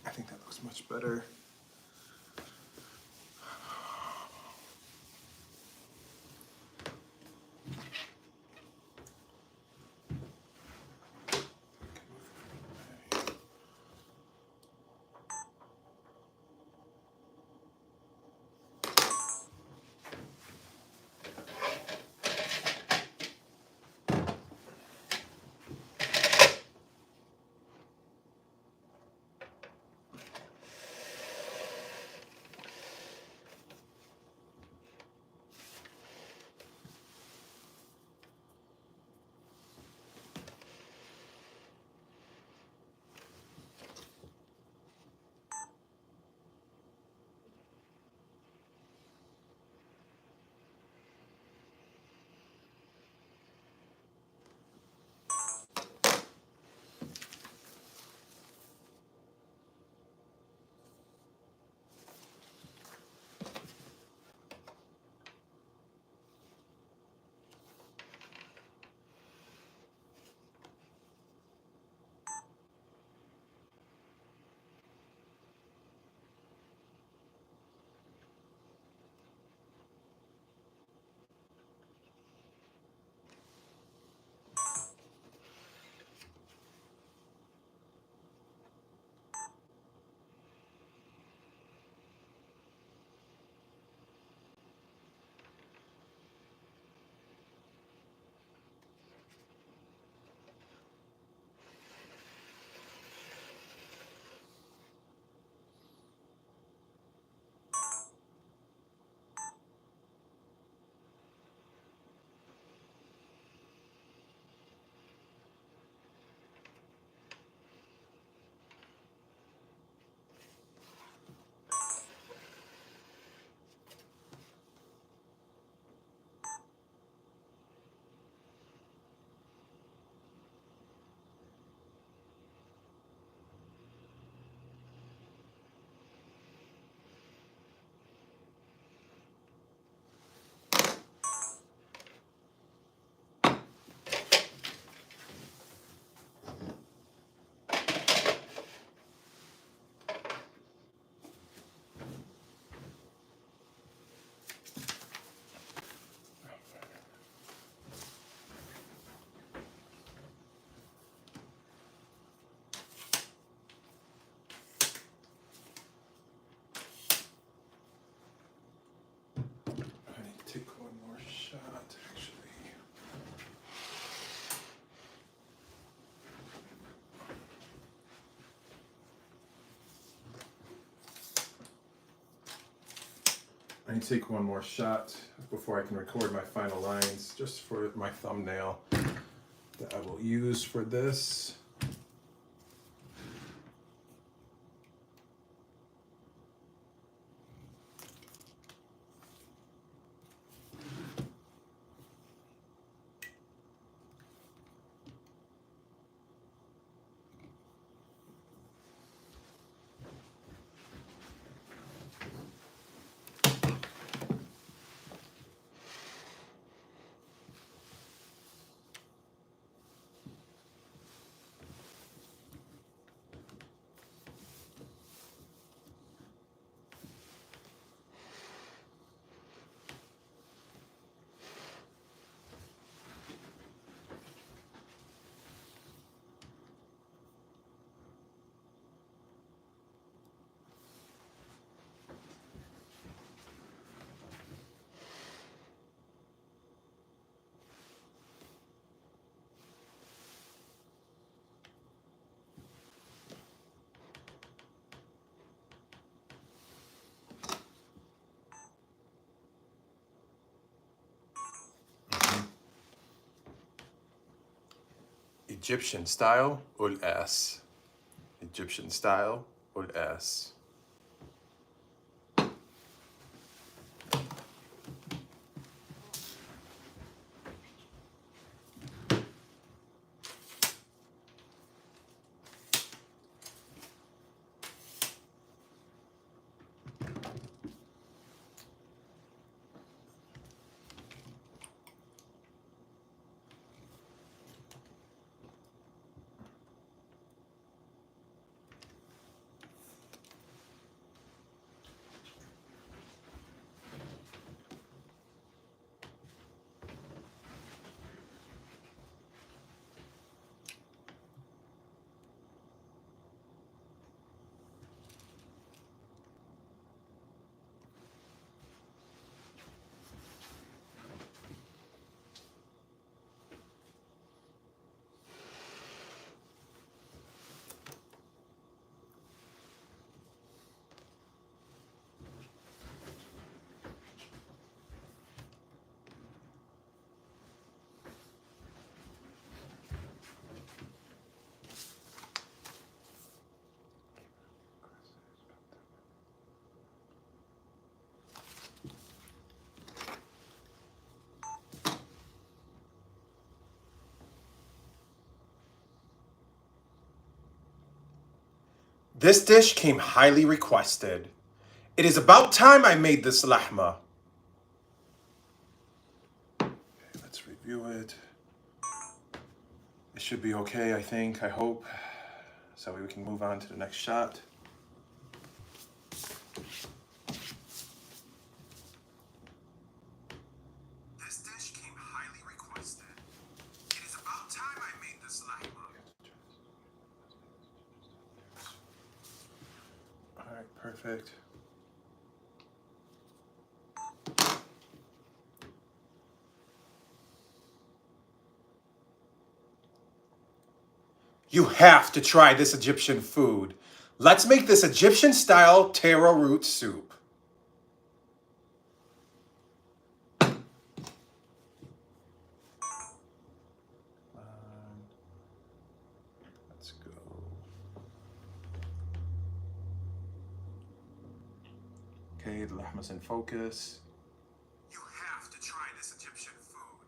I think that looks much better. me take one more shot before I can record my final lines, just for my thumbnail that I will use for this. Egyptian style Olas. Egyptian style Olas. This dish came highly requested. It is about time I made this lahma. Okay, let's review it. It should be okay, I think, I hope. So we can move on to the next shot. This dish came highly requested. It is about time I made this lahma. All right, perfect. You have to try this Egyptian food. Let's make this Egyptian-style taro root soup. Let's go. Okay, the lahma's in focus. You have to try this Egyptian food.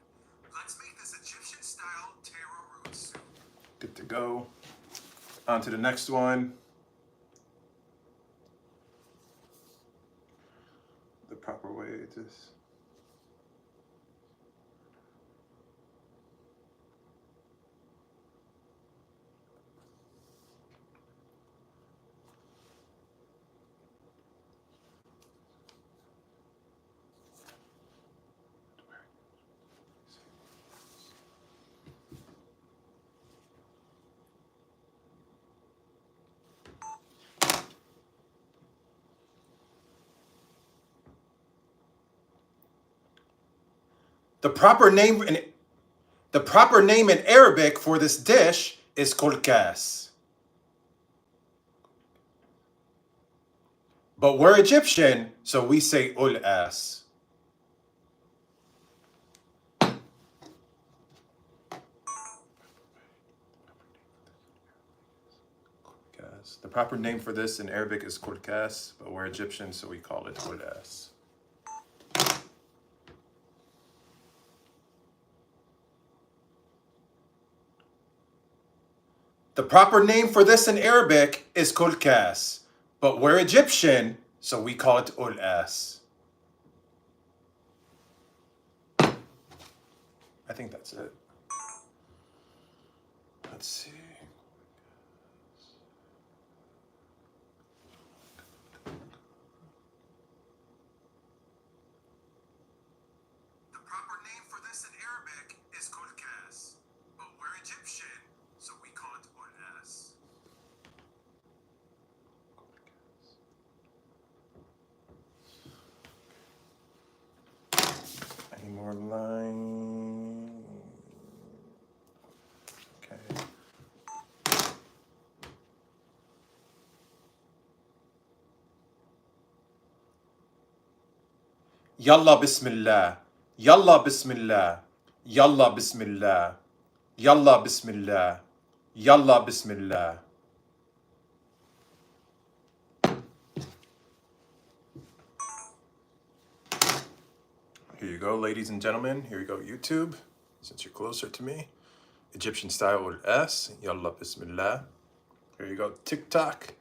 Let's make this Egyptian-style taro root soup. Good to go. On to the next one. The proper way to... The proper name in Arabic for this dish is kolkas. But we're Egyptian, so we say Olas. The proper name for this in Arabic is kurkas, but we're Egyptian, so we call it Olas. The proper name for this in Arabic is kurkas, but we're Egyptian, so we call it Olas. I think that's it. Let's see. The proper name for this in Arabic is kurkas, but we're Egyptian, so we call it Olas. Any more lines? Okay. Yalla bismillah. Yalla bismillah. Yalla bismillah. Yalla bismillah. Yalla bismillah. Here you go, ladies and gentlemen. Here you go, YouTube, since you're closer to me. Egyptian style ul S. Yalla bismillah. Here you go, TikTok.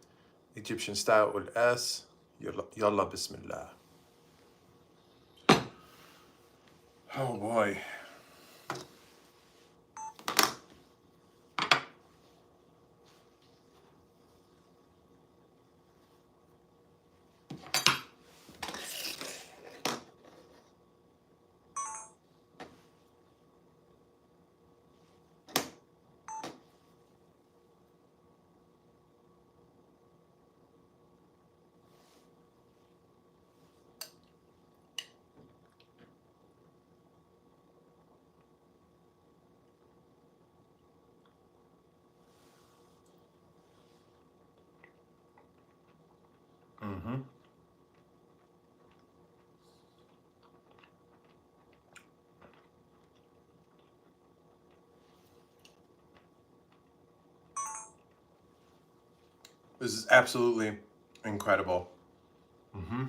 Egyptian style ul S. Yalla bismillah. Oh boy. Mm-hmm. This is absolutely incredible. Mm-hmm.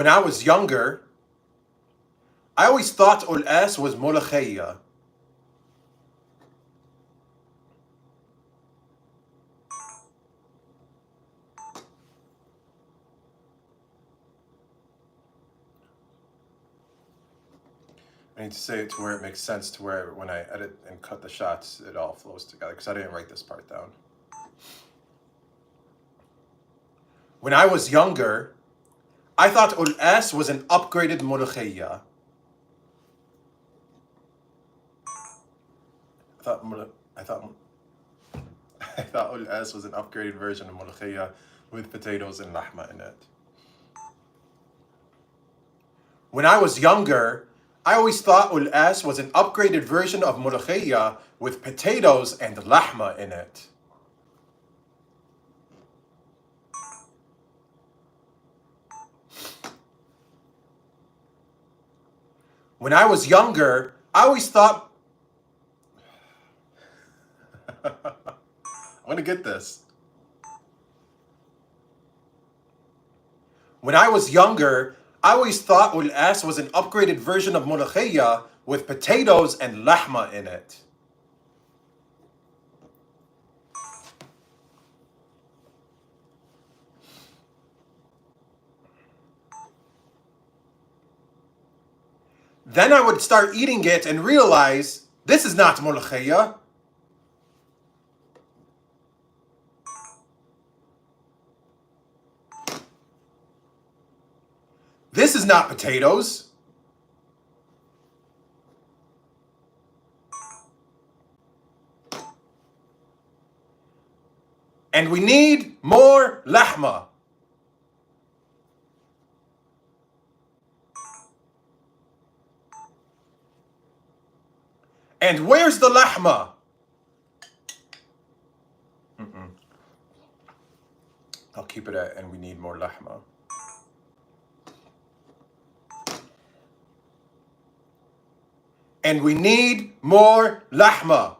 When I was younger, I always thought Olas was ملوخية. I need to say it to where it makes sense, to where when I edit and cut the shots, it all flows together, because I didn't write this part down. When I was younger, I thought Olas was an upgraded ملوخية. I thought I thought Olas was an upgraded version of ملوخية with potatoes and lahma in it. When I was younger, I always thought Olas was an upgraded version of ملوخية with potatoes and lahma in it. When I was younger, I always thought... I'm gonna get this. When I was younger, I always thought Olas was an upgraded version of ملوخية with potatoes and lahma in it. Then I would start eating it and realize, this is not ملوخية. This is not potatoes. And we need more lahma. And where's the lahma? I'll keep it at, and we need more lahma. And we need more lahma.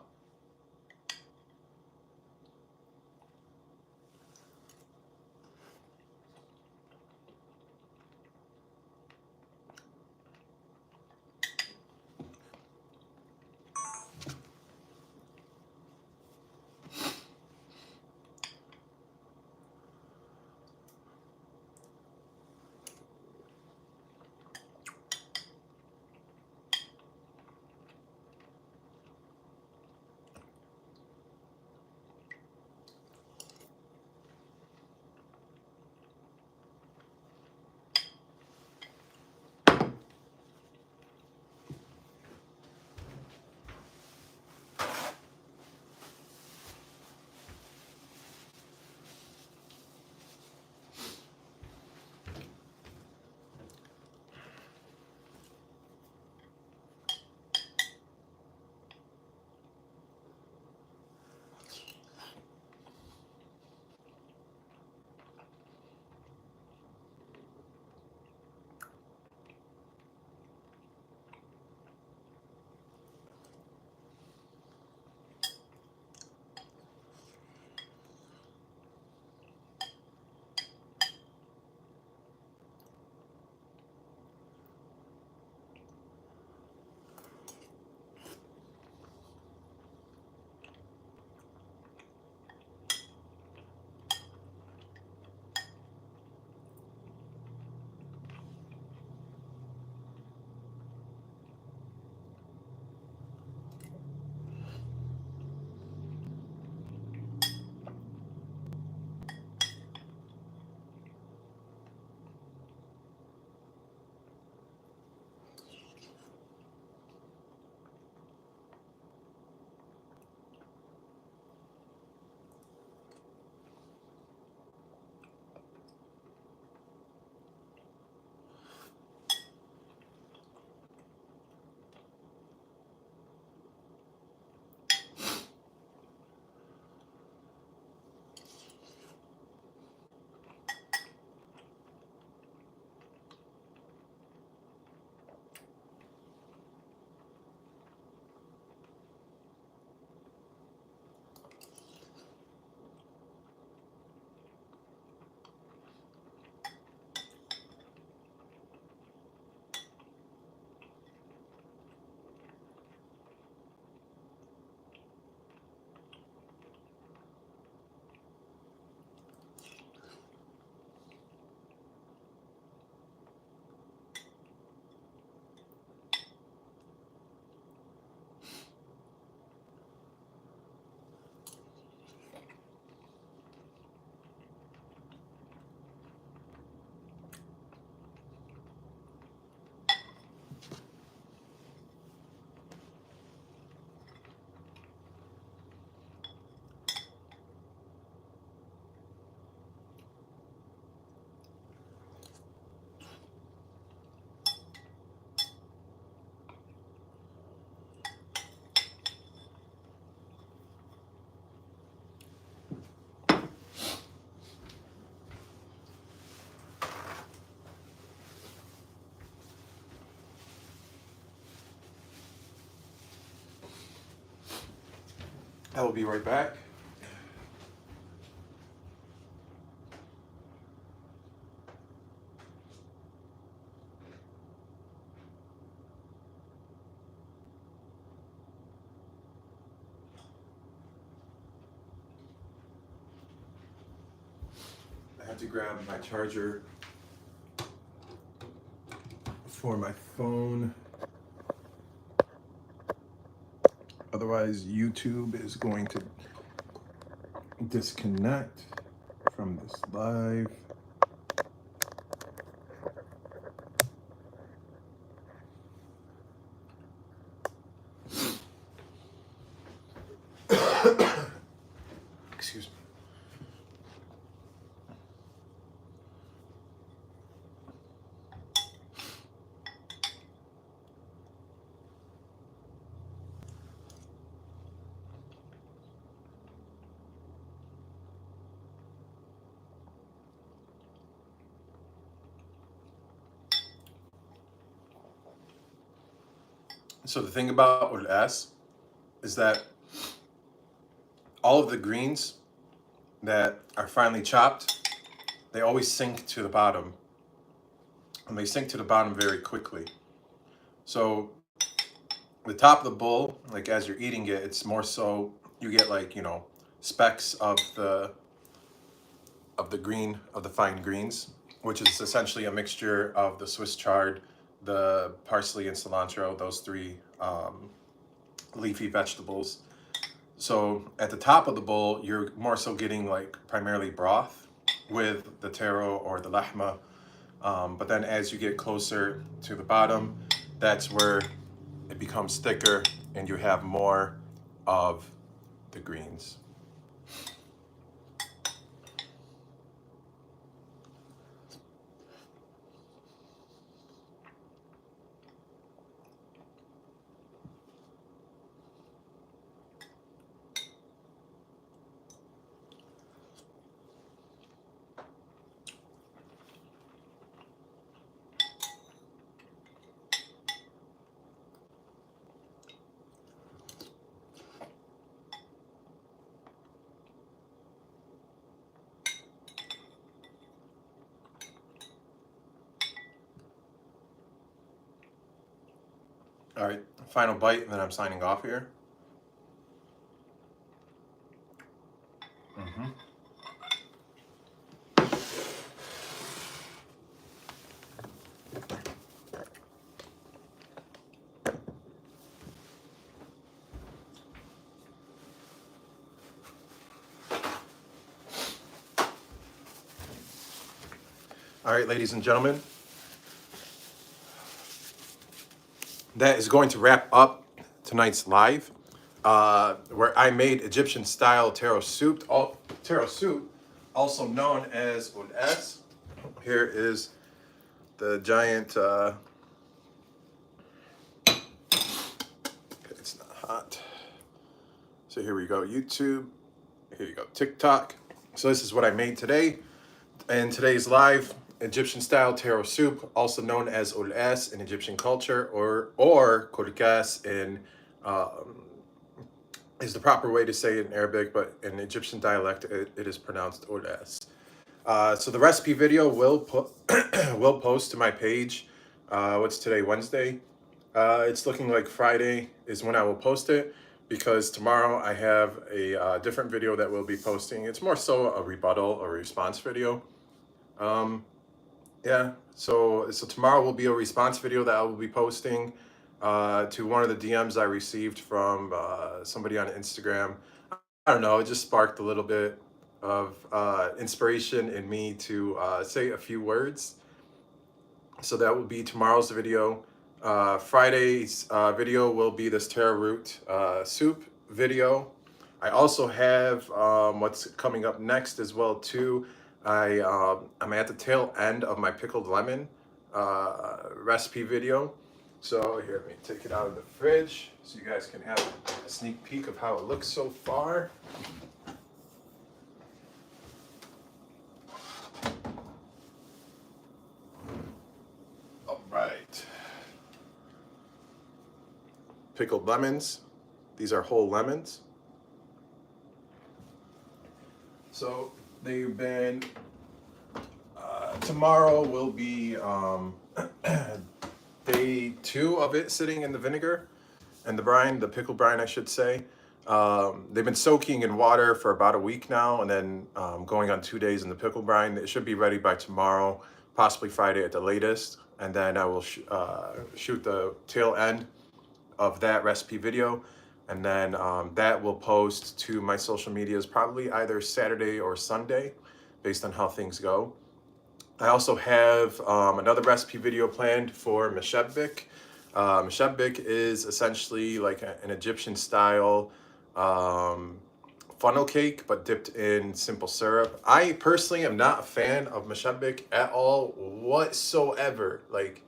I will be right back. I have to grab my charger for my phone. Otherwise, YouTube is going to disconnect from this live. Excuse me. So the thing about Olas is that all of the greens that are finely chopped, they always sink to the bottom. And they sink to the bottom very quickly. So the top of the bowl, like as you're eating it, it's more so you get like, you know, specks of the green, of the fine greens, which is essentially a mixture of the Swiss chard, the parsley and cilantro, those three leafy vegetables. So at the top of the bowl, you're more so getting like primarily broth with the taro or the lahma. But then as you get closer to the bottom, that's where it becomes thicker and you have more of the greens. All right, final bite, and then I'm signing off here. All right, ladies and gentlemen, that is going to wrap up tonight's live, where I made Egyptian style taro soup, also known as olas. Here is the giant, it's not hot. So here we go, YouTube. Here you go, TikTok. So this is what I made today. In today's live, Egyptian style taro soup, also known as olas in Egyptian culture, or korkas in is the proper way to say it in Arabic, but in Egyptian dialect, it is pronounced olas. So the recipe video will will post to my page. What's today, Wednesday? It's looking like Friday is when I will post it, because tomorrow I have a different video that we'll be posting. It's more so a rebuttal or response video. Yeah, so tomorrow will be a response video that I will be posting to one of the DMs I received from somebody on Instagram. I don't know, it just sparked a little bit of inspiration in me to say a few words. So that will be tomorrow's video. Friday's video will be this taro root soup video. I also have what's coming up next as well too. I'm at the tail end of my pickled lemon recipe video. So here, let me take it out of the fridge so you guys can have a sneak peek of how it looks so far. All right. Pickled lemons. These are whole lemons. So they've been, tomorrow will be day 2 of it sitting in the vinegar and the brine, the pickle brine, I should say. They've been soaking in water for about a week now, and then going on 2 days in the pickle brine. It should be ready by tomorrow, possibly Friday at the latest. And then I will shoot the tail end of that recipe video, and then that will post to my social medias probably either Saturday or Sunday, based on how things go. I also have another recipe video planned for meshebbik. Meshebbik is essentially like an Egyptian style funnel cake, but dipped in simple syrup. I personally am not a fan of meshebbik at all whatsoever. Like,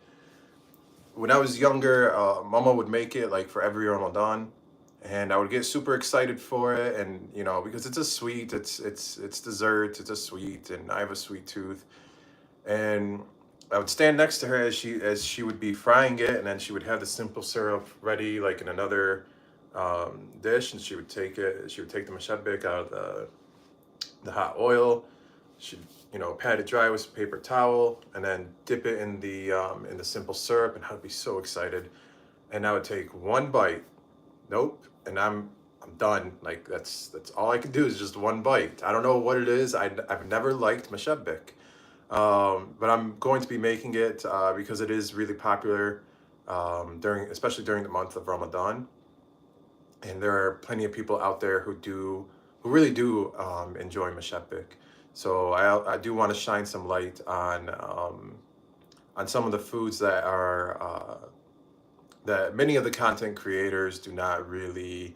when I was younger, Mama would make it like for every Ramadan, and I would get super excited for it. And you know, because it's a sweet, it's dessert, it's a sweet, and I have a sweet tooth. And I would stand next to her as she would be frying it, and then she would have the simple syrup ready, like in another dish, and she would take it. She would take the meshebbik out of the hot oil. She'd, you know, pat it dry with some paper towel, and then dip it in the simple syrup, and I'd be so excited. And I would take one bite. Nope, and I'm done. Like, that's all I can do is just one bite. I don't know what it is. I've never liked meshebbik. But I'm going to be making it because it is really popular especially during the month of Ramadan, and there are plenty of people out there who really do enjoy meshebbik. So I do want to shine some light on some of the foods that that many of the content creators are not really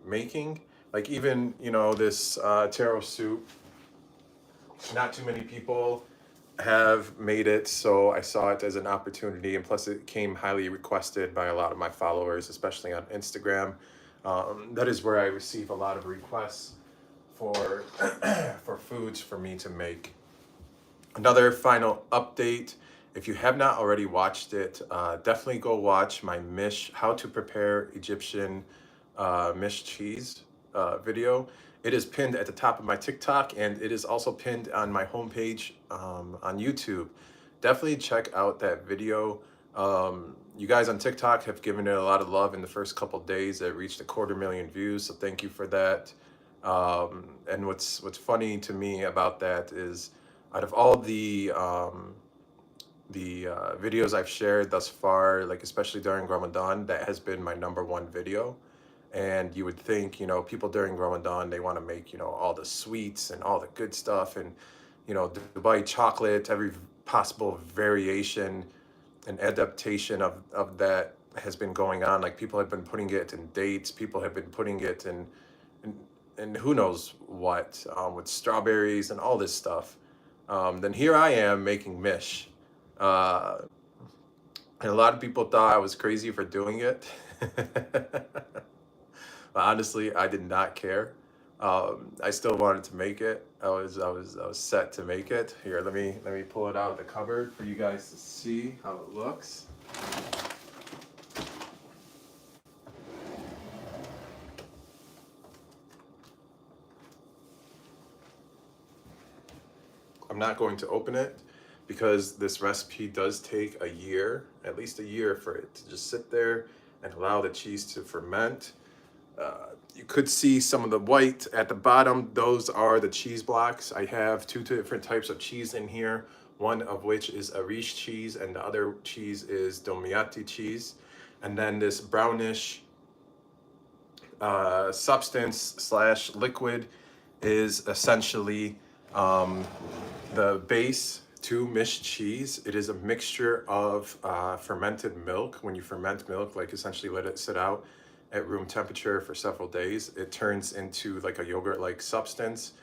making. Like, even, you know, this taro soup, not too many people have made it, so I saw it as an opportunity, and plus it came highly requested by a lot of my followers, especially on Instagram. That is where I receive a lot of requests for for foods for me to make. Another final update: if you have not already watched it, definitely go watch my how to prepare Egyptian mish cheese video. It is pinned at the top of my TikTok, and it is also pinned on my homepage on YouTube. Definitely check out that video. You guys on TikTok have given it a lot of love in the first couple days. It reached 250,000 views, so thank you for that. And what's funny to me about that is, out of all the videos I've shared thus far, like especially during Ramadan, that has been my #1 video. And you would think, you know, people during Ramadan, they want to make, you know, all the sweets and all the good stuff, and, you know, Dubai chocolate, every possible variation and adaptation of that has been going on. Like, people have been putting it in dates, people have been putting it in who knows what, with strawberries and all this stuff. Then here I am making mish. And a lot of people thought I was crazy for doing it. But honestly, I did not care. I still wanted to make it. I was set to make it. Here, let me pull it out of the cupboard for you guys to see how it looks. I'm not going to open it because this recipe does take a year, at least a year, for it to just sit there and allow the cheese to ferment. You could see some of the white at the bottom. Those are the cheese blocks. I have 2 different types of cheese in here, one of which is Arish cheese, and the other cheese is Domiati cheese. And then this brownish substance / liquid is essentially the base to mish cheese. It is a mixture of fermented milk. When you ferment milk, like essentially let it sit out at room temperature for several days, it turns into like a yogurt-like substance.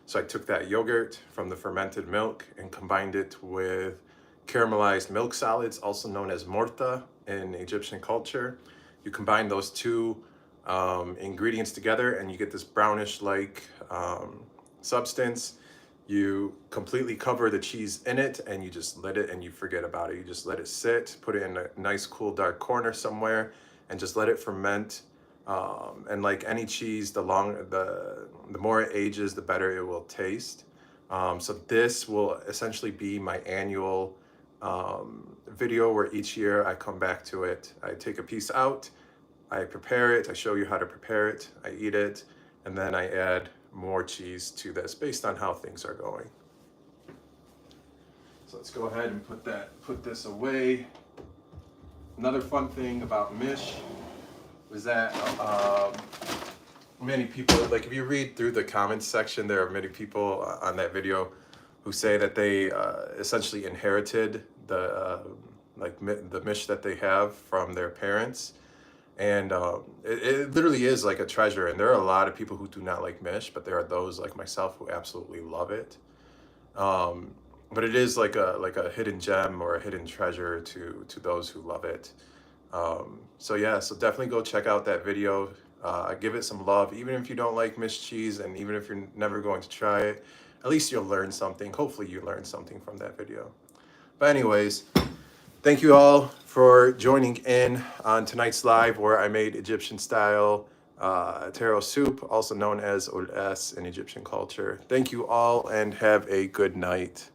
So I took that yogurt from the fermented milk and combined it with caramelized milk solids, also known as morta in Egyptian culture. You combine those two ingredients together and you get this brownish-like substance. You completely cover the cheese in it, and you just let it, and you forget about it. You just let it sit, put it in a nice, cool, dark corner somewhere, and just let it ferment And like any cheese, the more it ages, the better it will taste. So this will essentially be my annual video where each year I come back to it. I take a piece out, I prepare it, I show you how to prepare it, I eat it, and then I add more cheese to this based on how things are going. So let's go ahead and put this away. Another fun thing about mish was that many people, like if you read through the comments section, there are many people on that video who say that they essentially inherited the the mish that they have from their parents. And it literally is like a treasure. And there are a lot of people who do not like mish, but there are those like myself who absolutely love it. But it is like a hidden gem or a hidden treasure to those who love it. So yeah, so definitely go check out that video. Give it some love, even if you don't like mish cheese, and even if you're never going to try it, at least you'll learn something. Hopefully you learned something from that video. But anyways, thank you all for joining in on tonight's live where I made Egyptian style taro soup, also known as Olas in Egyptian culture. Thank you all and have a good night.